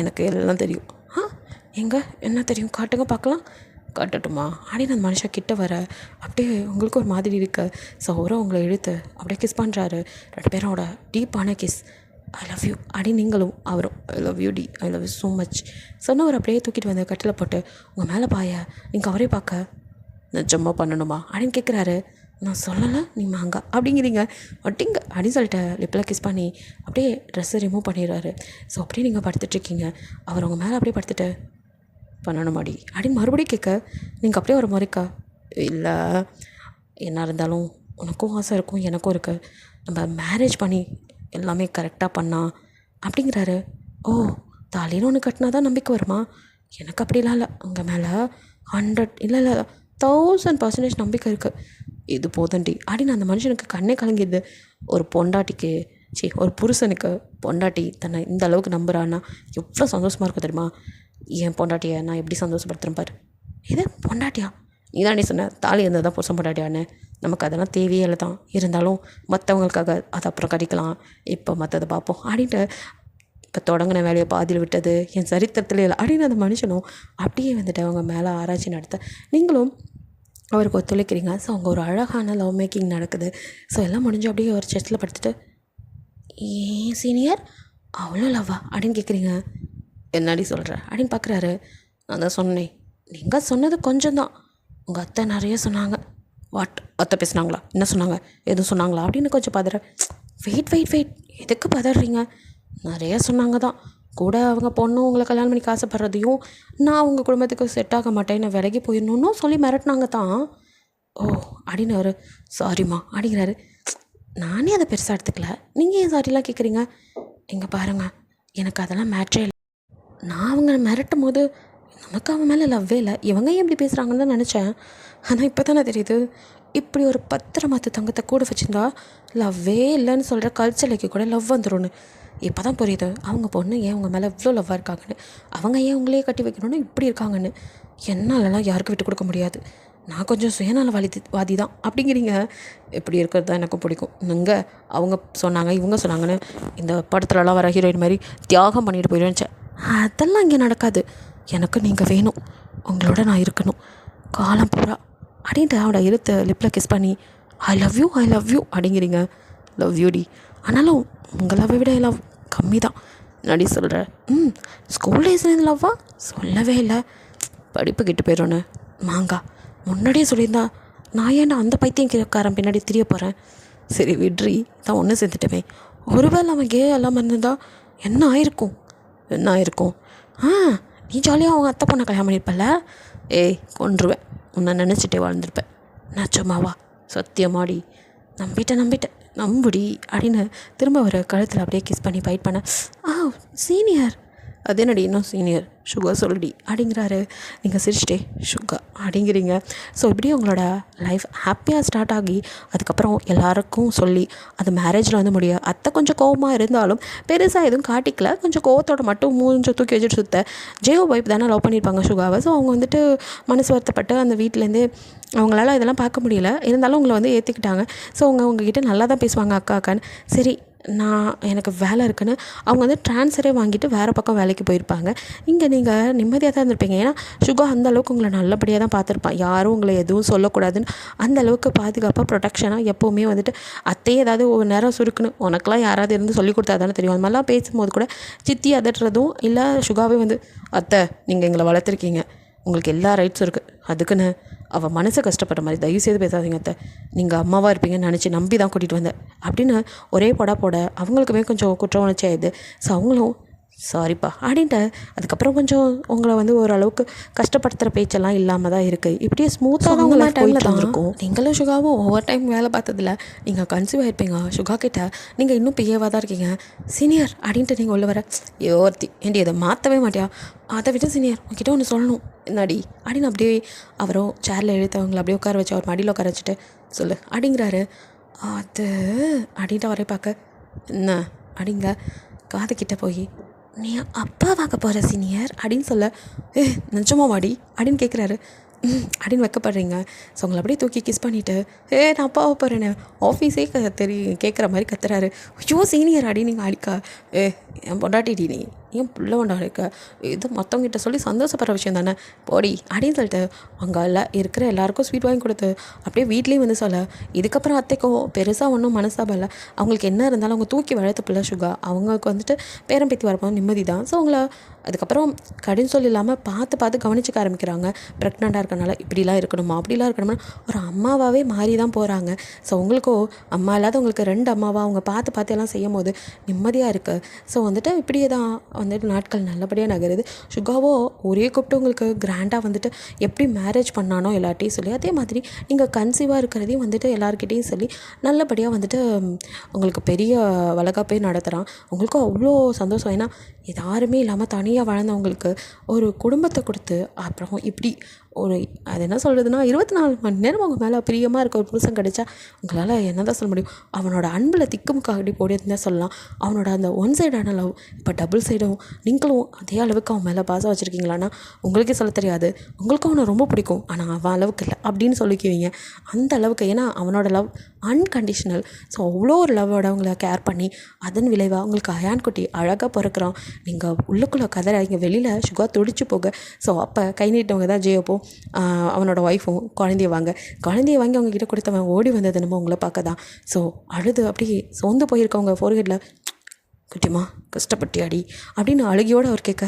எனக்கு எல்லாம் தெரியும். எங்கே என்ன தெரியும் காட்டுங்க பார்க்கலாம். காட்டட்டுமா அப்படின்னு அந்த மனுஷன் கிட்ட வர அப்படியே உங்களுக்கு ஒரு மாதிரி இருக்குது. ஸோ அவரும் உங்களை இழுத்து அப்படியே கிஸ் பண்ணுறாரு. 2 பேரோட டீப்பான கிஸ். ஐ லவ் யூ அப்படின்னு நீங்களும் அவரும் ஐ லவ் யூ டி, I love you so much சொன்னவர் அப்படியே தூக்கிட்டு வந்து கட்டில் போட்டு உங்கள் மேலே பாய நீங்கள் அவரே பார்க்க நிஜமாக பண்ணணுமா அப்படின்னு கேட்குறாரு. நான் சொல்லலை நீ மாங்கா அப்படிங்கிறீங்க ஒட்டிங்க அப்படின்னு சொல்லிட்டு லிப்பில் கிஸ் பண்ணி அப்படியே ட்ரெஸ்ஸை ரிமூவ் பண்ணிடுறாரு. ஸோ அப்படியே நீங்கள் படுத்துட்ருக்கீங்க, அவர் உங்கள் மேலே அப்படியே படுத்துட்டு பண்ணணுமாடி அப்படின்னு மறுபடியும் கேட்க நீங்கள் அப்படியே ஒரு முறைக்கா. இல்லை என்ன இருந்தாலும் உனக்கும் ஆசை இருக்கும் எனக்கும் இருக்குது, நம்ம மேரேஜ் பண்ணி எல்லாமே கரெக்டாக பண்ணா அப்படிங்கிறாரு. தாலின்னு ஒன்று கட்டினா தான் நம்பிக்கை வருமா, எனக்கு அப்படிலாம் இல்லை, உங்கள் மேலே 100 இல்லை 1000% நம்பிக்கை இருக்குது, இது போதண்டி அப்படின்னு அந்த மனுஷனுக்கு கண்ணே கலங்கிடுது. ஒரு பொண்டாட்டிக்கு ஒரு புருஷனுக்கு பொண்டாட்டி தன்னை இந்த அளவுக்கு நம்புறான்னா எவ்வளோ சந்தோஷமாக இருக்கும் தெரியுமா. என் பொண்டாட்டியை நான் எப்படி சந்தோஷப்படுத்துகிறேன் பாரு. இது பொண்டாட்டியா, நீ தான் நீ சொன்ன தாலி இருந்தால் தான் புருஷன் பொண்டாட்டியான்னு, நமக்கு அதெல்லாம் தேவையே இல்லை தான், இருந்தாலும் மற்றவங்களுக்காக அதை அப்புறம் கடிக்கலாம், இப்போ மற்றதை பார்ப்போம் அப்படின்ட்டு இப்போ தொடங்கின வேலையை பாதியில் விட்டது என் சரித்திரத்தில் இல்லை அப்படின்னு அந்த மனுஷனும் அப்படியே வந்துட்டு அவங்க மேலே ஆராய்ச்சி நடத்த நீங்களும் அவருக்கு ஒத்துழைக்கிறீங்க. ஸோ அவங்க ஒரு அழகான லவ் மேக்கிங் நடக்குது. ஸோ எல்லாம் முடிஞ்சு அப்படியே ஒரு செஸ்ட்டில் படுத்துட்டு ஏன் சீனியர் அவ்வளோ லவ்வா அப்படின்னு கேட்குறீங்க. என்னடி சொல்கிற அப்படின்னு பார்க்குறாரு. நான் தான் சொன்னேன், நீங்கள் சொன்னது கொஞ்சம் தான், உங்கள் அத்தை நிறைய சொன்னாங்க. வாட், அத்தை பேசுனாங்களா, என்ன சொன்னாங்க, எதுவும் சொன்னாங்களா அப்படின்னு கொஞ்சம் பதற. வெயிட் எதுக்கு பதறீங்க, நிறைய சொன்னாங்க தான், கூட அவங்க பொண்ணு உங்களை கல்யாணம் பண்ணிக்க ஆசைப்படுறதையும் நான் உங்கள் குடும்பத்துக்கு செட் ஆக மாட்டேன், நான் விலகி போயிடணுன்னு சொல்லி மிரட்டினாங்க தான். அப்படின்னு அவர் சாரிம்மா அப்படிங்கிறாரு. நானே அதை பெருசாக எடுத்துக்கல, நீங்கள் ஏன் சாரிலாம் கேட்குறீங்க. இங்கே பாருங்கள், எனக்கு அதெல்லாம் மேட்ரே இல்லை. நான் அவங்க மிரட்டும் போது நமக்கு அவன் மேலே லவ்வே இல்லை, இவங்க ஏன் இப்படி பேசுகிறாங்கன்னு தான் நினச்சேன். ஆனால் இப்போ தானே தெரியுது, இப்படி ஒரு 10 தங்கத்தை கூட வச்சுருந்தா லவ்வே இல்லைன்னு சொல்கிற கல்ச்சலைக்கு கூட லவ் வந்துடும்னு இப்போ தான் புரியுது. அவங்க பொண்ணு ஏன் உங்கள் மேலே இவ்வளோ லவ்வாக இருக்காங்கன்னு, அவங்க ஏன் உங்களே கட்டி வைக்கணும்னு இப்படி இருக்காங்கன்னு. என்னாலலாம் யாருக்கும் விட்டு கொடுக்க முடியாது, நான் கொஞ்சம் சுயநலவாதி தான் அப்படிங்கிறீங்க. எப்படி இருக்கிறது தான் எனக்கும் பிடிக்கும். இங்கே அவங்க சொன்னாங்க இவங்க சொன்னாங்கன்னு இந்த படத்துலலாம் வர ஹீரோயின் மாதிரி தியாகம் பண்ணிட்டு போயிடுவேன். அதெல்லாம் இங்கே நடக்காது. எனக்கு நீங்கள் வேணும், உங்களோட நான் இருக்கணும் காலம் பூரா அப்படின்ட்டு அவட இழுத்து லிப்பில் கிஸ் பண்ணி ஐ லவ் யூ அப்படிங்கிறீங்க. லவ் யூ டி, ஆனாலும் உங்கள் லவ்வை விட லவ் கம்மி தான் நடி சொல்கிறேன். ஸ்கூல் டேஸ்லேருந்து லவ்வா சொல்லவே இல்லை, படிப்பு கிட்டு போயிடும்னு மாங்கா முன்னாடியே சொல்லியிருந்தா நான் ஏன்டா அந்த பைத்தியக்காரன் பின்னாடி தெரிய போகிறேன். சரி விட்ரி, தான் ஒன்று சேர்த்துட்டுமே. ஒருவேளை அவன் கே எல்லாம் இருந்திருந்தா என்ன ஆயிருக்கும். நீ ஜாலியாக அவங்க அத்தை பொண்ணை கல்யாணம் பண்ணியிருப்பல. கொன்றுவேன், உன்னை நினச்சிட்டே வாழ்ந்துருப்பேன். நச்சமாவா, சத்தியமாடி, நம்பிட்டேன் நம்புடி அப்படின்னு திரும்ப ஒரு கழுத்தில் அப்படியே கிஸ் பண்ணி ஃபைட் பண்ண வாவ் சீனியர், அது என்னடி இன்னும் சீனியர், சுகா சொல்லுடி அப்படிங்கிறாரு. நீங்கள் சிரிச்சிட்டே சுகா அப்படிங்கிறீங்க. ஸோ இப்படி உங்களோட லைஃப் ஹாப்பியாக ஸ்டார்ட் ஆகி அதுக்கப்புறம் எல்லாருக்கும் சொல்லி அது மேரேஜில் வந்து முடியும். அத்தை கொஞ்சம் கோவமாக இருந்தாலும் பெருசாக எதுவும் காட்டிக்கல, கொஞ்சம் கோவத்தோட மட்டும் மூஞ்ச தூக்கி வச்சுட்டு சுத்த. ஜெயோ வைப் தானே லவ் பண்ணியிருப்பாங்க சுகாவை. ஸோ அவங்க வந்துட்டு மனசு வருத்தப்பட்டு அந்த வீட்டிலேருந்து அவங்களால இதெல்லாம் பார்க்க முடியல, இருந்தாலும் உங்களை வந்து ஏற்றுக்கிட்டாங்க. ஸோ உங்ககிட்ட நல்லா தான் பேசுவாங்க அக்கா அக்கான்னு. சரி எனக்கு வேலை இருக்குன்னு அவங்க வந்து ட்ரான்ஸ்ஃபரே வாங்கிட்டு வேறு பக்கம் வேலைக்கு போயிருப்பாங்க. இங்கே நீங்கள் நிம்மதியாக தான் இருந்திருப்பீங்க. ஏன்னா சுகா அந்தளவுக்கு உங்களை நல்லபடியாக தான் பார்த்துருப்பான். யாரும் உங்களை எதுவும் சொல்லக்கூடாதுன்னு அந்தளவுக்கு பாதுகாப்பாக ப்ரொடெக்ஷனாக எப்போவுமே வந்துட்டு அத்தையே ஏதாவது ஒரு நேரம் சுருக்குன்னு உனக்கெலாம் யாராவது இருந்து சொல்லி கொடுத்தா தானே தெரியும். அந்த மாதிரிலாம் பேசும்போது கூட சித்தி அதட்டுறதும் இல்லை, சுகாவே வந்து அத்தை நீங்கள் எங்களை வளர்த்துருக்கீங்க, உங்களுக்கு எல்லா ரைட்ஸும் இருக்குது, அதுக்குன்னு அவள் மனசை கஷ்டப்படுற மாதிரி தயவுசெய்து பேசாதீங்க அத்தை, நீங்கள் அம்மாவாக இருப்பீங்கன்னு நினச்சி நம்பி தான் கூட்டிகிட்டு வந்தேன் அப்படின்னு ஒரே போட அவங்களுக்குமே கொஞ்சம் குற்ற உணர்ச்சி ஆயிடுது. ஸோ அவங்களும் சாரிப்பா அப்படின்ட்டு அதுக்கப்புறம் கொஞ்சம் உங்களை வந்து ஓரளவுக்கு கஷ்டப்படுத்துகிற பேச்செல்லாம் இல்லாமல் தான் இருக்குது. இப்படியே ஸ்மூத்தாக தான் உங்களை டைமில் தான் இருக்கும். நீங்களும் சுகாவும் ஓவர் டைம் வேலை பார்த்ததில்ல, நீங்கள் கன்சீவ் ஆகிருப்பீங்க. சுகா கிட்ட நீங்கள் இன்னும் பிஏவாக தான் இருக்கீங்க. சீனியர் அப்படின்ட்டு நீங்கள் உள்ள வர யோர்த்தி ஏண்டி அதை மாற்றவே மாட்டியா, அதை விட சீனியர் உங்ககிட்ட ஒன்று சொல்லணும் என்னடி அப்படின்னு அப்படியே அவரும் சேரில் எழுத்தவங்களை அப்படியே உட்கார வச்சு அவர் மடியில் உட்கார வச்சுட்டு சொல்லு அப்படிங்கிறாரு. அது அப்படின்ட்டு அவரே பார்க்க என்ன அப்படிங்க காதுகிட்ட போய் நீ அப்பா பார்க்க போகிற சீனியர் அப்படின்னு சொல்ல நிஜமா வாடி அப்படின்னு கேட்குறாரு. அப்படின்னு வைக்கப்படுறீங்க. ஸோ உங்களை அப்படியே தூக்கி கிஸ் பண்ணிவிட்டு நான் அப்பாவை போகிறேன்னு ஆஃபீஸே கேட்குற மாதிரி கத்துறாரு. ஐயோ சீனியர் அடி நீங்கள் அடிக்கா என் பொண்டாட்டிடி நீ ஏன் புள்ள கொண்டாடிக்க, இது மற்றவங்கிட்ட சொல்லி சந்தோஷப்படுற விஷயம் தானே போடி அப்படின்னு சொல்லிட்டு அங்கே இருக்கிற எல்லாேருக்கும் ஸ்வீட் வாங்கி கொடுத்து அப்படியே வீட்லேயும் வந்து சொல்ல. இதுக்கப்புறம் அத்தைக்கும் பெருசாக ஒன்றும் மனசாபம் இல்லை. அவங்களுக்கு என்ன இருந்தாலும் அவங்க தூக்கி வளர்த்து பிள்ளை சுகா, அவங்களுக்கு வந்துட்டு பேரம் பேத்தி வரப்போ நிம்மதி தான். ஸோ அவங்கள அதுக்கப்புறம் கடின்னு சொல்லி இல்லாமல் பார்த்து கவனிச்சிக்க ஆரம்பிக்கிறாங்க. ப்ரெக்னெண்ட்டாக இருக்கனால இப்படிலாம் இருக்கணுமா அப்படிலாம் இருக்கணுமா ஒரு அம்மாவாகவே மாறி தான் போகிறாங்க. ஸோ உங்களுக்கோ அம்மா இல்லாத உங்களுக்கு 2 அம்மாவாக அவங்க பார்த்து எல்லாம் செய்யும் போது நிம்மதியாக இருக்குது. ஸோ வந்துட்டு இப்படியே தான் வந்துட்டு நாட்கள் நல்லபடியாக நகருது. சுகாவோ ஒரே கூப்பிட்டு உங்களுக்கு கிராண்டாக வந்துட்டு எப்படி மேரேஜ் பண்ணானோ எல்லார்ட்டையும் சொல்லி, அதே மாதிரி நீங்கள் கன்சீவாக இருக்கிறதையும் வந்துட்டு எல்லாருக்கிட்டையும் சொல்லி நல்லபடியாக வந்துட்டு உங்களுக்கு பெரிய வளகாப்பே நடத்துகிறான். உங்களுக்கும் அவ்வளோ சந்தோஷம். ஏன்னா யாருமே இல்லாமல் தனியாக வாழ்ந்தவங்களுக்கு ஒரு குடும்பத்தை கொடுத்து அப்புறம் இப்படி ஒரு அது என்ன சொல்கிறதுனா 24 மணி நேரம் அவங்க மேலே பிரியமாக இருக்க ஒரு புருஷன் கிடைச்சா உங்களால் என்ன தான் சொல்ல முடியும். அவனோட அன்பில் திக்குமுக்காடி போடின்னு தான் சொல்லலாம். அவனோட அந்த ஒன் சைடான லவ் இப்போ டபுள் சைடும் நீங்களும் அதே அளவுக்கு அவன் மேலே பாசம் வச்சுருக்கீங்களான்னா உங்களுக்கே சொல்ல தெரியாது. உங்களுக்கும் அவனை ரொம்ப பிடிக்கும், ஆனால் அவன் அளவுக்கு இல்லை அப்படின்னு சொல்லிக்குவீங்க. அந்த அளவுக்கு ஏன்னா அவனோட லவ் அன்கண்டிஷனல். ஸோ அவ்வளோ ஒரு லவ்வோட அவங்கள கேர் பண்ணி அதன் விளைவாக உங்களுக்கு அயான் குட்டி அழகாக பிறக்கிறான். நீங்கள் உள்ளுக்குள்ளே கதற இங்கே வெளியில் சுகா துடிச்சு போக. ஸோ அப்போ கை நீட்டவங்க தான் ஜெயோப்போ அவனோட ஒய்ஃபும் குழந்தைய வாங்கி அவங்கக்கிட்ட கொடுத்தவன் ஓடி வந்தது நம்ம உங்களை பார்க்க தான். ஸோ அழுது அப்படியே சோர்ந்து போயிருக்கவங்க ஃபோர்ஹெட்டில் குட்டிமா கஷ்டப்பட்டியாடி அப்படின்னு அழுகியோடு அவர் கேட்க,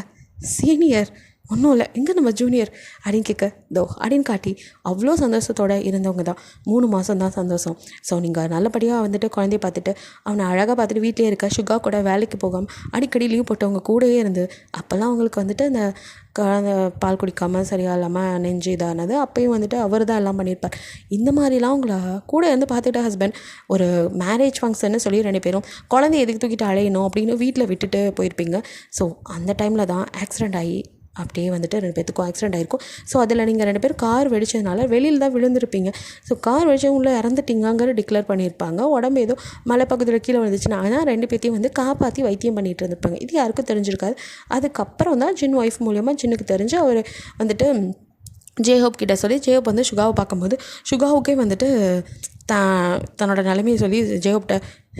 சீனியர் ஒன்றும் இல்லை எங்கே நம்ம ஜூனியர் அப்படின்னு கேட்க தோ அப்படின்னு காட்டி அவ்வளோ சந்தோஷத்தோடு இருந்தவங்க தான். 3 மாதம் தான் சந்தோஷம். ஸோ நீங்கள் நல்லபடியாக வந்துட்டு குழந்தைய பார்த்துட்டு அவனை அழகாக பார்த்துட்டு வீட்டிலே இருக்க சுகா கூட வேலைக்கு போகாமல் அடிக்கடி லீவ் போட்டவங்க கூடயே இருந்து அப்போல்லாம் அவங்களுக்கு வந்துட்டு அந்த குழந்த பால் குடிக்காமல் சரியாக இல்லாமல் நெஞ்சு இதானது அப்போயும் வந்துட்டு அவர் தான் எல்லாம் பண்ணியிருப்பார். இந்த மாதிரிலாம் அவங்கள கூட இருந்து பார்த்துக்கிட்ட ஹஸ்பண்ட் ஒரு மேரேஜ் ஃபங்க்ஷன்னு சொல்லி 2 பேரும் குழந்தைய எதுக்கு தூக்கிட்டு அலையணும் அப்படின்னு வீட்டில் விட்டுட்டு போயிருப்பீங்க. ஸோ அந்த டைமில் தான் ஆக்சிடெண்ட் ஆகி அப்படியே வந்துட்டு 2 பேத்துக்கும் ஆக்சிடெண்ட் ஆகிருக்கும். ஸோ அதில் நீங்கள் 2 பேர் கார் வெடிச்சதுனால வெளியில் தான் விழுந்திருப்பீங்க. ஸோ கார் வெடிச்சவங்கள இறந்துட்டீங்கிற டிக்ளேர் பண்ணியிருப்பாங்க. உடம்பு ஏதோ மலை பக்கத்தில் கீழே வந்துச்சுன்னா ஆனால் 2 பேத்தையும் வந்து காப்பாற்றி வைத்தியம் பண்ணிகிட்டு இருந்திருப்பாங்க. இது யாருக்கும் தெரிஞ்சிருக்காது. அதுக்கப்புறம் தான் ஜின் ஒய்ஃப் மூலிமா ஜின்னுக்கு தெரிஞ்சு அவர் வந்துட்டு ஜேஹோப் கிட்ட சொல்லி ஜேஹோப் வந்து சுகாவை பார்க்கும்போது சுகாவுக்கே வந்துட்டு தன்னோட நிலைமையை சொல்லி ஜேஹோப்கிட்ட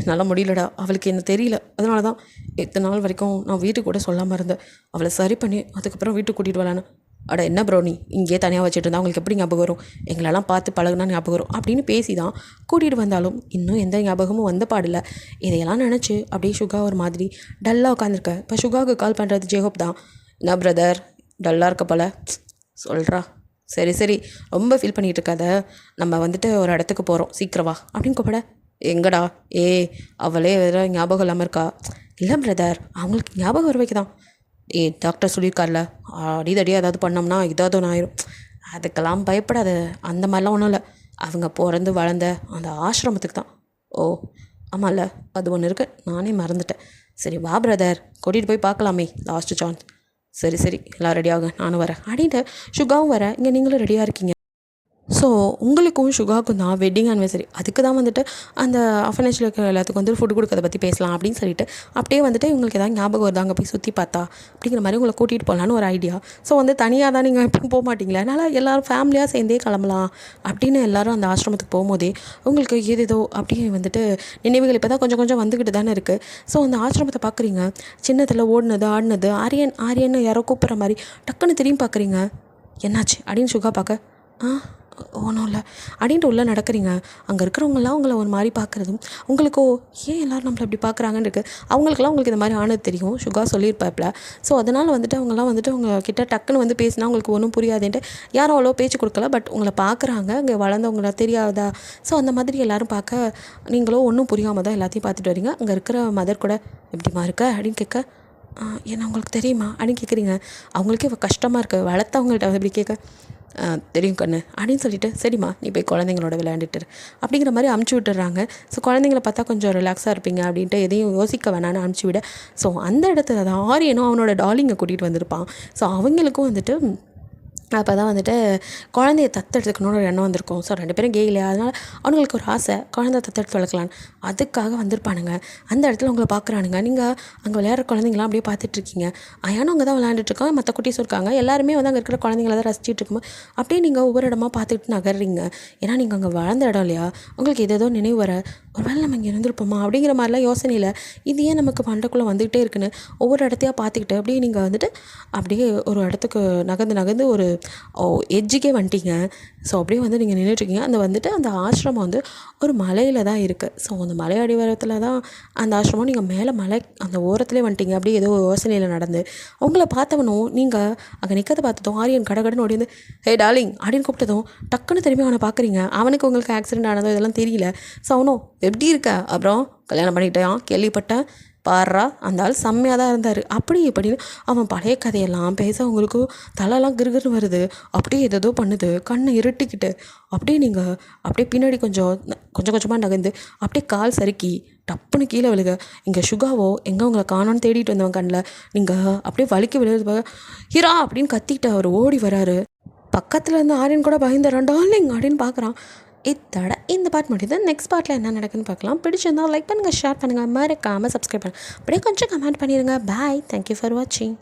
நல்லா முடியலடா, அவளுக்கு என்ன தெரியல, அதனால தான் இத்தனை நாள் வரைக்கும் நான் வீட்டுக்கு கூட சொல்லாமல் இருந்தேன், அவளை சரி பண்ணி அதுக்கப்புறம் வீட்டுக்கு கூட்டிகிட்டு வரலான்னு. அட என்ன ப்ரோ நீ இங்கேயே தனியாக வச்சுட்டு இருந்தால் அவங்களுக்கு எப்படி ஞாபகம் வரும், எங்களெல்லாம் பார்த்து பழகுனா ஞாபகம் வரும் அப்படின்னு பேசி தான் கூட்டிகிட்டு வந்தாலும் இன்னும் எந்த ஞாபகமும் வந்த பாடில்லை. இதையெல்லாம் நினச்சி அப்படியே சுகா ஒரு மாதிரி டல்லாக உட்காந்துருக்கேன். இப்போ சுகாவுக்கு கால் பண்ணுறது ஜேஹோப் தான். என்ன பிரதர் டல்லாக இருக்க போல சொல்கிறா, சரி ரொம்ப ஃபீல் பண்ணிகிட்டு இருக்காத, நம்ம வந்துட்டு ஒரு இடத்துக்கு போகிறோம் சீக்கிரவா அப்படின்னு கூப்பிட. எங்கடா அவளே வேறு ஞாபகம் இல்லாமல் இருக்கா. இல்லை பிரதர் அவங்களுக்கு ஞாபகம் வர வைக்க தான். டாக்டர் சொல்லியிருக்கார்ல அடிதடியாக ஏதாவது பண்ணோம்னா ஏதாவது ஒன்று ஆயிரும், அதுக்கெல்லாம் பயப்படாத, அந்த மாதிரிலாம் ஒன்றும் இல்லை, அவங்க பிறந்து வளர்ந்த அந்த ஆசிரமத்துக்கு தான். ஓ ஆமாம்ல அது ஒன்று இருக்குது, நானே மறந்துட்டேன், சரி வா பிரதர், கூட்டிகிட்டு போய் பார்க்கலாமே, லாஸ்ட் சான்ஸ். சரி சரி எல்லாம் ரெடியாக, நானும் வரேன் அப்படின்ட்டு சுகாவும் வரேன். இங்கே நீங்களும் ரெடியாக இருக்கீங்க. ஸோ உங்களுக்கும் சுகாவுக்கும் தான் வெட்டிங் ஆனிவர்சரி. அதுக்கு தான் வந்துட்டு அந்த ஆஃபனேஜில் இருக்கிற எல்லாத்துக்கும் வந்துட்டு ஃபுட் கொடுக்கறத பற்றி பேசலாம் அப்படின்னு சொல்லிட்டு அப்படியே வந்துட்டு உங்களுக்கு ஏதாவது ஞாபகம் வருது அங்கே போய் சுற்றி பார்த்தா அப்படிங்கிற மாதிரி உங்களை கூட்டிகிட்டு போகலான்னு ஒரு ஐடியா. ஸோ வந்து தனியாக தான் நீங்கள் எப்பவும் போக மாட்டீங்களா, அதனால் எல்லோரும் ஃபேமிலியாக சேர்ந்தே கிளம்பலாம் அப்படின்னு எல்லோரும் அந்த ஆசிரமத்துக்கு போகும்போதே உங்களுக்கு ஏதேதோ அப்படியே வந்துட்டு நினைவுகள் இப்போ தான் கொஞ்சம் கொஞ்சம் வந்துக்கிட்டு தானே இருக்குது. ஸோ அந்த ஆசிரமத்தை பார்க்குறீங்க, சின்னத்தில் ஓடினது ஆடினது, ஆரியன்னு யாரோ கூப்பிட்ற மாதிரி டக்குன்னு திரும்பி பார்க்குறீங்க. என்னாச்சு அப்படின்னு சுகா பார்க்க, ஒன்றும் இல்லை அப்படின்ட்டு உள்ளே நடக்கிறீங்க. அங்கே இருக்கிறவங்களாம் உங்களை ஒரு மாதிரி பார்க்குறதும் உங்களுக்கோ ஏன் எல்லோரும் நம்மளை இப்படி பார்க்குறாங்கன்னு இருக்குது. அவங்களுக்குலாம் உங்களுக்கு இந்த மாதிரி ஆனது தெரியும், சுகா சொல்லியிருப்பாப்பில். ஸோ அதனால் வந்துட்டு அவங்களாம் வந்துட்டு உங்ககிட்ட டக்குன்னு வந்து பேசினா உங்களுக்கு ஒன்றும் புரியாதுன்ட்டு யாரும் அவ்வளோ பேச்சு கொடுக்கல. பட் உங்களை பார்க்குறாங்க, இங்கே வளர்ந்தவங்கள தெரியாதா. ஸோ அந்த மாதிரி எல்லோரும் பார்க்க நீங்களும் ஒன்றும் புரியாமல் தான் எல்லாத்தையும் பார்த்துட்டு வரீங்க. அங்கே இருக்கிற மதர் கூட எப்படிமா இருக்க அப்படின்னு கேட்க, என்ன உங்களுக்கு தெரியுமா அப்படின்னு கேட்குறீங்க. அவங்களுக்கே கஷ்டமாக இருக்குது, வளர்த்தவங்கள்ட்ட எப்படி கேட்க, தெரியும் கண்ணு அப்படின்னு சொல்லிட்டு, சரிம்மா நீ போய் குழந்தைங்களோட விளையாண்டுட்டு அப்படிங்கிற மாதிரி அமுச்சு விட்டுறாங்க. ஸோ குழந்தைங்கள பார்த்தா கொஞ்சம் ரிலாக்ஸாக இருப்பீங்க அப்படின்ட்டு எதையும் யோசிக்க வேணான்னு அமுச்சு விட, ஸோ அந்த இடத்துல தான் ஆரியனும் அவனோட டாலிங்கை கூட்டிகிட்டு வந்திருப்பான். ஸோ அவங்களுக்கும் வந்துட்டு அப்போ தான் வந்துட்டு குழந்தைய தத்தெடுத்துக்கணுன்னு ஒரு எண்ணம் வந்திருக்கும். ஸோ 2 பேரும் கே இல்லையா, அதனால் அவங்களுக்கு ஒரு ஆசை குழந்தை தத்தெடுத்து வளர்க்கலான்னு. அதுக்காக வந்திருப்பானுங்க. அந்த இடத்துல உங்களை பார்க்குறானுங்க. நீங்கள் அங்கே விளையாடுற குழந்தைங்களாம் அப்படியே பார்த்துட்ருக்கீங்க. அயானும் அங்கே தான் விளையாண்டுட்ருக்காங்க, மற்ற குட்டீஸும் இருக்காங்க. எல்லாருமே வந்து அங்கே இருக்கிற குழந்தைங்கள தான் ரசிச்சுட்டு இருக்கும்போது அப்படியே நீங்கள் ஒவ்வொரு இடமா பார்த்துக்கிட்டு நகர்றீங்க. ஏன்னா நீங்கள் அங்கே வளர்ந்த இடம் இல்லையா, உங்களுக்கு ஏதோ நினைவு வர, ஒரு வேளை நம்ம இங்கே இருந்திருப்போமா அப்படிங்கிற மாதிரிலாம் யோசனையில் இது ஏன் நமக்கு மண்டைக்குள்ளே வந்துக்கிட்டே இருக்குன்னு ஒவ்வொரு இடத்தையாக பார்த்துக்கிட்டு அப்படியே நீங்கள் வந்துட்டு அப்படியே ஒரு இடத்துக்கு நகர்ந்து ஒரு எட்ஜுக்கே வந்துட்டீங்க. ஸோ அப்படியே வந்து நீங்கள் நின்றுட்டுருக்கீங்க. அந்த வந்துட்டு அந்த ஆசிரமம் வந்து ஒரு மலையில் தான் இருக்குது. ஸோ அந்த மலை அடிவாரத்தில் தான் அந்த ஆசிரமம். நீங்கள் மேலே மலை அந்த ஓரத்துலேயே வந்துட்டீங்க. அப்படியே ஏதோ யோசனையில் நடந்து உங்களை பார்த்தவனும் நீங்கள் அங்கே நிற்கிறத பார்த்ததும் ஆரியன் கடகடன்னு ஓடி வந்து, ஹே டார்லிங் அப்படின்னு கூப்பிட்டதும் டக்குன்னு திரும்பி அவனை பார்க்குறீங்க. அவனுக்கு உங்களுக்கு ஆக்சிடென்ட் ஆனதோ இதெல்லாம் தெரியல. ஸோ அவனும் எப்படி இருக்க, அப்புறம் கல்யாணம் பண்ணிக்கிட்டான் கேள்விப்பட்டேன், பாடுறா அந்த ஆள் செம்மையாக தான் இருந்தார் அப்படி இப்படின்னு அவன் பழைய கதையெல்லாம் பேச உங்களுக்கு தலைலாம் கிருகிருன்னு வருது. அப்படியே ஏதோ பண்ணுது, கண்ணை இருட்டிக்கிட்டு அப்படியே நீங்கள் அப்படியே பின்னாடி கொஞ்சம் கொஞ்சமாக நகர்ந்து அப்படியே கால் சறுக்கி டப்புன்னு கீழே விழுக. இங்கே சுகாவோ எங்கே உங்களை காணோன்னு தேடிட்டு வந்தவன் கண்ணில் நீங்கள் அப்படியே வலிக்க விழுது. ஹீரா அப்படின்னு கத்திக்கிட்டு அவர் ஓடி வராரு. பக்கத்தில் இருந்து ஆரியன் கூட பயந்துறான், டார்லிங் அப்படின்னு பார்க்குறான். இதோட இந்த பார்ட் முடியுது. நெக்ஸ்ட் பார்ட்டில் என்ன நடக்குன்னு பார்க்கலாம். பிடிச்சிருந்தால் லைக் பண்ணுங்கள், ஷேர் பண்ணுங்கள், மறக்காமல் சப்ஸ்கிரைப் பண்ணுங்கள். அப்படியே கொஞ்சம் கமெண்ட் பண்ணிடுங்க. பாய், தேங்க்யூ ஃபார் வாட்சிங்.